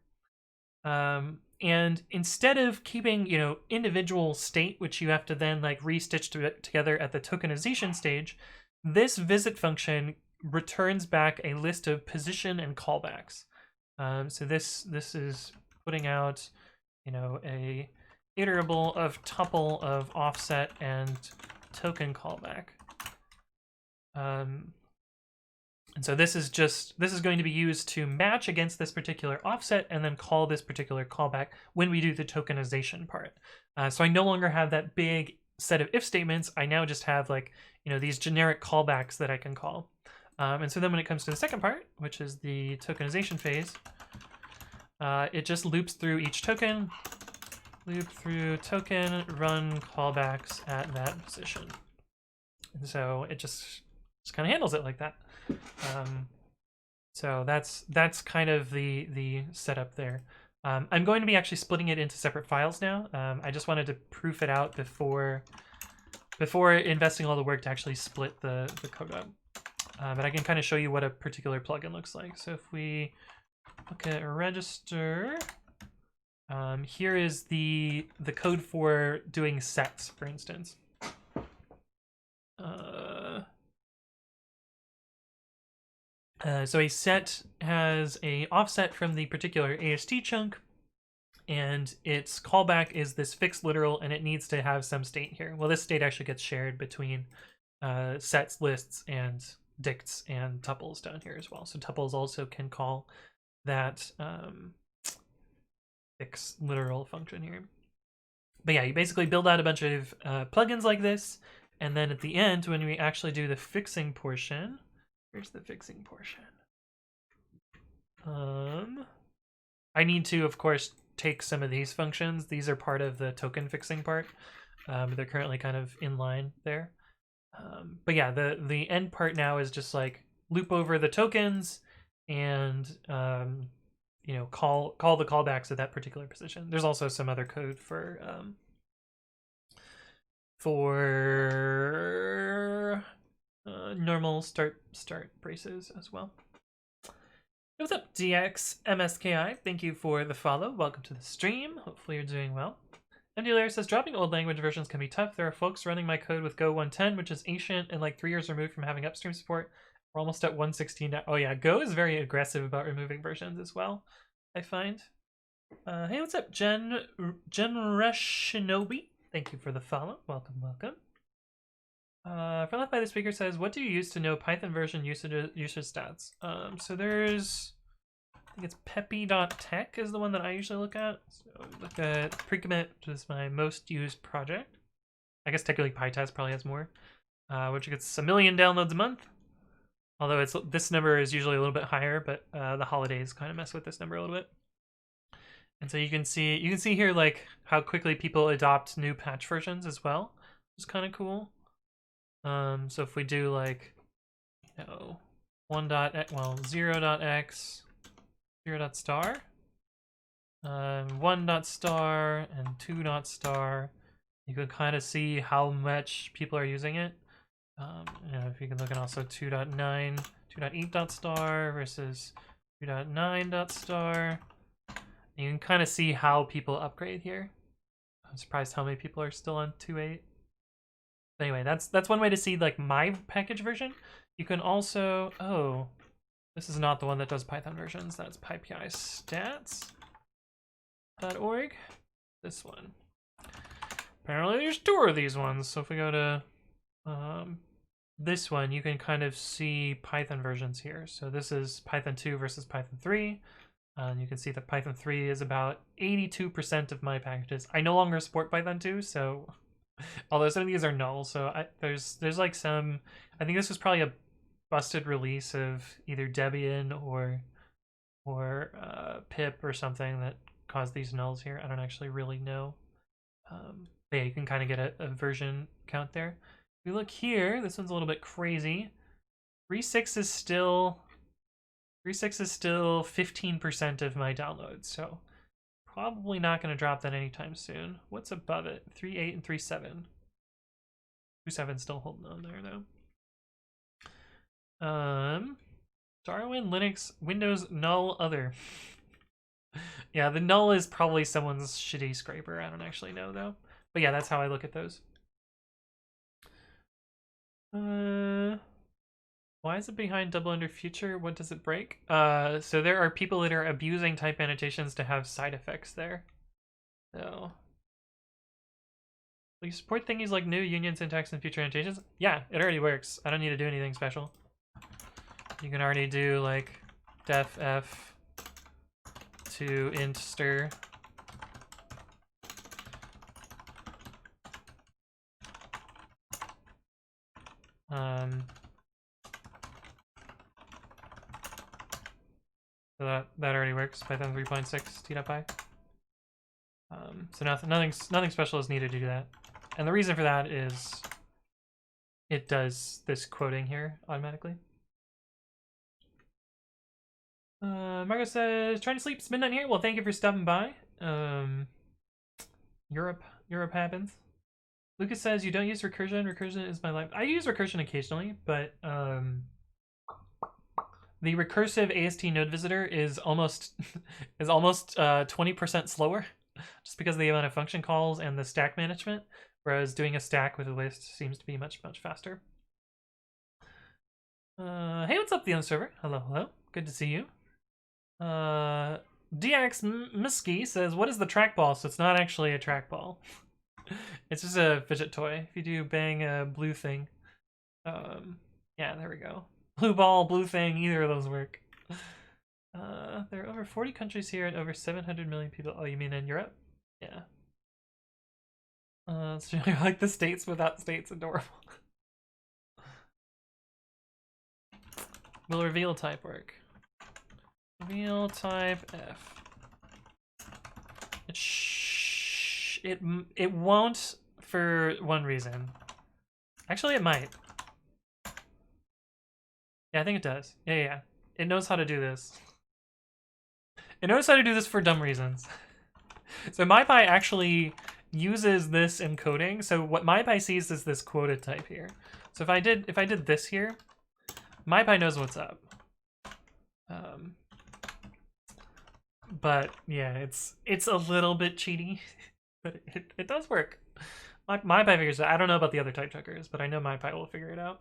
And instead of keeping, individual state, which you have to then like restitch together at the tokenization stage, this visit function returns back a list of position and callbacks. So this is putting out, a iterable of tuple of offset and token callback. And so this is going to be used to match against this particular offset and then call this particular callback when we do the tokenization part. So I no longer have that big set of if statements. I now just have like, these generic callbacks that I can call. And so then when it comes to the second part, which is the tokenization phase, it just loops through each token, run callbacks at that position. And so it just kind of handles it like that. So that's kind of the setup there. I'm going to be actually splitting it into separate files now. I just wanted to proof it out before investing all the work to actually split the code up. But I can kind of show you what a particular plugin looks like. So if we look at register, here is the code for doing sets, for instance. So a set has a offset from the particular AST chunk, and its callback is this fixed literal, and it needs to have some state here. Well, this state actually gets shared between sets, lists, and dicts and tuples down here as well. So tuples also can call that fixed literal function here. But yeah, you basically build out a bunch of plugins like this, and then at the end, when we actually do the fixing portion, here's the fixing portion. I need to, of course, take some of these functions. These are part of the token fixing part. They're currently kind of in line there. But yeah, the end part now is just like loop over the tokens and call the callbacks at that particular position. There's also some other code for normal start braces as well. Hey, what's up, DXMSKI? Thank you for the follow. Welcome to the stream. Hopefully you're doing well. MD Lair says, dropping old language versions can be tough. There are folks running my code with Go 110, which is ancient and like 3 years removed from having upstream support. We're almost at 116 now. Oh yeah, Go is very aggressive about removing versions as well, I find. Hey, what's up, Shinobi? Thank you for the follow. Welcome, welcome. For Left by the Speaker says, what do you use to know Python version usage stats? So there's, I think it's peppy.tech is the one that I usually look at. So look at precommit, which is my most used project. I guess technically PyTest probably has more, which gets 1 million downloads a month. Although this number is usually a little bit higher, but the holidays kind of mess with this number a little bit. And so you can see here like how quickly people adopt new patch versions as well, which is kind of cool. So if we do like 0.x, 0.star, 1.star, and 2.star, you can kind of see how much people are using it. If you can look at also 2.9, 2.8.star versus 2.9.star, you can kind of see how people upgrade here. I'm surprised how many people are still on 2.8. Anyway, that's one way to see like my package version. You can also, this is not the one that does Python versions. That's pypistats.org. This one. Apparently there's 2 of these ones. So if we go to this one, you can kind of see Python versions here. So this is Python 2 versus Python 3. And you can see that Python 3 is about 82% of my packages. I no longer support Python 2, so Although some of these are null, so there's like some. I think this was probably a busted release of either Debian or pip or something that caused these nulls here. I don't actually really know. But yeah, you can kind of get a version count there. If we look here, this one's a little bit crazy. 3.6 is still 3.6 is still 15% of my downloads, so probably not going to drop that anytime soon. What's above it? 3.8 and 3.7. 2.7 still holding on there though. Darwin, Linux, Windows, null, other. Yeah, the null is probably someone's shitty scraper. I don't actually know though. But yeah, that's how I look at those. Why is it behind double under future? What does it break? So there are people that are abusing type annotations to have side effects there. So you support thingies like new union syntax and future annotations? Yeah, it already works. I don't need to do anything special. You can already do like def f to int stir. So that already works. Python 3.6 t.py. So nothing special is needed to do that. And the reason for that is it does this quoting here automatically. Margo says, trying to sleep, it's midnight here. Well, thank you for stopping by. Europe happens. Lucas says, you don't use recursion. Recursion is my life. I use recursion occasionally, but the recursive AST node visitor is almost 20% slower, just because of the amount of function calls and the stack management. Whereas doing a stack with a list seems to be much faster. Hey, what's up, the other server? Hello. Good to see you. DX Musky says, what is the trackball? So it's not actually a trackball. It's just a fidget toy. If you do bang a blue thing. Yeah, there we go. Blue ball, blue thing, either of those work. There are over 40 countries here and over 700 million people. Oh, you mean in Europe? Yeah. It's really like the states without states. Adorable. Will reveal type work? Reveal type F. It won't for one reason. Actually, it might. Yeah, I think it does. Yeah. It knows how to do this. It knows how to do this for dumb reasons. So MyPy actually uses this encoding. So what MyPy sees is this quoted type here. So if I did this here, MyPy knows what's up. But yeah, it's a little bit cheaty, but it does work. MyPy figures it out. I don't know about the other type checkers, but I know MyPy will figure it out.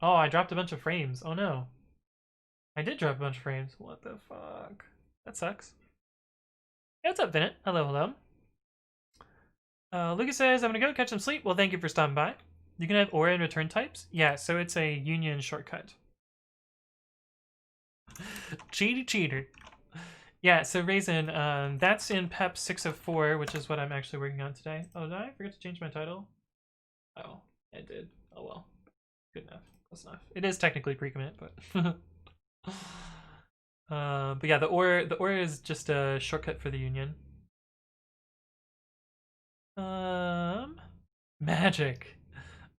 Oh, I dropped a bunch of frames. Oh no. I did drop a bunch of frames. What the fuck? That sucks. Hey, what's up, Vinit? Hello. Lucas says, I'm gonna go catch some sleep. Well, thank you for stopping by. You can have OR and return types? Yeah, so it's a union shortcut. Cheater. Yeah, so Raisin, that's in PEP 604, which is what I'm actually working on today. Oh, did I forget to change my title? Oh, I did. Oh well. Good enough. Close enough. It is technically pre-commit, but but yeah, the OR is just a shortcut for the union. Magic.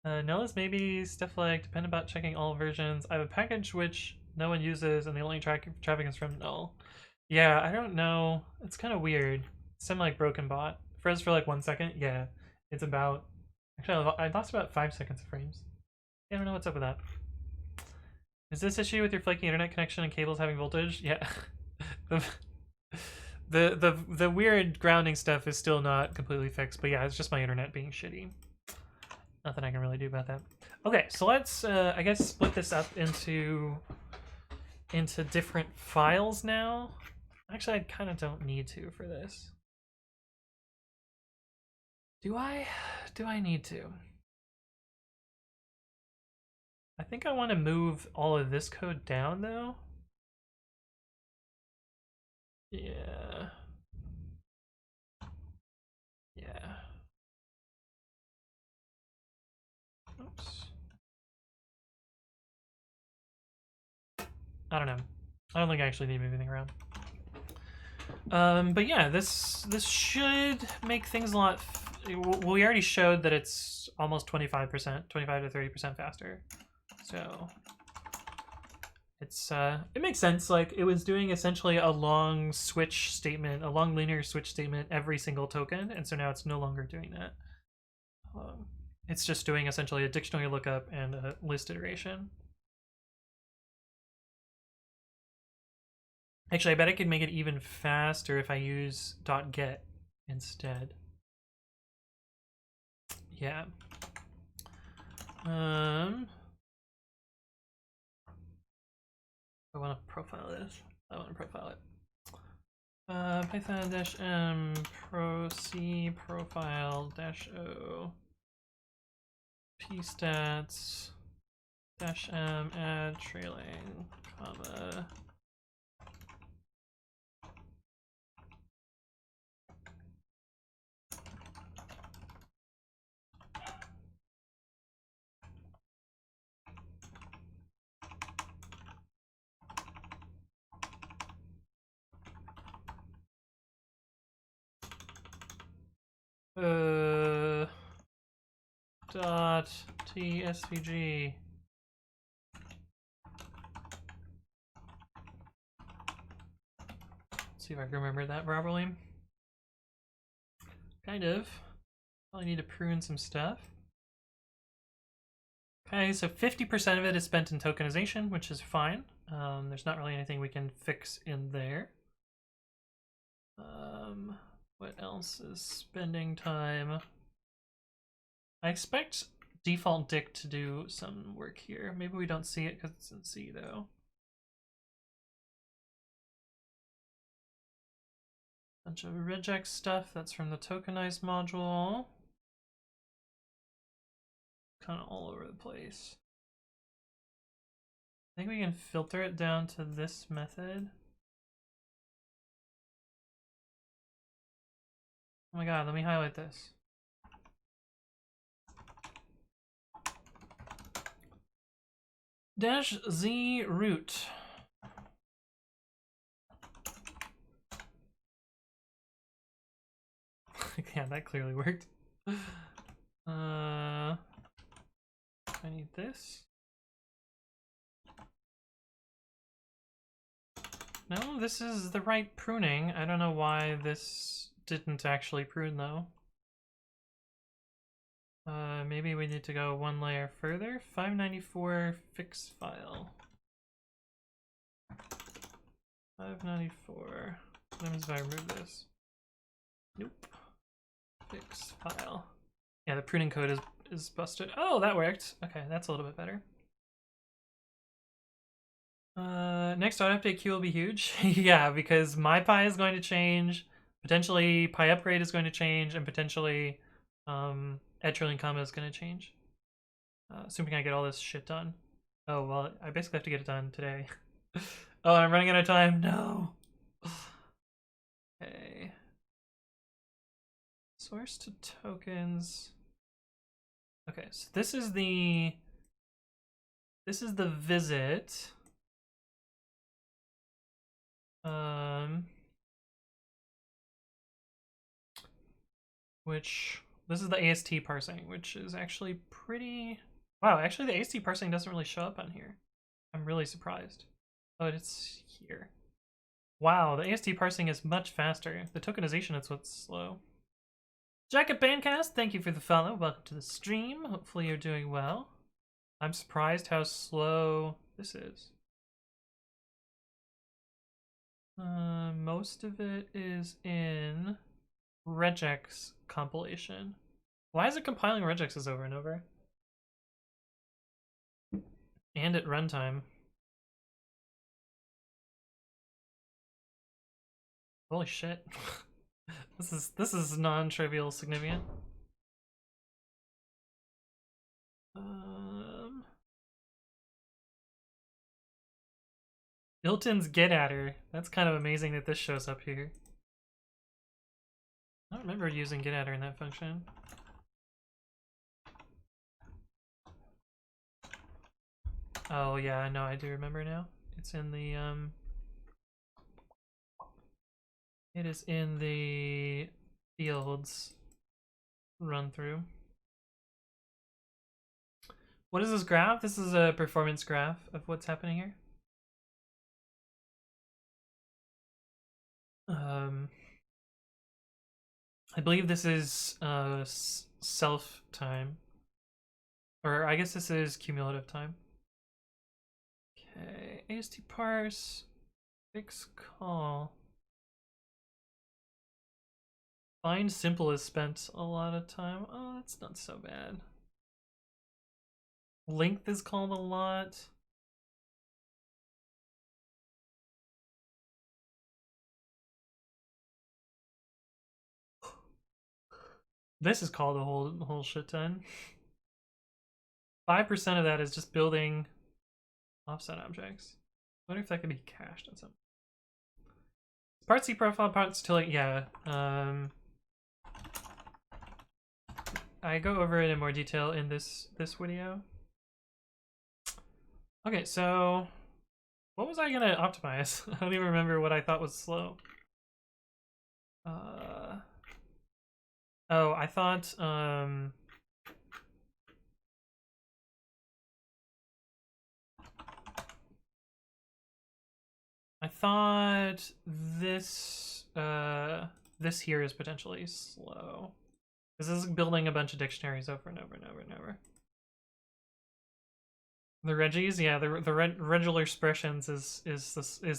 Notice maybe stuff like depend about checking all versions. I have a package which no one uses and the only traffic is from null. Yeah, I don't know. It's kind of weird. Some like broken bot. Froze for like 1 second. Yeah, it's about. Actually, I lost about 5 seconds of frames. I don't know what's up with that. Is this issue with your flaky internet connection and cables having voltage? Yeah. the weird grounding stuff is still not completely fixed, but yeah, it's just my internet being shitty. Nothing I can really do about that. Okay, so let's I guess split this up into different files now. Actually, I kind of don't need to for this. Do I need to? I think I want to move all of this code down though. Yeah. I don't know. I don't think I actually need to move anything around. But yeah, this should make things a lot. Well, we already showed that it's almost 25%, 25 to 30% faster. So it's it makes sense. Like it was doing essentially a long switch statement, a long linear switch statement every single token, and so now it's no longer doing that. It's just doing essentially a dictionary lookup and a list iteration. Actually, I bet I could make it even faster if I use .get instead. Yeah. I want to profile this. I want to profile it. Python-m pro c profile -o p-stats -m add trailing comma. Dot tsvg. See if I can remember that properly. Kind of. Probably need to prune some stuff. Okay, so 50% of it is spent in tokenization, which is fine. There's not really anything we can fix in there. What else is spending time? I expect default dict to do some work here. Maybe we don't see it because it's in C though. Bunch of regex stuff that's from the tokenized module. Kind of all over the place. I think we can filter it down to this method. Oh my god, let me highlight this. -z root. Yeah, that clearly worked. I need this. No, this is the right pruning. I don't know why this didn't actually prune though. Maybe we need to go one layer further. 594 fix file. 594. What happens if I remove this? Nope. Fix file. Yeah, the pruning code is busted. Oh, that worked. Okay, that's a little bit better. Next auto update queue will be huge. Yeah, because my pi is going to change. Potentially pyupgrade is going to change, and potentially trailing comma is going to change. Assuming I get all this shit done. Oh, well, I basically have to get it done today. Oh, I'm running out of time. No. Okay. Source to tokens. Okay, so this is the visit. Which this is the AST parsing, which is actually pretty. Wow, actually the AST parsing doesn't really show up on here. I'm really surprised. Oh, it's here. Wow, the AST parsing is much faster. The tokenization is what's slow. Jacket Bandcast, thank you for the follow. Welcome to the stream. Hopefully you're doing well. I'm surprised how slow this is. Most of it is in regex compilation. Why is it compiling regexes over and over? And at runtime. Holy shit. This is non-trivial significant. Ilton's get at her. That's kind of amazing that this shows up here. I don't remember using get at her in that function. Oh yeah, no, I do remember now. It's in the it is in the fields run through. What is this graph? This is a performance graph of what's happening here. I believe this is self time, or I guess this is cumulative time. Okay, AST parse, fix call. Find simple has spent a lot of time. Oh, that's not so bad. Length is called a lot. This is called a whole shit ton. 5% of that is just building offset objects. I wonder if that could be cached at some. Parts C profile, parts to like, yeah. I go over it in more detail in this video. Okay, so what was I gonna optimize? I don't even remember what I thought was slow. Oh, I thought this this here is potentially slow. This is building a bunch of dictionaries over and over and over and over. The reggies, yeah, the regular expressions is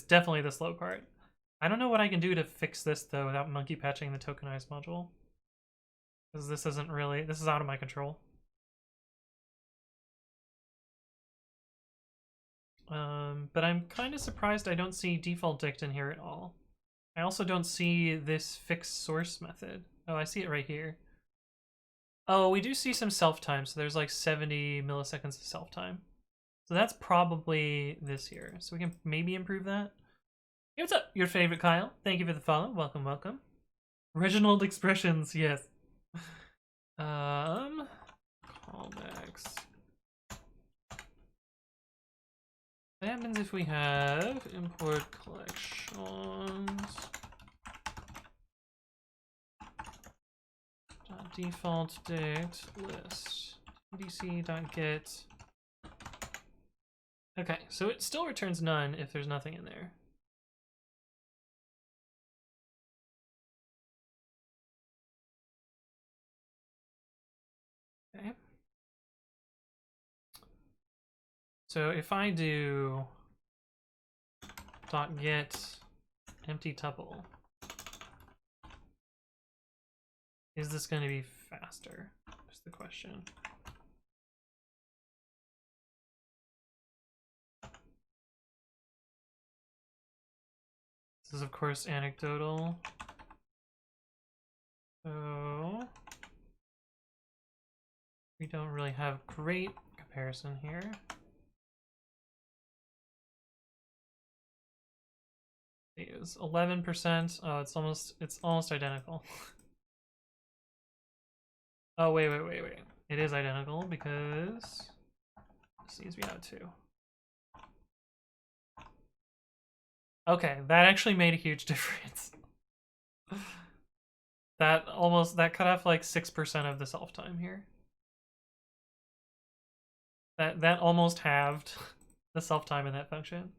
definitely the slow part. I don't know what I can do to fix this though without monkey patching the tokenized module, because this isn't really, this is out of my control. But I'm kind of surprised I don't see default dict in here at all. I also don't see this fix source method. Oh, I see it right here. Oh, we do see some self time, so there's like 70 milliseconds of self time. So that's probably this here. So we can maybe improve that. Hey, what's up? Your favorite Kyle. Thank you for the follow. Welcome, welcome. Original expressions, yes. Callbacks. What happens if we have import collections? Default dict list. dc.get. Okay, so it still returns none if there's nothing in there. Okay. So if I do .get empty tuple, is this going to be faster? Is the question. This is of course anecdotal. So we don't really have great comparison here. Is 11%. Oh, it's almost identical. Oh, wait. It is identical because this needs to be out too. Okay, that actually made a huge difference. That cut off like 6% of the self time here. That almost halved the self time in that function.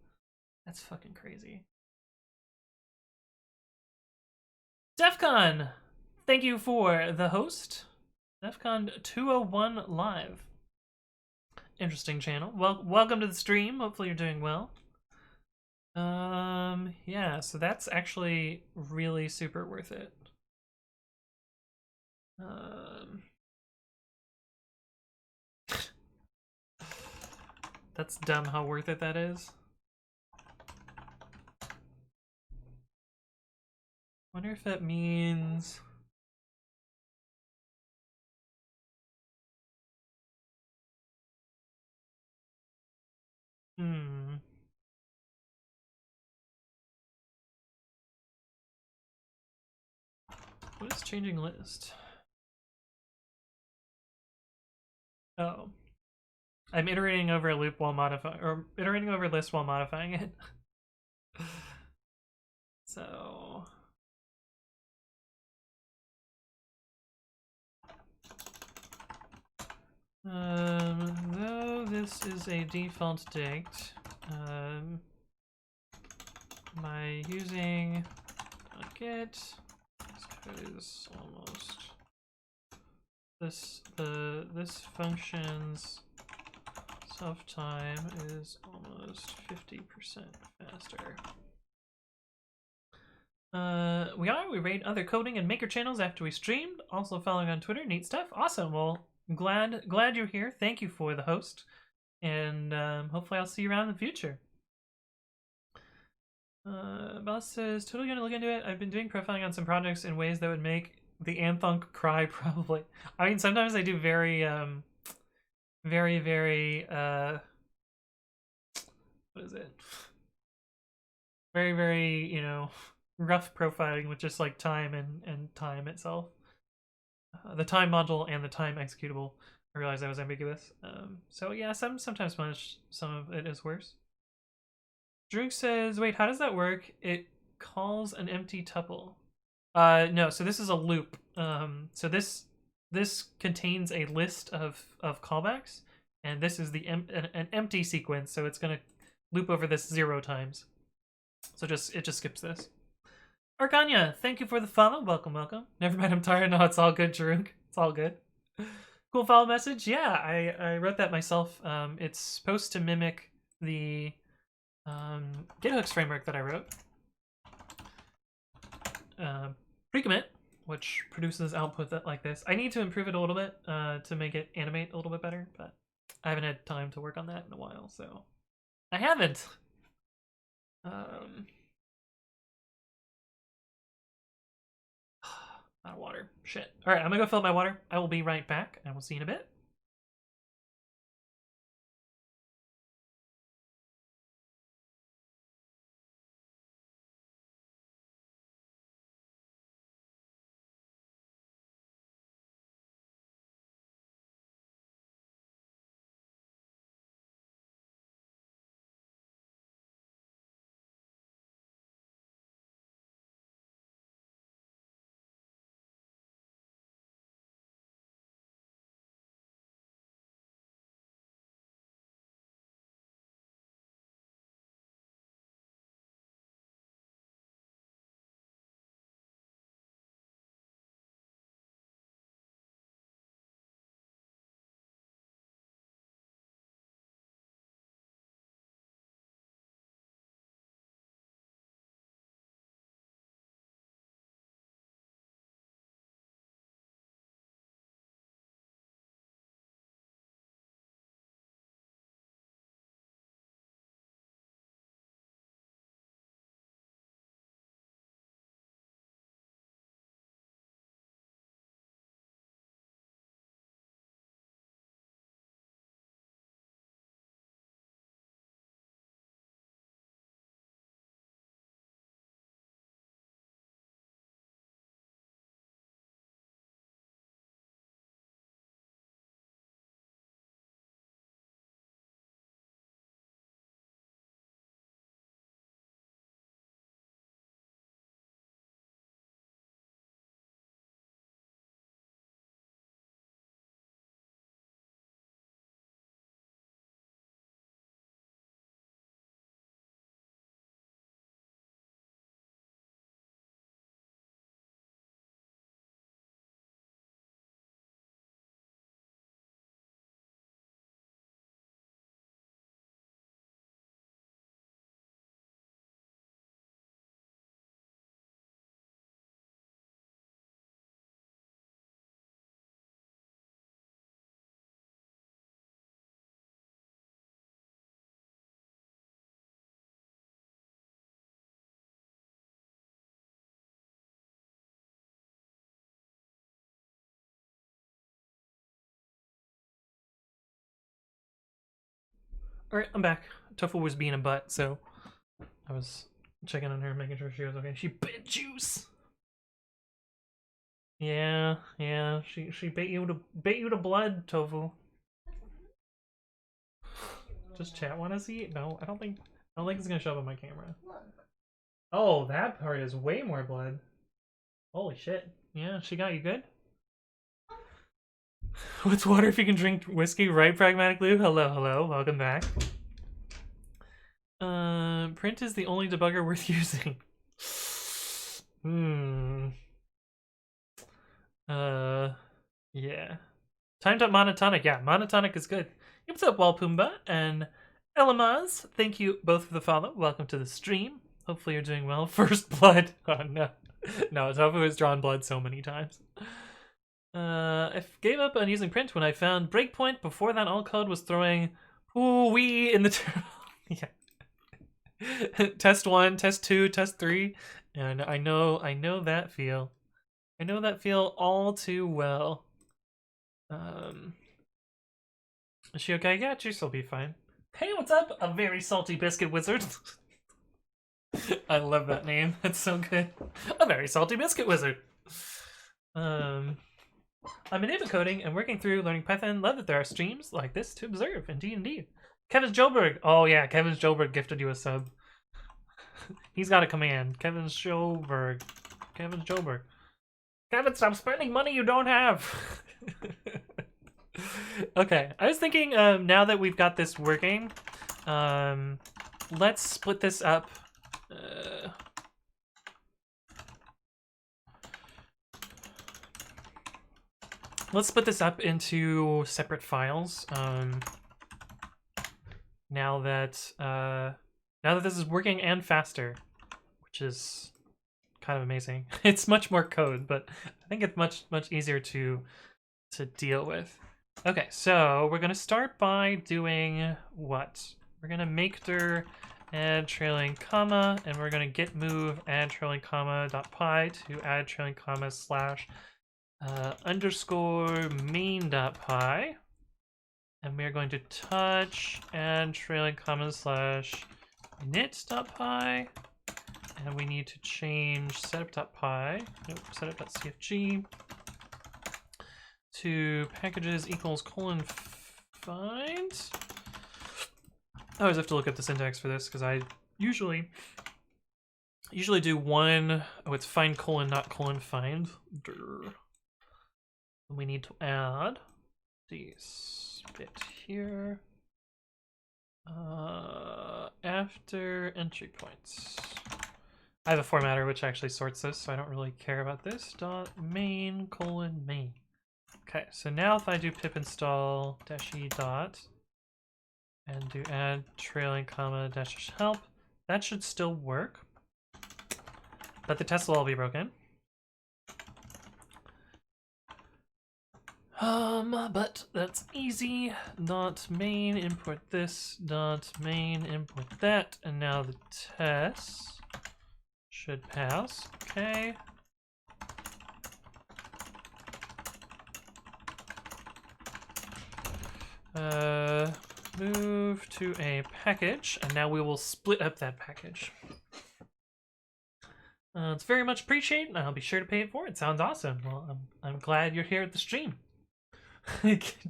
That's fucking crazy. DEFCON, thank you for the host. DEFCON 201 live. Interesting channel. Welcome to the stream. Hopefully you're doing well. Yeah, so that's actually really super worth it. That's dumb how worth it that is. Wonder if that means what is changing list? Oh. I'm iterating over a loop while modifying, or iterating over a list while modifying it. So though this is a default date, by using get, this code is almost this function's self time is almost 50% faster. We rate other coding and maker channels after we streamed. Also following on Twitter, neat stuff. Awesome. Well, glad you're here. Thank you for the host, and hopefully I'll see you around in the future. Boss says, totally gonna look into it. I've been doing profiling on some projects in ways that would make the Anthunk cry, probably. I mean, sometimes I do very, very, what is it? Very, you know, rough profiling with just like time and time itself. The time module and the time executable. I realized I was ambiguous. So yeah, sometimes some of it is worse. Drunk says, wait, how does that work? It calls an empty tuple. No, so this is a loop. So this contains a list of callbacks, and this is an empty sequence, so it's gonna loop over this 0 times. So it just skips this. Arcania, thank you for the follow. Welcome, welcome. Never mind, I'm tired. No, it's all good, Jarunk. It's all good. Cool follow message. Yeah, I wrote that myself. It's supposed to mimic the GitHooks framework that I wrote. Pre-commit, which produces output like this. I need to improve it a little bit to make it animate a little bit better, but I haven't had time to work on that in a while, so I haven't. Out of water. Shit. All right, I'm gonna go fill up my water. I will be right back, and we'll see you in a bit. All right, I'm back. Tofu was being a butt, so I was checking on her, making sure she was okay. She bit juice. Yeah, yeah. She bit you to blood, Tofu. Does chat want to see it? No, I don't think it's gonna show up on my camera. Look. Oh, that part is way more blood. Holy shit. Yeah, she got you good? What's water if you can drink whiskey, right, Pragmatic Lou? Hello, welcome back. Print is the only debugger worth using. Yeah. Timed up monotonic. Yeah, monotonic is good. What's up, Walpumba and Elamaz? Thank you both for the follow. Welcome to the stream. Hopefully you're doing well. First blood. Oh no. No, Tofu has drawn blood so many times. I gave up on using print when I found breakpoint. Before that, all code was throwing ooh-wee in the terminal. Yeah. Test 1, test 2, test 3. And I know that feel. I know that feel all too well. Is she okay? Yeah, she'll be fine. Hey, what's up? A very salty biscuit wizard. I love that name. That's so good. A very salty biscuit wizard. I'm in Ava coding and working through learning Python. Love that there are streams like this to observe. Indeed. Kevin Joberg. Oh yeah, Kevin Joberg gifted you a sub. He's got a command. Kevin Joberg. Kevin, stop spending money you don't have. Okay, I was thinking now that we've got this working, let's split this up. Let's split this up into separate files. Now that this is working and faster, which is kind of amazing. It's much more code, but I think it's much easier to deal with. Okay, so we're gonna start by doing what? We're gonna make dir add trailing comma, and we're gonna git move add trailing comma dot py to add trailing comma slash underscore main dot py, and we're going to touch add trailing comma slash init dot py, and we need to change setup.py, setup.cfg to packages equals :find. I always have to look up the syntax for this because I usually do one. Oh, it's find : not :find. We need to add this bit here after entry points. I have a formatter which actually sorts this, so I don't really care about this. .main : main. Okay, so now if I do pip install -e dot and do add trailing comma dash help, that should still work, but the tests will all be broken. But that's easy. .main import this, .main import that, and now the tests should pass. Okay. Move to a package, and now we will split up that package. It's very much appreciated, and I'll be sure to pay it forward. It sounds awesome. Well, I'm glad you're here at the stream.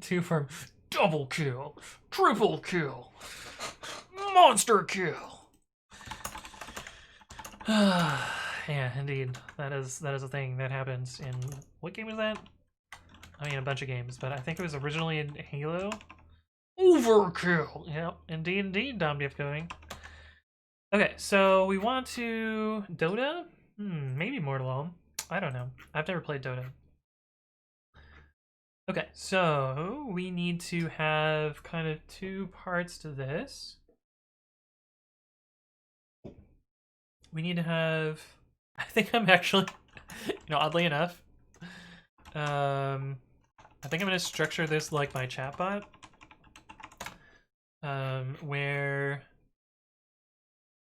2 from double kill, triple kill, monster kill. Yeah, indeed. That is a thing that happens in, what game was that? I mean, a bunch of games, but I think it was originally in Halo. Overkill! Yep, indeed, DomDF going. Okay, so we want to... Dota? Maybe Mortal. I don't know. I've never played Dota. Okay, so we need to have kind of 2 parts to this. We need to have... I think I'm actually... oddly enough, I think I'm going to structure this like my chatbot. Where,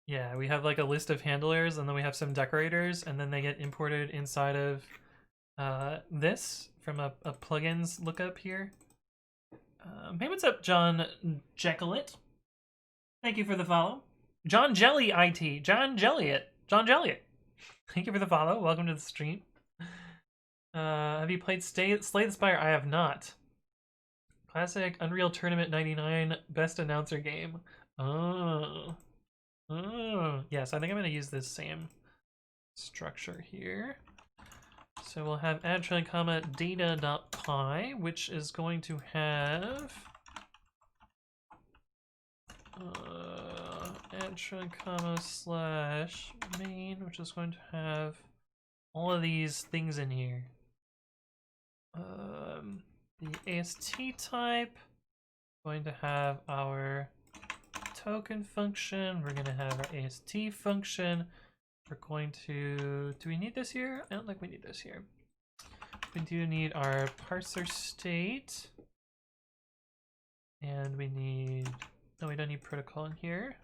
yeah, we have like a list of handlers, and then we have some decorators, and then they get imported inside of this from a plugins lookup here. Hey, what's up, John Jekyllett? Thank you for the follow. John Jelly IT. John Jelliot. Thank you for the follow. Welcome to the stream. Have you played Slay the Spire? I have not Classic Unreal Tournament 99 best announcer game. Oh. Oh. Yes, I think I'm going to use this same structure here. So we'll have add trailing comma data.py, which is going to have add trailing comma slash main, which is going to have all of these things in here. The AST type, going to have our token function. We're going to have our AST function. We're going to, do we need this here? I don't think we need this here. We do need our parser state. And we need, no, we don't need protocol in here.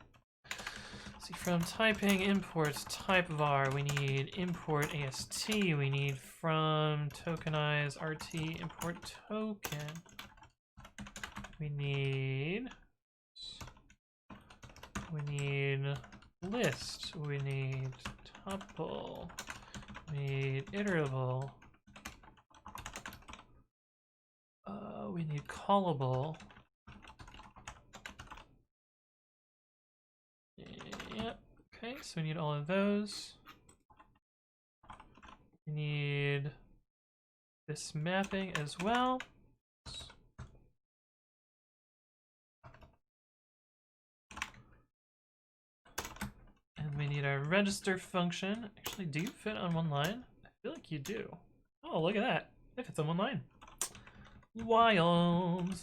See, from typing import type var, we need import AST. We need from tokenize RT import token. We need list. We need tuple. We need iterable. We need callable. Yep. Okay, so we need all of those. We need this mapping as well. And we need our register function. Actually, do you fit on one line? I feel like you do. Oh, look at that. It fits on one line. Wild.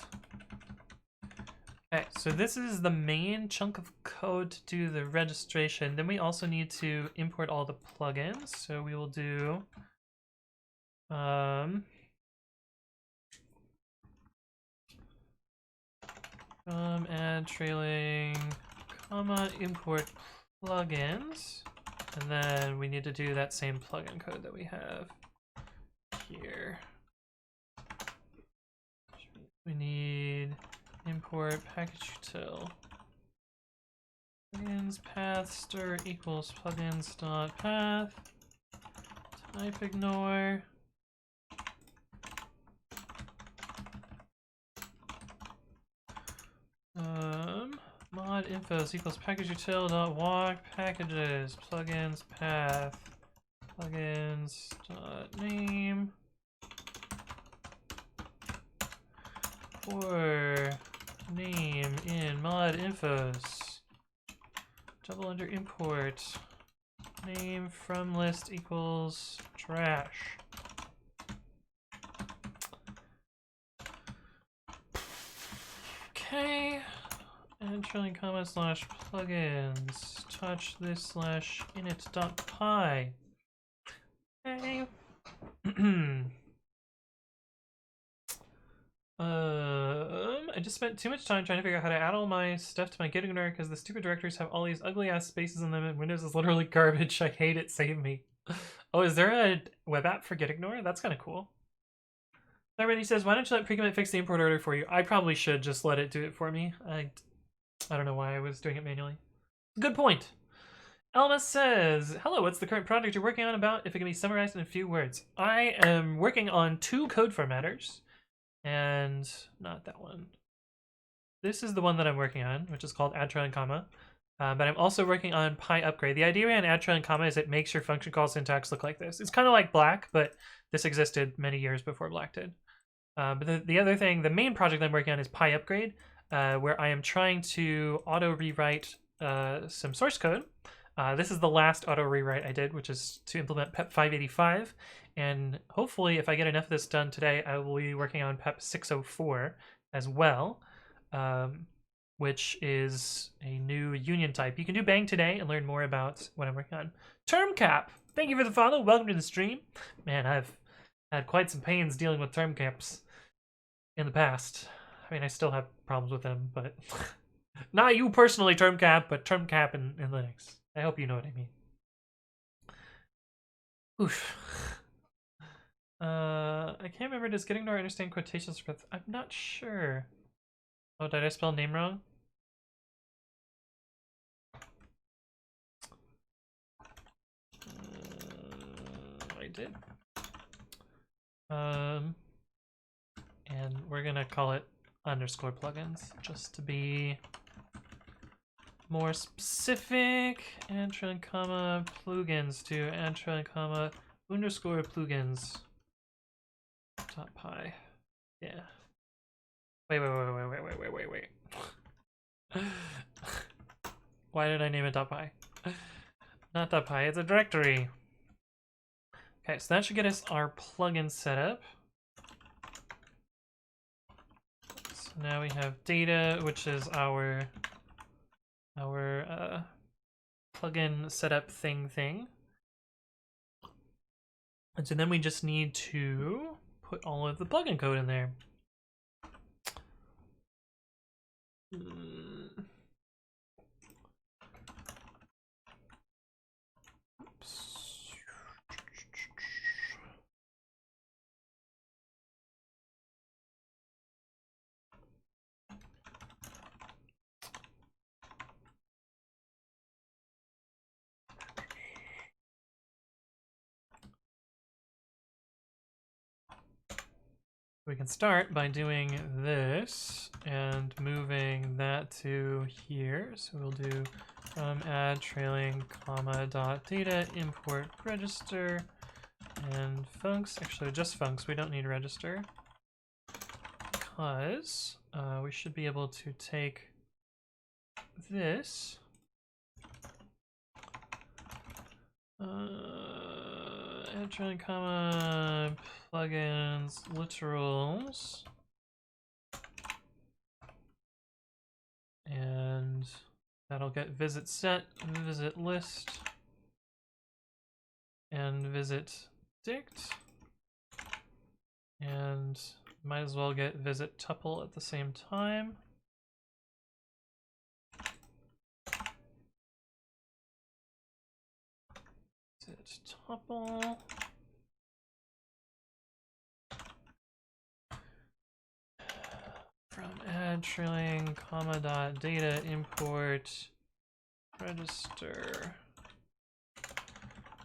Okay, so this is the main chunk of code to do the registration. Then we also need to import all the plugins. So we will do add trailing comma import plugins, and then we need to do that same plugin code that we have here. We need import package util plugins path stir equals plugins dot path type ignore mod infos equals package util dot walk packages plugins path plugins dot name for name in mod infos double under import name from list equals trash. Okay, and trailing comma slash plugins touch this slash init.py. Okay. I just spent too much time trying to figure out how to add all my stuff to my Git ignore because the stupid directories have all these ugly ass spaces in them and Windows is literally garbage. I hate it. Save me. Oh, is there a web app for Git ignore? That's kind of cool. Already says, why don't you let Precommit fix the import order for you? I probably should just let it do it for me. I don't know why I was doing it manually. Good point. Elma says, hello, what's the current project you're working on about if it can be summarized in a few words? I am working on 2 code formatters. And not that one. This is the one that I'm working on, which is called add trailing comma. But I'm also working on pyupgrade. The idea behind add trailing comma is it makes your function call syntax look like this. It's kind of like Black, but this existed many years before Black did. But the other thing, the main project I'm working on is pyupgrade, where I am trying to auto rewrite some source code. This is the last auto rewrite I did, which is to implement PEP 585. And hopefully, if I get enough of this done today, I will be working on PEP 604 as well, which is a new union type. You can do Bang today and learn more about what I'm working on. Term cap. Thank you for the follow. Welcome to the stream. Man, I've had quite some pains dealing with term caps in the past. I mean, I still have problems with them, but not you personally, term cap, but term cap in Linux. I hope you know what I mean. Oof. I can't remember. Does getting to understand quotations? I'm not sure. Oh, did I spell name wrong? I did. And we're gonna call it underscore plugins, just to be more specific. Antron, comma, plugins to antron, comma, underscore plugins. .py. Yeah. Wait. Why did I name it .py? Not .py, it's a directory. Okay, so that should get us our plugin set up. So now we have data, which is our plugin setup thing. And so then we just need to put all of the plugin code in there. Oops. We can start by doing this and moving that to here. So we'll do from add trailing comma dot data import register and funcs. Actually, just funcs. We don't need register because we should be able to take this. Add trailing comma plugins literals, and that'll get visit set, visit list, and visit dict, and might as well get visit tuple at the same time. Visit tuple. From add trailing comma dot data import register.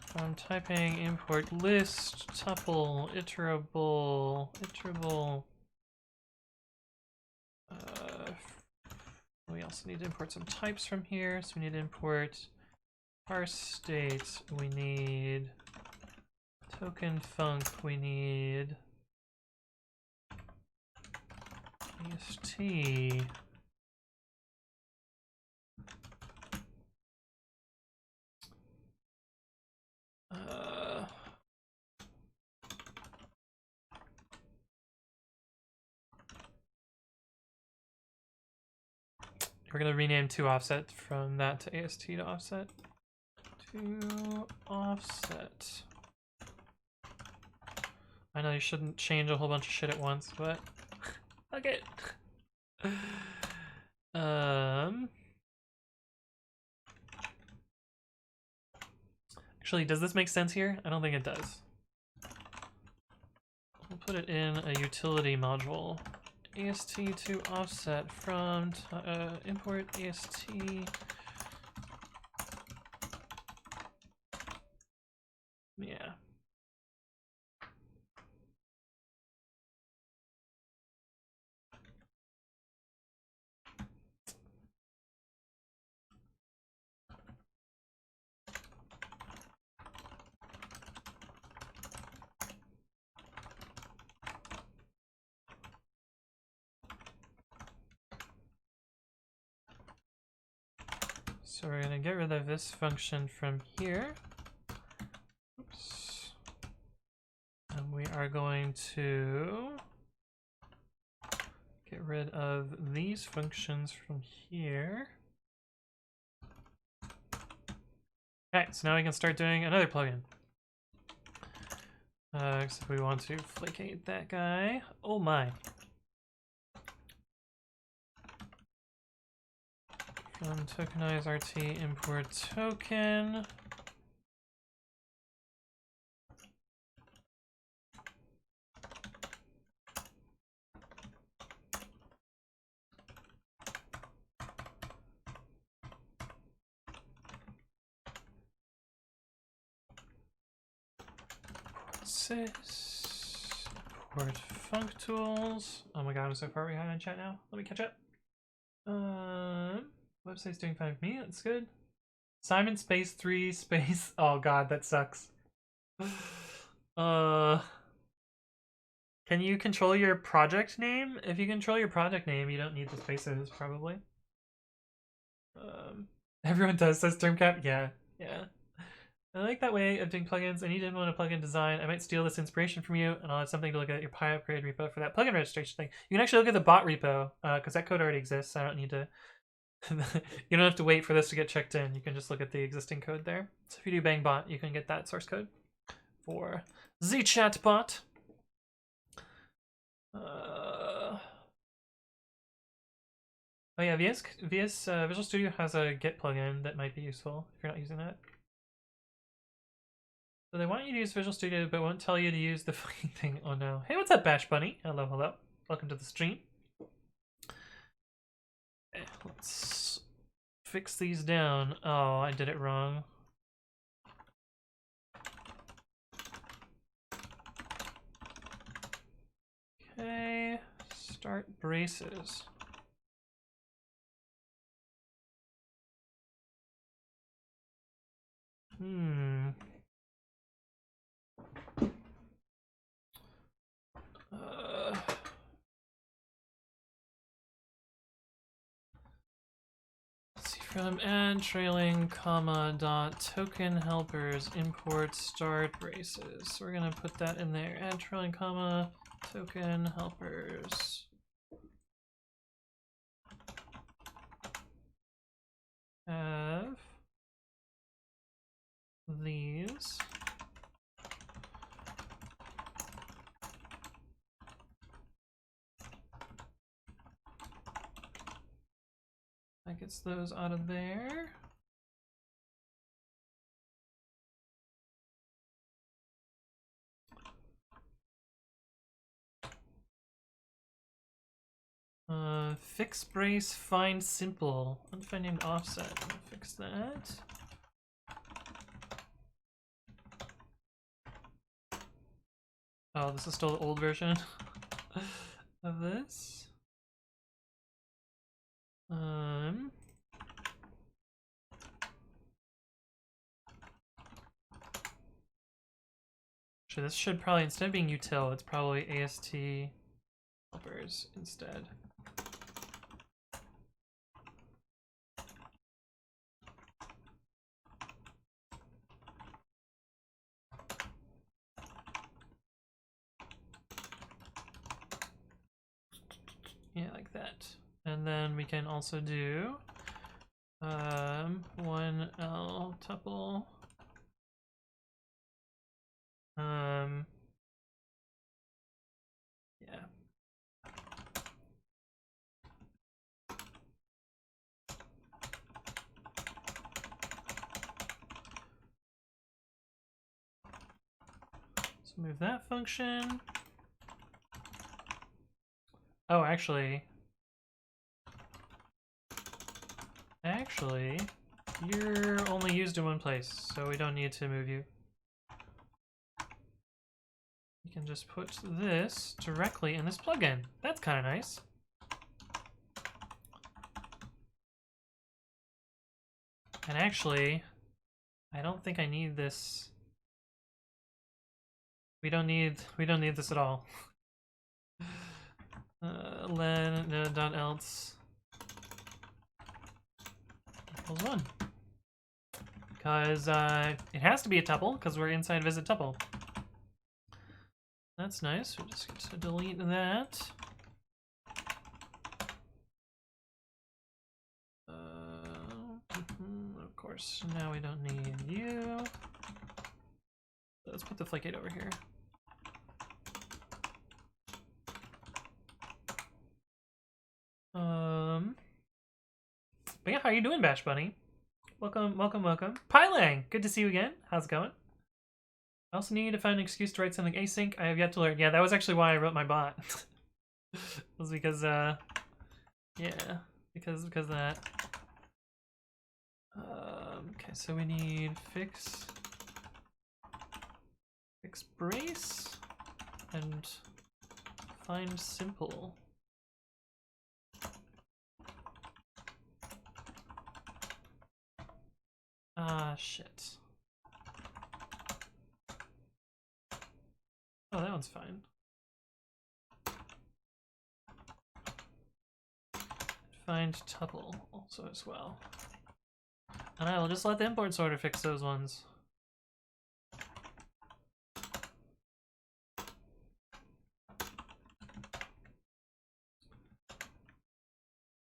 From typing import list tuple iterable. We also need to import some types from here, so we need to import parse state. We need token func. We need est. We're gonna rename to offset from that to AST to offset. To offset. I know you shouldn't change a whole bunch of shit at once, but fuck it. Actually, does this make sense here? I don't think it does. We'll put it in a utility module. AST to offset from import AST. Yeah. So we're gonna get rid of this function from here. Oops. And we are going to get rid of these functions from here. Alright, so now we can start doing another plugin. Except we want to flakate that guy. Oh my. From tokenize RT import token. Sys Import func tools. Oh my god, I'm so far behind on chat now. Let me catch up. Website's doing fine for me. That's good. Simon space 3 space. Oh god, that sucks. Can you control your project name? If you control your project name, you don't need the spaces, probably. Everyone does, says Termcap. Yeah, yeah. I like that way of doing plugins. I need to implement a plugin design. I might steal this inspiration from you, and I'll have something to look at your pyupgrade repo for that plugin registration thing. You can actually look at the bot repo, because that code already exists. I don't need to... you don't have to wait for this to get checked in. You can just look at the existing code there. So if you do bang bot, you can get that source code for the chatbot. Oh yeah, VS Visual Studio has a Git plugin that might be useful if you're not using that. So they want you to use Visual Studio, but won't tell you to use the fucking thing. Oh no. Hey, what's up, Bash Bunny? Hello, hello. Welcome to the stream. Okay, let's fix these down. Oh, I did it wrong. Okay, start braces. Let's see, from add trailing comma dot token helpers import start braces. So we're gonna put that in there. Add trailing comma token helpers. Have these. That gets those out of there. Fix brace, find simple. Undefined named offset. Fix that. Oh, this is still the old version of this. Actually, this should probably, instead of being util, it's probably AST helpers instead. Yeah, like that. And then we can also do 1L tuple. Yeah. So move that function. Oh, actually, you're only used in one place, so we don't need to move you. You can just put this directly in this plugin. That's kind of nice. And actually, I don't think I need this. We don't need this at all. Len no, dot else equals 1. Because it has to be a tuple because we're inside visit tuple. That's nice. We're just going to delete that. Of course, now we don't need you. Let's put the flake 8 over here. But yeah, how you doing, Bash Bunny? Welcome, welcome, welcome. Pylang, good to see you again. How's it going? I also need to find an excuse to write something async. I have yet to learn. Yeah, that was actually why I wrote my bot. It was because, yeah, because of that. Okay, so we need fix brace and Find simple. Ah, shit. Oh, that one's fine. Find tuple also as well. And I will just let the import sorter fix those ones.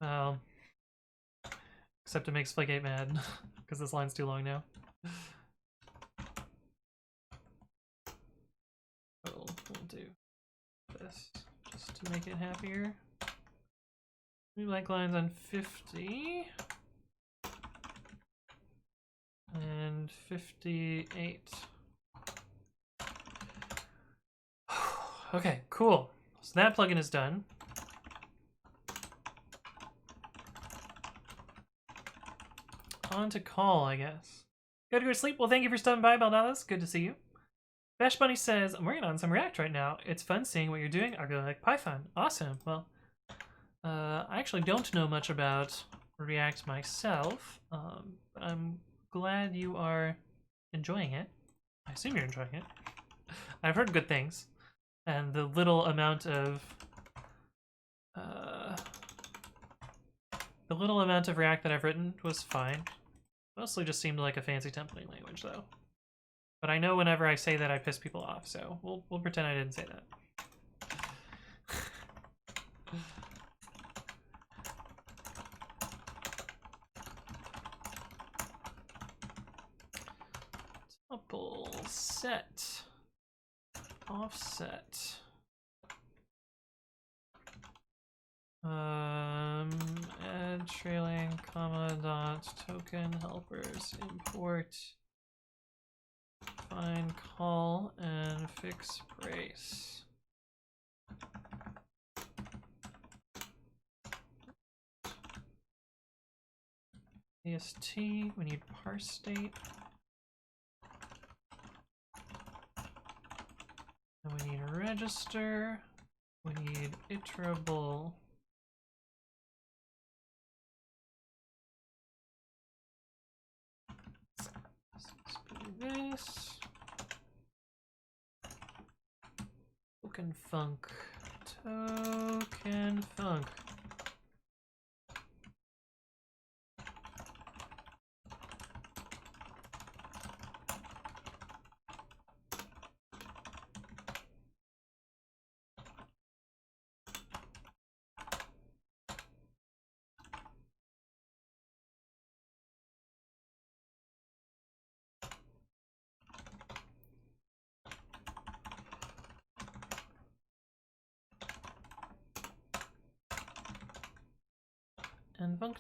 Well, except it makes Flake8 mad, because this line's too long now. We'll do this, just to make it happier. We like lines on 50. And 58. Okay, cool. So that plugin is done. On to call, I guess. Gotta go to sleep. Well, thank you for stopping by, Baldalas. Good to see you. Bash Bunny says, I'm working on some React right now. It's fun seeing what you're doing. I really like Python. Awesome. Well, I actually don't know much about React myself, but I'm glad you are enjoying it. I assume you're enjoying it. I've heard good things, and the little amount of React that I've written was fine. Mostly just seemed like a fancy templating language, though. But I know whenever I say that, I piss people off, so we'll pretend I didn't say that. Tuple set offset. Add trailing comma dot token helpers import find call and fix brace. AST, we need parse state. And we need a register. We need iterable. This token func. And func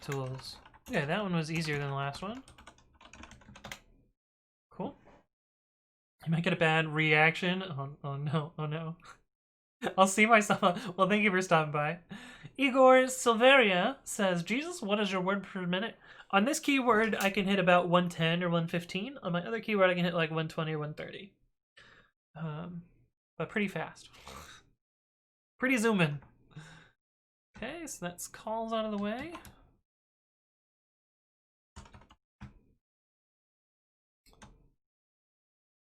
tools. Okay, that one was easier than the last one. Cool. You might get a bad reaction. Oh no, oh no. I'll see myself. Well, thank you for stopping by. Igor Silveria says, Jesus, what is your word per minute? On this keyword, I can hit about 110 or 115. On my other keyword, I can hit like 120 or 130. But pretty fast. Pretty zooming. Okay, so that's calls out of the way.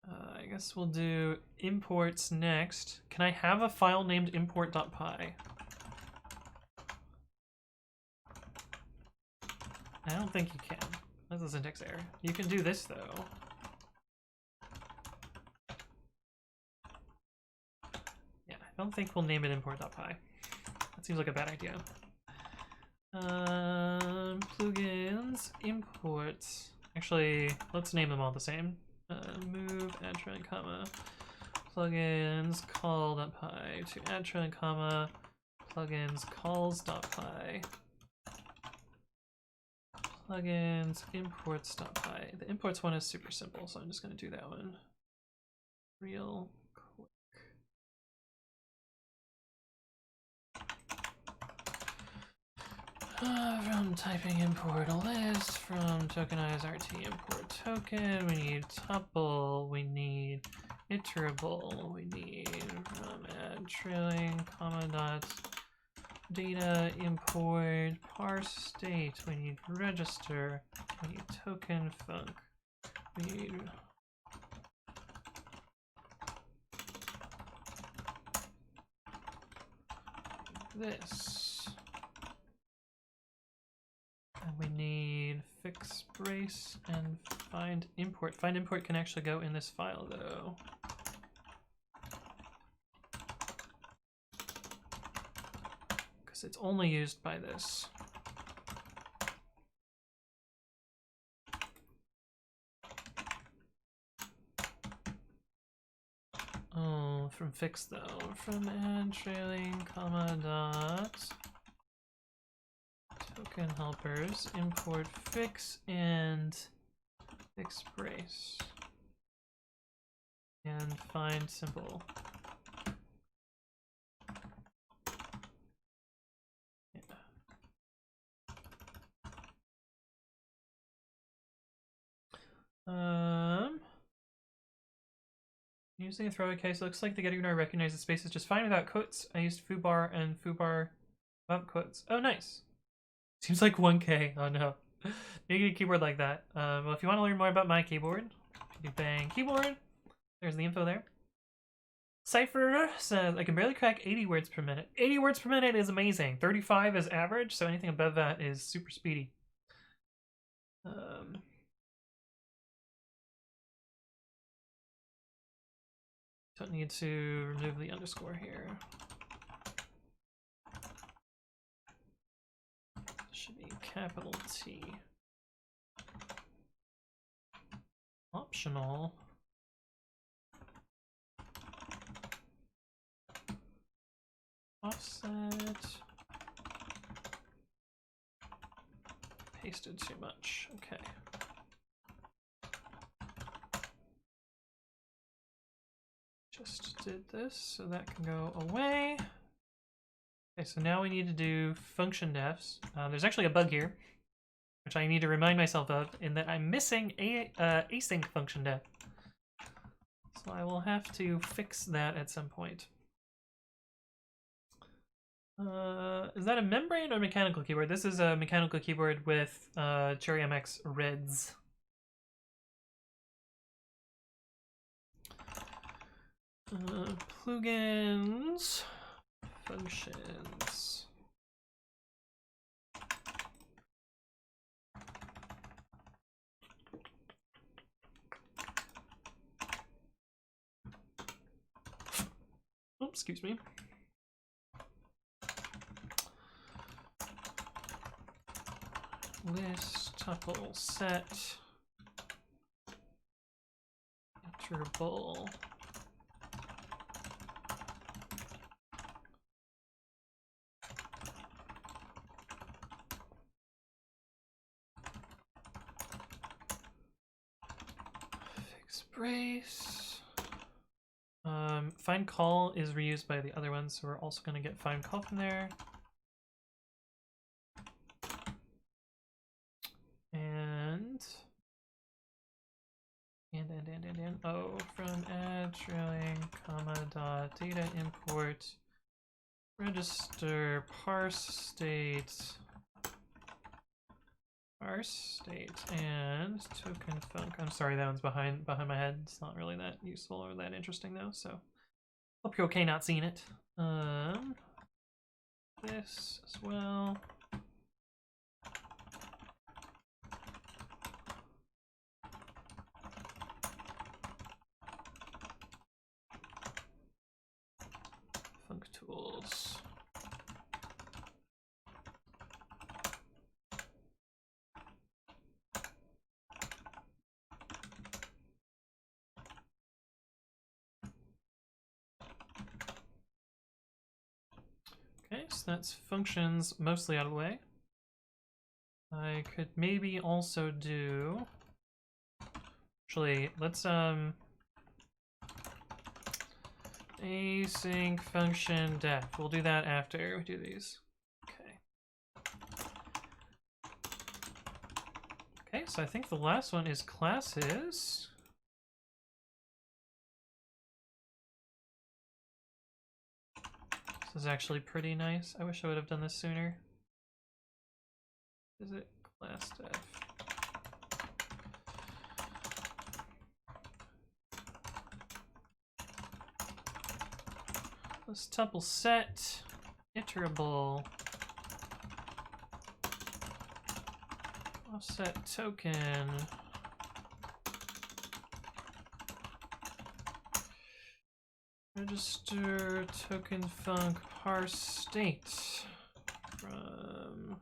I guess we'll do imports next. Can I have a file named import.py? I don't think you can. That's a syntax error. You can do this though. Yeah, I don't think we'll name it import.py. That seems like a bad idea. Plugins, imports. Actually, let's name them all the same. Move add comma plugins call.py to add comma plugins calls.py plugins imports.py. The imports one is super simple, so I'm just going to do that one real quick. From typing import a list, from tokenize RT import token, we need tuple, we need iterable, we need from add add trailing comma dot data import parse state. We need register. We need token func. We need this. And we need fix brace and find import. Find import can actually go in this file though. Because it's only used by this. Oh, from fix though. From add trailing comma dot token helpers import fix and fix brace and find simple. Using a throwaway case, looks like the getting to recognize the space is just fine without quotes. I used foobar and foobar without quotes. Oh, nice. Seems like 1K. Oh no. Make a keyboard like that. Well, if you want to learn more about my keyboard, you bang keyboard. There's the info there. Cypher says, I can barely crack 80 words per minute. 80 words per minute is amazing. 35 is average, so anything above that is super speedy. Don't need to remove the underscore here. Should be capital T. Optional. Offset. Pasted too much. Okay. Just did this, so that can go away. Okay, so now we need to do function defs. There's actually a bug here, which I need to remind myself of, in that I'm missing a async function def. So I will have to fix that at some point. Is that a membrane or mechanical keyboard? This is a mechanical keyboard with Cherry MX Reds. Plugins, functions. Oops, excuse me. List, tuple, set, interval. Fix brace. Find call is reused by the other ones, so we're also going to get find call from there. And oh, from add trailing comma dot data import register parse state and token func. I'm sorry, that one's behind my head. It's not really that useful or that interesting though, so hope you're okay not seeing it. This as well. Func tools. Okay, so that's functions mostly out of the way. I could maybe also do... Actually, let's async function def. We'll do that after we do these. Okay. Okay, so I think the last one is classes. This is actually pretty nice. I wish I would have done this sooner. Is it class def? This tuple set, iterable, offset token, register token func parse state from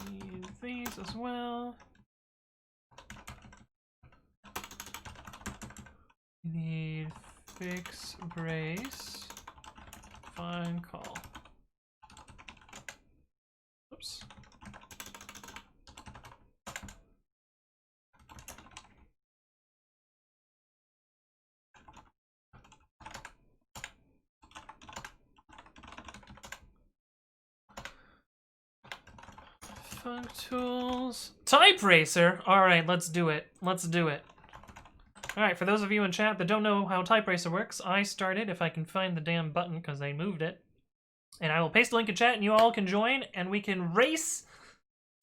need these as well. We need fix brace find call. Oops. Func tools. Type racer. All right, let's do it. Let's do it. All right, for those of you in chat that don't know how type racer works, I started, if I can find the damn button because they moved it. And I will paste the link in chat and you all can join and we can race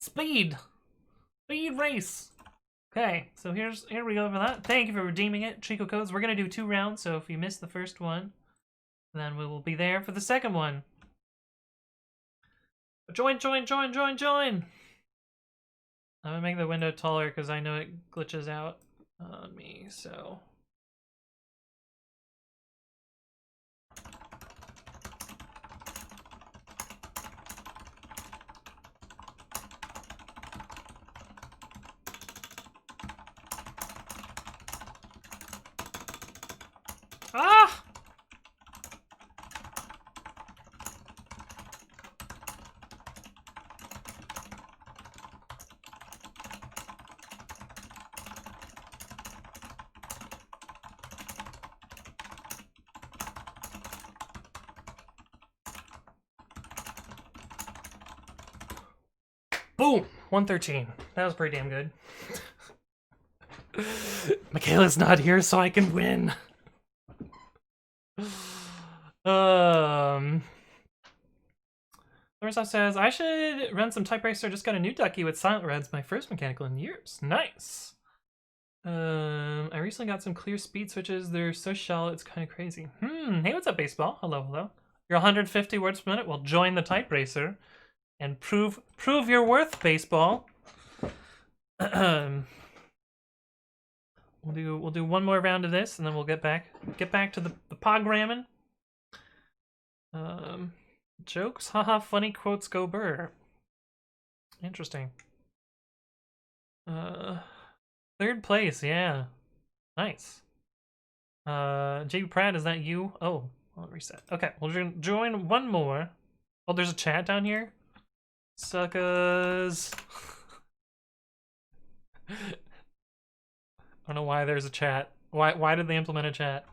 speed. Speed race. Okay, so here we go for that. Thank you for redeeming it. Chico codes. We're gonna do 2 rounds, so if you missed the first one, then we will be there for the second one. Join, join, join, join, join! I'm gonna make the window taller because I know it glitches out on me, so. Ah! Boom! 113. That was pretty damn good. Michaela's not here, so I can win. Lorisa says, I should run some type racer. Just got a new ducky with silent reds, my first mechanical in years. Nice. I recently got some clear speed switches. They're so shallow, it's kind of crazy. Hey, what's up, baseball? Hello, hello. You're 150 words per minute. Well, join the type racer and prove your worth, baseball. We'll do one more round of this, and then we'll get back to the programming. Jokes, haha, funny quotes go burr. Interesting. 3rd place, yeah, nice. J. Pratt, is that you? Oh, I'll reset. Okay, we'll join one more. Oh, there's a chat down here. Suckers. I don't know why there's a chat. Why did they implement a chat?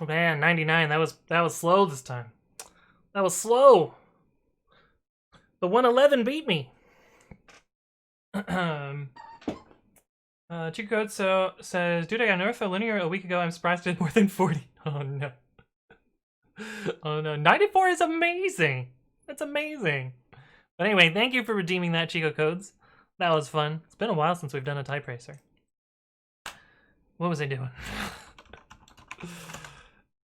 Man, 99. That was slow this time. That was slow. The 111 beat me. Chico Code says, dude, I got an ortho linear a week ago. I'm surprised I did more than 40. Oh no. Oh no. 94 is amazing. That's amazing. But anyway, thank you for redeeming that, Chico Codes. That was fun. It's been a while since we've done a type racer. What was I doing?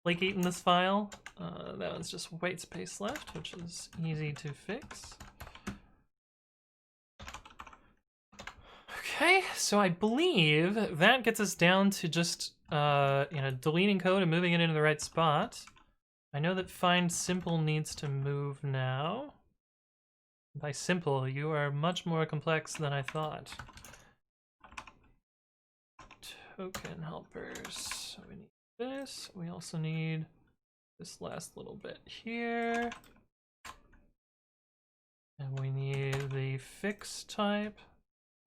Like eating this file. That was just white space left, which is easy to fix. Okay, so I believe that gets us down to just deleting code and moving it into the right spot. I know that find simple needs to move now. By simple, you are much more complex than I thought. Token helpers. So we need this. We also need this last little bit here. And we need the fix type.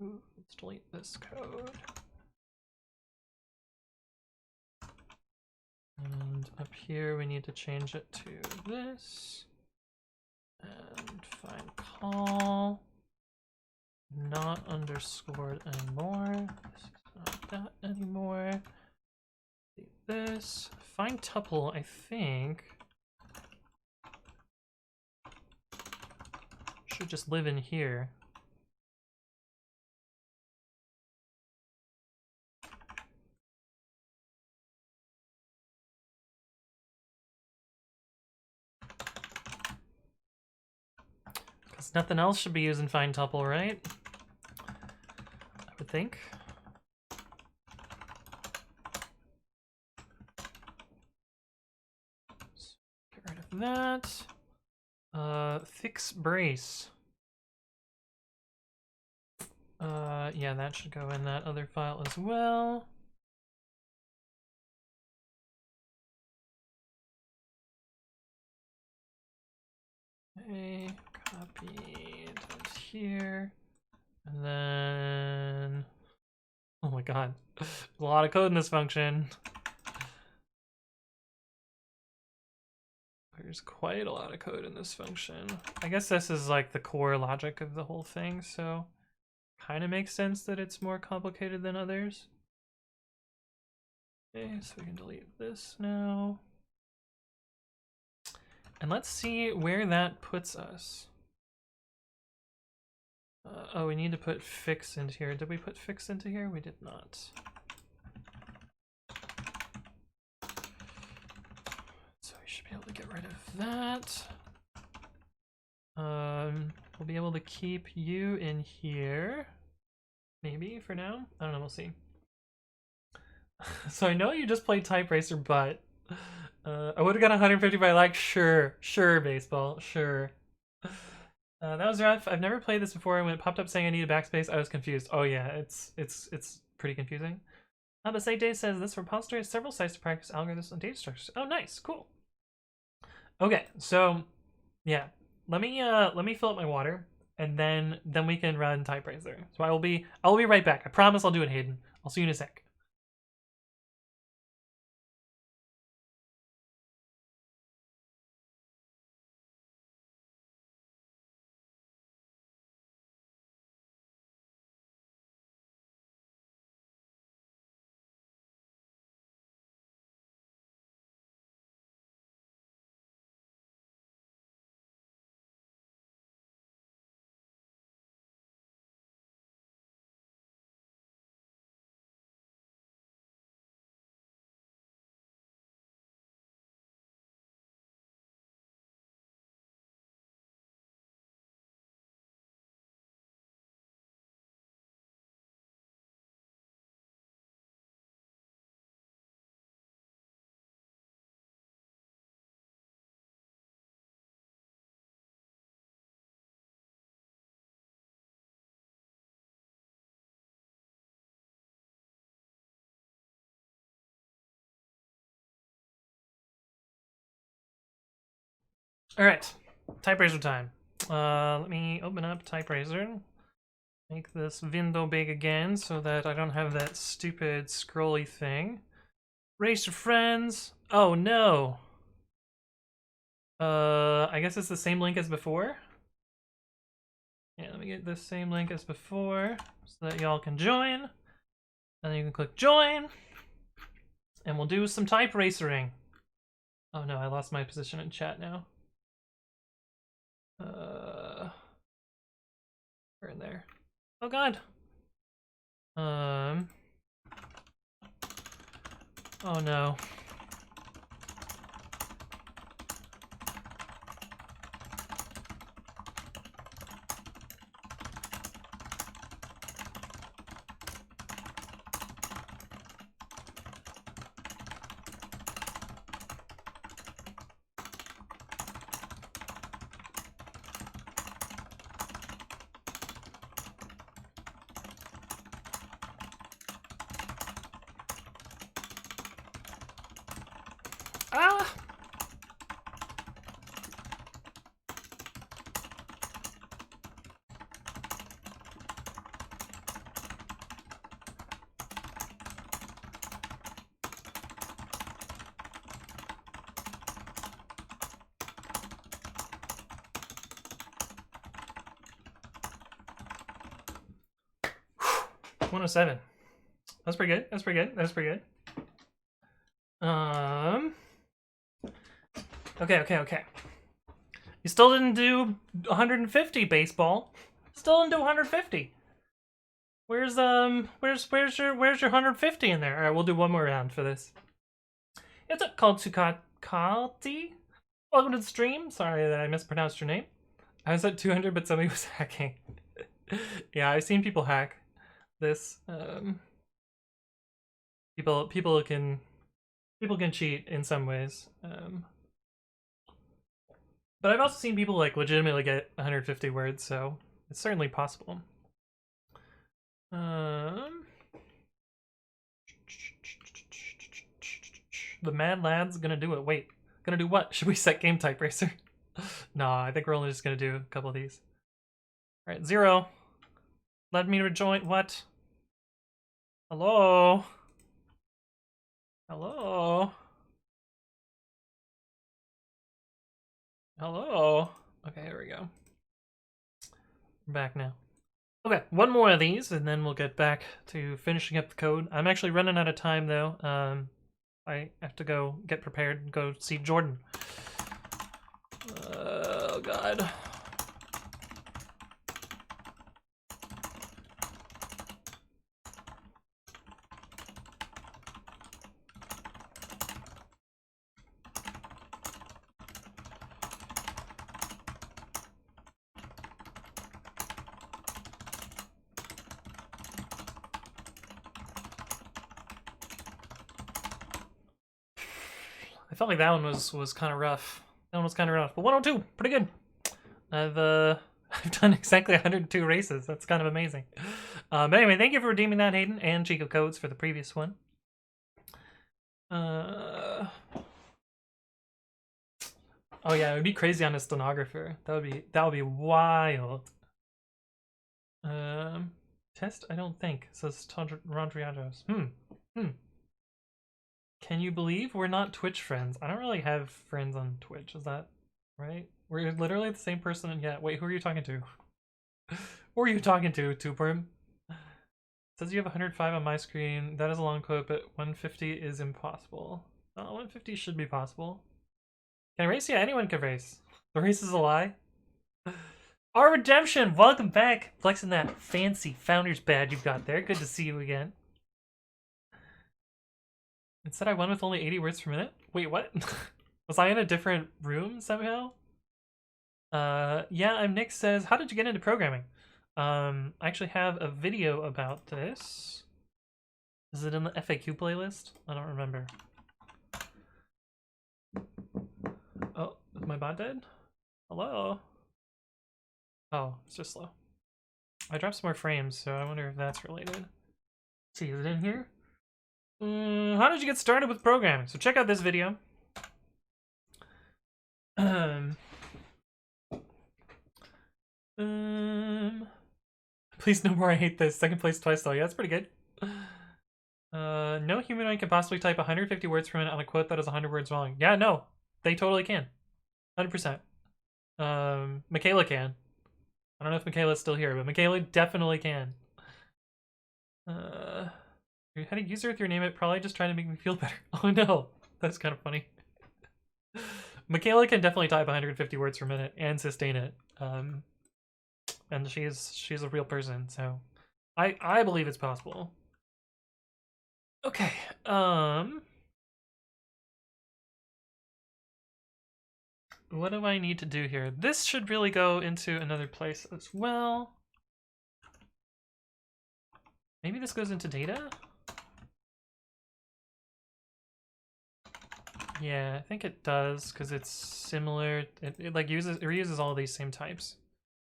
Ooh, let's delete this code. And up here we need to change it to this. And find call. Not underscored anymore. This is not that anymore. Delete this. Find tuple, I think, should just live in here. Because nothing else should be using find tuple, right? I would think. So get rid of that. Fix brace. Yeah, that should go in that other file as well. Okay, copy it here. And then, oh my god, there's a lot of code in this function. There's quite a lot of code in this function. I guess this is like the core logic of the whole thing, so kind of makes sense that it's more complicated than others. Okay, so we can delete this now. And let's see where that puts us. Oh, we need to put fix into here. Did we put fix into here? We did not. So we should be able to get rid of that. We'll be able to keep you in here. Maybe for now. I don't know, we'll see. So I know you just played Type Racer, but I would have got 150 by like, sure, baseball, sure. That was rough. I've never played this before, and when it popped up saying I need a backspace, I was confused. Oh yeah, it's pretty confusing. But Site Day says this repository has several sites to practice algorithms and data structures. Oh, nice, cool. Okay, so yeah, let me fill up my water, and then we can run Type Racer. So I will be right back. I promise I'll do it, Hayden. I'll see you in a sec. All right, Type Racer time. Let me open up Type Racer. Make this window big again so that I don't have that stupid scrolly thing. Racer friends. Oh no. I guess it's the same link as before. Yeah, let me get the same link as before so that y'all can join. And then you can click join. And we'll do some Type Racering. Oh no, I lost my position in chat now. We're in there. Oh god. Oh no. 107. That's pretty good. That's pretty good. That's pretty good. Okay. You still didn't do 150 baseball. Still didn't do 150. Where's your 150 in there? All right, we'll do one more round for this. It's called Tsukati. Welcome to the stream. Sorry that I mispronounced your name. I was at 200, but somebody was hacking. Yeah, I've seen people hack this. People can cheat in some ways. But I've also seen people like legitimately get 150 words, so it's certainly possible. The Mad Lad's gonna do it. Wait, gonna do what? Should we set game type racer? No, I think we're only just gonna do a couple of these. All right, 0. Let me rejoin. What? Hello? Hello? Hello? Okay, here we go. We're back now. Okay, one more of these, and then we'll get back to finishing up the code. I'm actually running out of time, though. I have to go get prepared and go see Jordan. Oh, God. I felt like that one was kind of rough. That one was kind of rough, but 102, pretty good. I've done exactly 102 races. That's kind of amazing. But anyway, thank you for redeeming that, Hayden, and Chico Codes for the previous one. Oh yeah, it would be crazy on a stenographer. That would be wild. Test? I don't think. Says Rondriados. Can you believe we're not Twitch friends? I don't really have friends on Twitch. Is that right? We're literally the same person. Yeah. Wait, who are you talking to? Who are you talking to, Tuperm? Says you have 105 on my screen. That is a long quote, but 150 is impossible. 150 should be possible. Can I race? Yeah, anyone can race. The race is a lie. Our Redemption, welcome back. Flexing that fancy founder's badge you've got there. Good to see you again. It said I won with only 80 words per minute? Wait, what? Was I in a different room somehow? Yeah, I'm Nick says, how did you get into programming? I actually have a video about this. Is it in the FAQ playlist? I don't remember. Oh, is my bot dead? Hello? Oh, it's just slow. I dropped some more frames, so I wonder if that's related. Let's see, is it in here? How did you get started with programming? So check out this video. Please no more, I hate this. Second place twice though. Yeah, that's pretty good. No humanoid can possibly type 150 words per minute on a quote that is 100 words long. Yeah, no. They totally can. 100%. Michaela can. I don't know if Michaela's still here, but Michaela definitely can. You had a user with your name, it probably just trying to make me feel better. Oh no, that's kind of funny. Michaela can definitely type 150 words per minute and sustain it. And she's a real person, so I believe it's possible. Okay. What do I need to do here? This should really go into another place as well. Maybe this goes into data? Yeah, I think it does, because it's similar. It like reuses all these same types.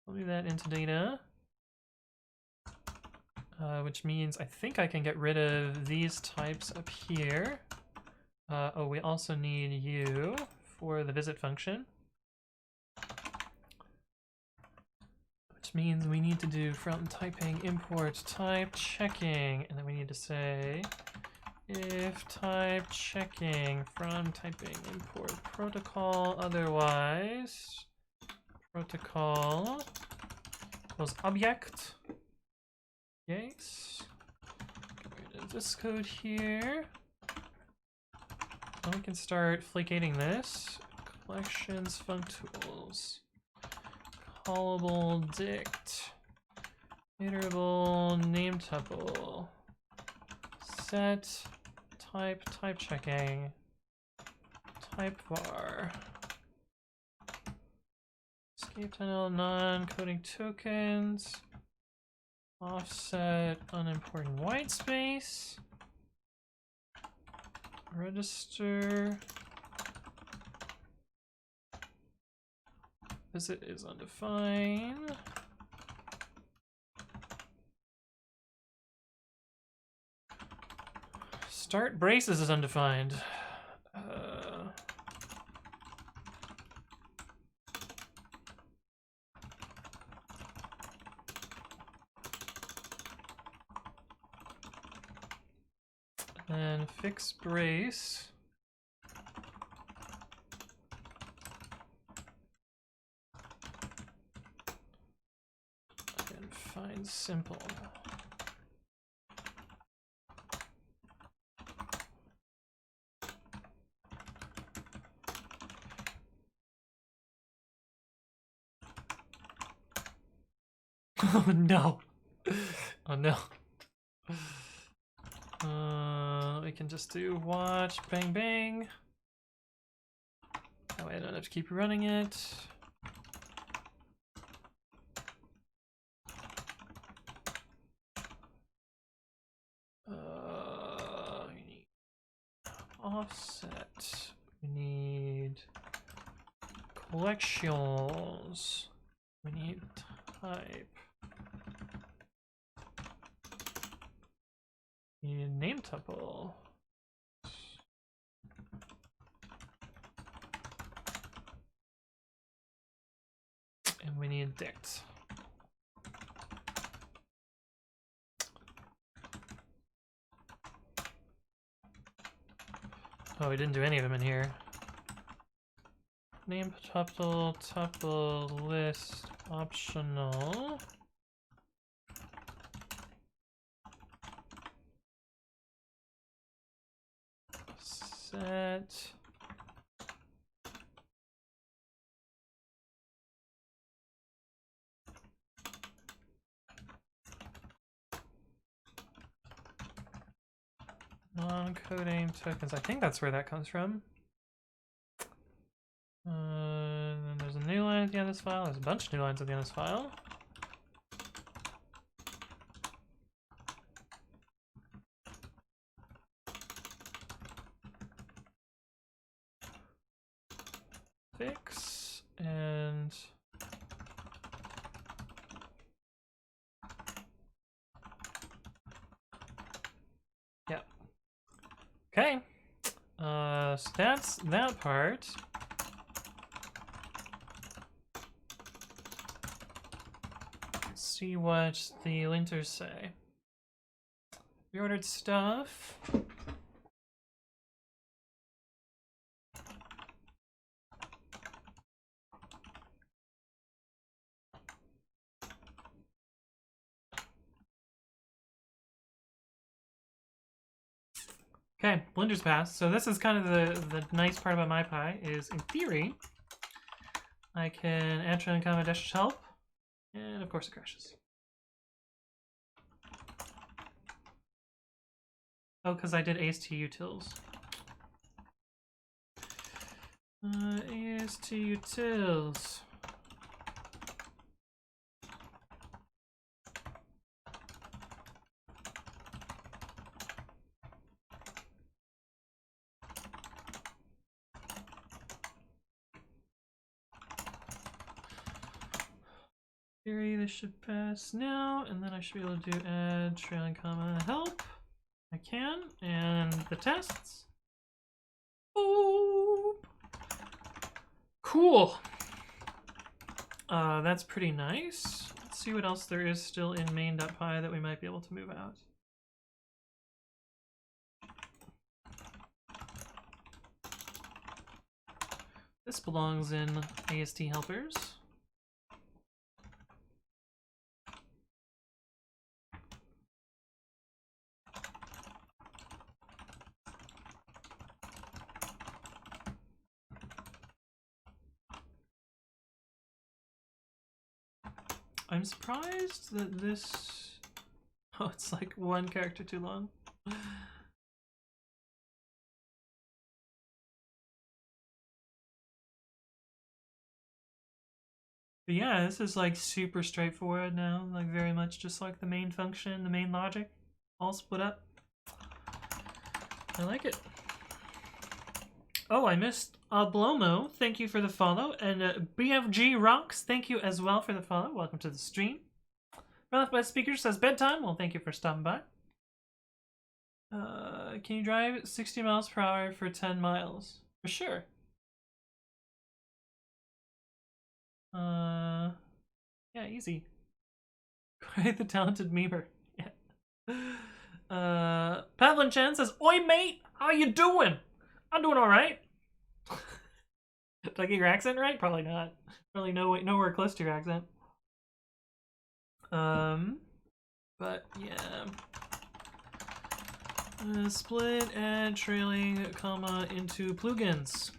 I'll do that into data. Which means I think I can get rid of these types up here. Oh, we also need you for the visit function. Which means we need to do from typing import type checking, and then we need to say if type checking from typing import protocol, otherwise protocol equals object. Yes. this code here. Now we can start flakeating this. Collections, functools. Callable dict. Iterable name tuple. Set. Type checking. Type var. Escape tunnel, non-coding tokens. Offset unimportant white space. Register. Visit is undefined. Start braces is undefined. And fix brace. And find simple. Oh no. Oh no. We can just do watch, bang, bang. That way I don't have to keep running it. We need offset. We need collections. We need type. We need name tuple. And we need dict. Oh, we didn't do any of them in here. Name tuple list optional. Set. Non-coding tokens. I think that's where that comes from. And then there's a new line at the end of this file. There's a bunch of new lines at the end of this file. Fix and yeah. Okay. So that's that part. Let's see what the linters say. Reordered stuff. Okay, blender's passed. So this is kind of the nice part about MyPy is, in theory, I can add trailing comma dash help, and of course it crashes. Oh, because I did AST utils. AST utils. Theory, this should pass now, and then I should be able to do add trailing comma help. I can, and the tests. Oh, cool. That's pretty nice. Let's see what else there is still in main.py that we might be able to move out. This belongs in AST helpers. I'm surprised that this... Oh, it's like one character too long. But yeah, this is like super straightforward now, like very much just like the main function, the main logic, all split up. I like it. Oh, I missed Blomo. Thank you for the follow. And BFG Rocks, thank you as well for the follow. Welcome to the stream. Run by speaker says bedtime. Well, thank you for stopping by. Can you drive 60 miles per hour for 10 miles? For sure. Yeah, easy. Quite the talented memer. Yeah. Pavlin Chan says, "Oi, mate, how you doing? I'm doing all right." Did I get your accent right? Probably not. Probably nowhere close to your accent. But yeah. Split and trailing comma into plugins.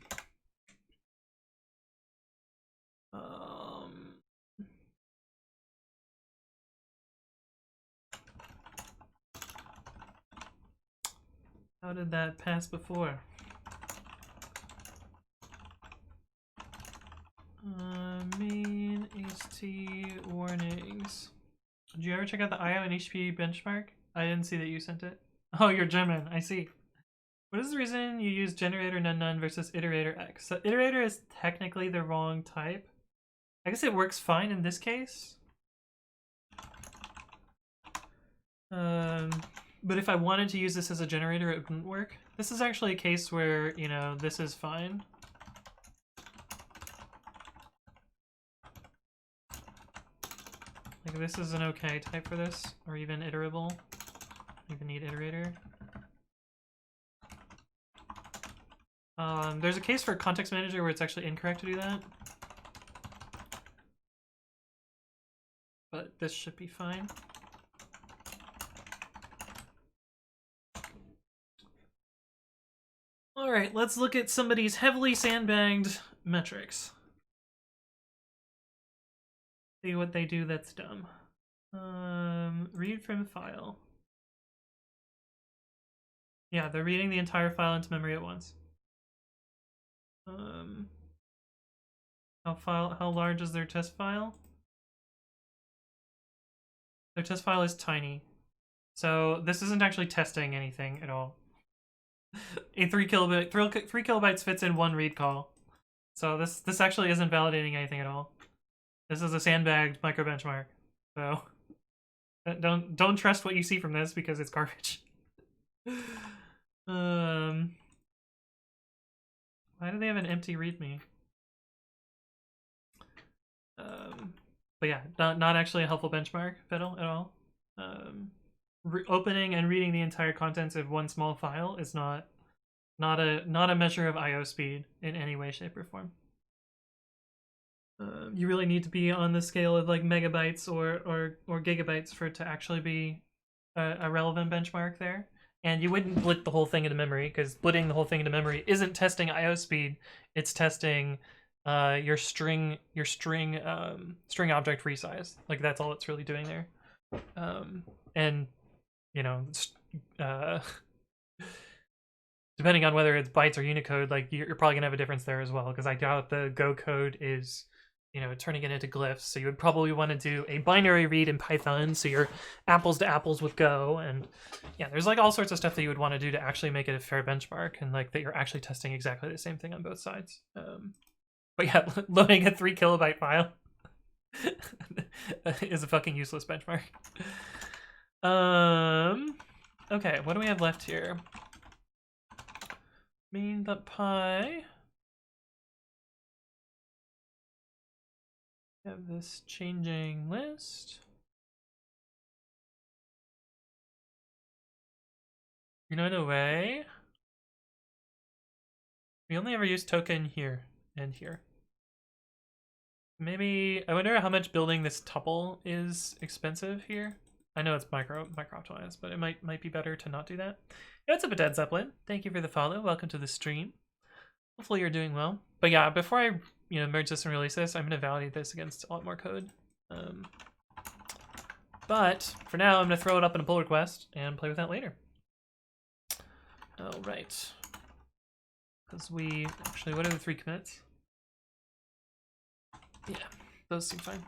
How did that pass before? Main HT warnings. Did you ever check out the IO and HP benchmark? I didn't see that you sent it. Oh, you're German. I see. What is the reason you use generator none versus iterator X? So iterator is technically the wrong type. I guess it works fine in this case. But if I wanted to use this as a generator, it wouldn't work. This is actually a case where, you know, this is fine. Like, this is an okay type for this, or even iterable. Even need iterator. There's a case for context manager where it's actually incorrect to do that. But this should be fine. Alright, let's look at somebody's heavily sandbagged metrics. See what they do that's dumb. Read from file. Yeah, they're reading the entire file into memory at once. How large is their test file? Their test file is tiny. So this isn't actually testing anything at all. A 3 kilobytes fits in one read call. So this actually isn't validating anything at all. This is a sandbagged micro benchmark. So don't trust what you see from this because it's garbage. Why do they have an empty readme? But yeah, not actually a helpful benchmark, Fiddle, at all. Opening and reading the entire contents of one small file is not a measure of I/O speed in any way, shape, or form. You really need to be on the scale of like megabytes or gigabytes for it to actually be a relevant benchmark there. And you wouldn't split the whole thing into memory, because splitting the whole thing into memory isn't testing I/O speed. It's testing your string object resize. Like, that's all it's really doing there. And you know, depending on whether it's bytes or Unicode, like you're probably gonna have a difference there as well, because I doubt the Go code is, you know, turning it into glyphs. So you would probably want to do a binary read in Python, so you're apples to apples with Go. And yeah, there's like all sorts of stuff that you would want to do to actually make it a fair benchmark, and like that you're actually testing exactly the same thing on both sides. But yeah, loading a 3 kilobyte file is a fucking useless benchmark. Okay, what do we have left here? Main.py. Have this changing list. You know, in a way, we only ever use token here and here. Maybe, I wonder how much building this tuple is expensive here. I know it's micro optimized, but it might be better to not do that. Yeah, what's up, Dead Zeppelin? Thank you for the follow. Welcome to the stream. Hopefully you're doing well. But yeah, before I merge this and release this, I'm gonna validate this against a lot more code. But for now, I'm going to throw it up in a pull request and play with that later. All right. Because we actually, what are the 3 commits? Yeah, those seem fine.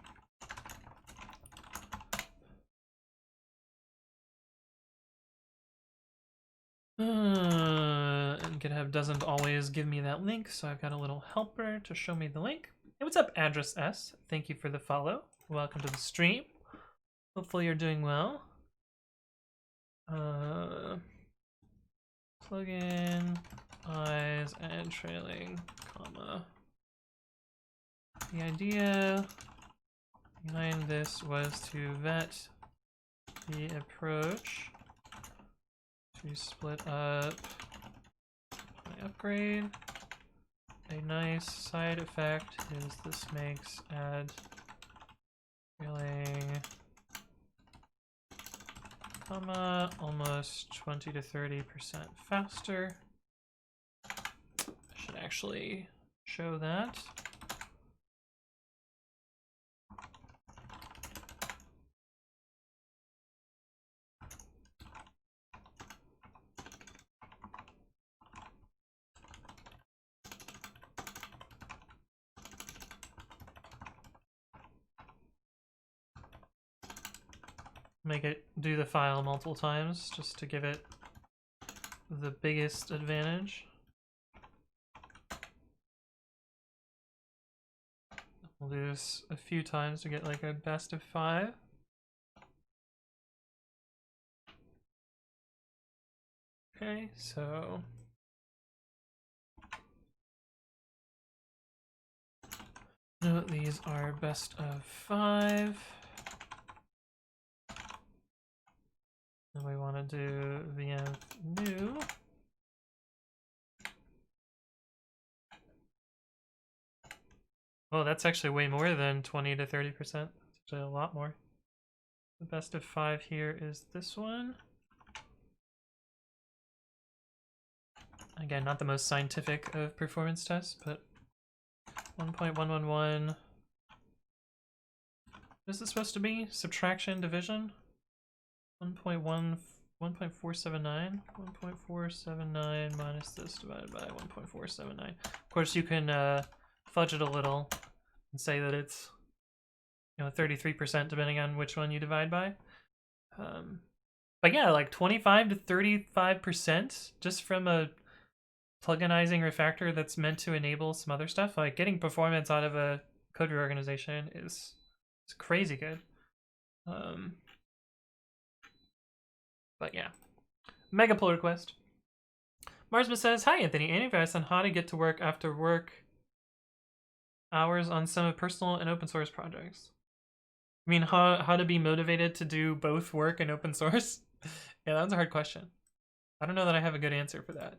And GitHub doesn't always give me that link, so I've got a little helper to show me the link. Hey, what's up, Address S? Thank you for the follow. Welcome to the stream. Hopefully you're doing well. Plugin, eyes, and trailing, comma. The idea behind this was to vet the approach to split up my upgrade. A nice side effect is this makes add trailing comma almost 20 to 30% faster. I should actually show that. Make it do the file multiple times just to give it the biggest advantage. We'll do this a few times to get like a best of 5. Okay, so note these are best of 5. And we want to do vm new. Oh, that's actually way more than 20 to 30%. It's actually a lot more. The best of 5 here is this one. Again, not the most scientific of performance tests, but 1.111. What is this supposed to be? Subtraction, division? 1.479. 1.479 minus this divided by 1.479. Of course, you can fudge it a little and say that it's 33% depending on which one you divide by. But yeah, like 25 to 35% just from a pluginizing refactor that's meant to enable some other stuff. Like getting performance out of a code reorganization is crazy good. But yeah, mega pull request. Marsma says, "Hi Anthony, any advice on how to get to work after work hours on some personal and open source projects?" I mean, how to be motivated to do both work and open source? Yeah, that's a hard question. I don't know that I have a good answer for that.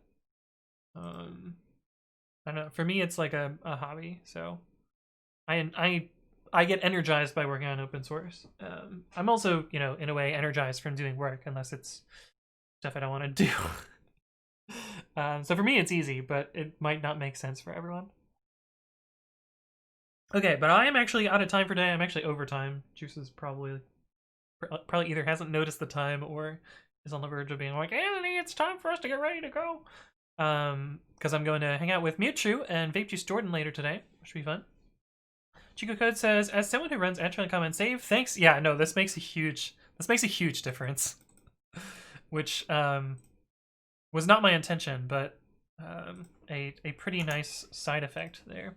I don't know. For me, it's like a hobby, so I get energized by working on open source. I'm also, in a way, energized from doing work, unless it's stuff I don't want to do. So for me, it's easy, but it might not make sense for everyone. Okay, but I am actually out of time for today. I'm actually over time. Juice is probably either hasn't noticed the time or is on the verge of being like, Anthony, it's time for us to get ready to go. Because I'm going to hang out with Mewtwo and Vape Juice Jordan later today, which should be fun. Chico Code says, as someone who runs ad trailing comment save, thanks. Yeah, no, this makes a huge difference. Which was not my intention, but a pretty nice side effect there.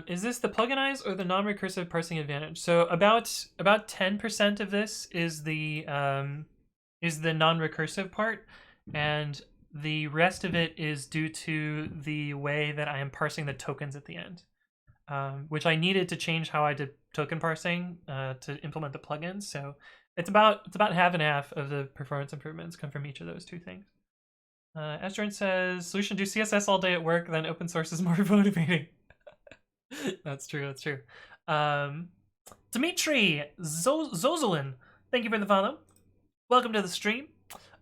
Is this the pluginize or the non-recursive parsing advantage? So about 10% of this is the non-recursive part, and the rest of it is due to the way that I am parsing the tokens at the end, which I needed to change how I did token parsing to implement the plugins. So it's about half and half of the performance improvements come from each of those two things. Astron says, solution, do CSS all day at work, then open source is more motivating. That's true, that's true. Dimitri Zozolin, thank you for the follow. Welcome to the stream.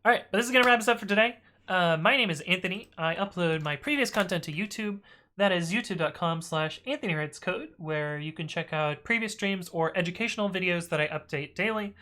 Alright, but this is going to wrap us up for today. My name is Anthony. I upload my previous content to YouTube, That is youtube.com/AnthonyWritesCode, where you can check out previous streams or educational videos that I update daily.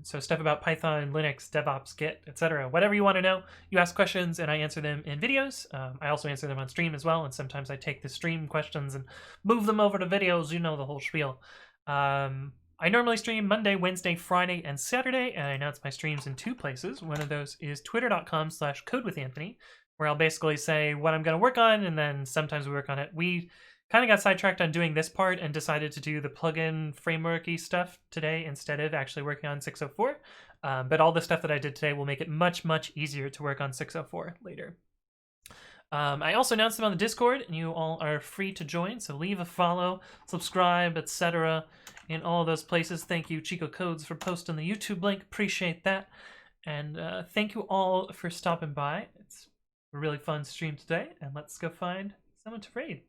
So stuff about Python, Linux, DevOps, Git, etc. Whatever you want to know, you ask questions and I answer them in videos. I also answer them on stream as well, and sometimes I take the stream questions and move them over to videos. You know the whole spiel. I normally stream Monday, Wednesday, Friday, and Saturday, and I announce my streams in 2 places. One of those is twitter.com/codewithanthony, where I'll basically say what I'm going to work on, and then sometimes we work on it. We kind of got sidetracked on doing this part and decided to do the plugin frameworky stuff today instead of actually working on 604. But all the stuff that I did today will make it much, much easier to work on 604 later. I also announced them on the Discord, and you all are free to join, so leave a follow, subscribe, etc. in all those places. Thank you, Chico Codes, for posting the YouTube link. Appreciate that. And thank you all for stopping by. It's a really fun stream today, and let's go find someone to raid.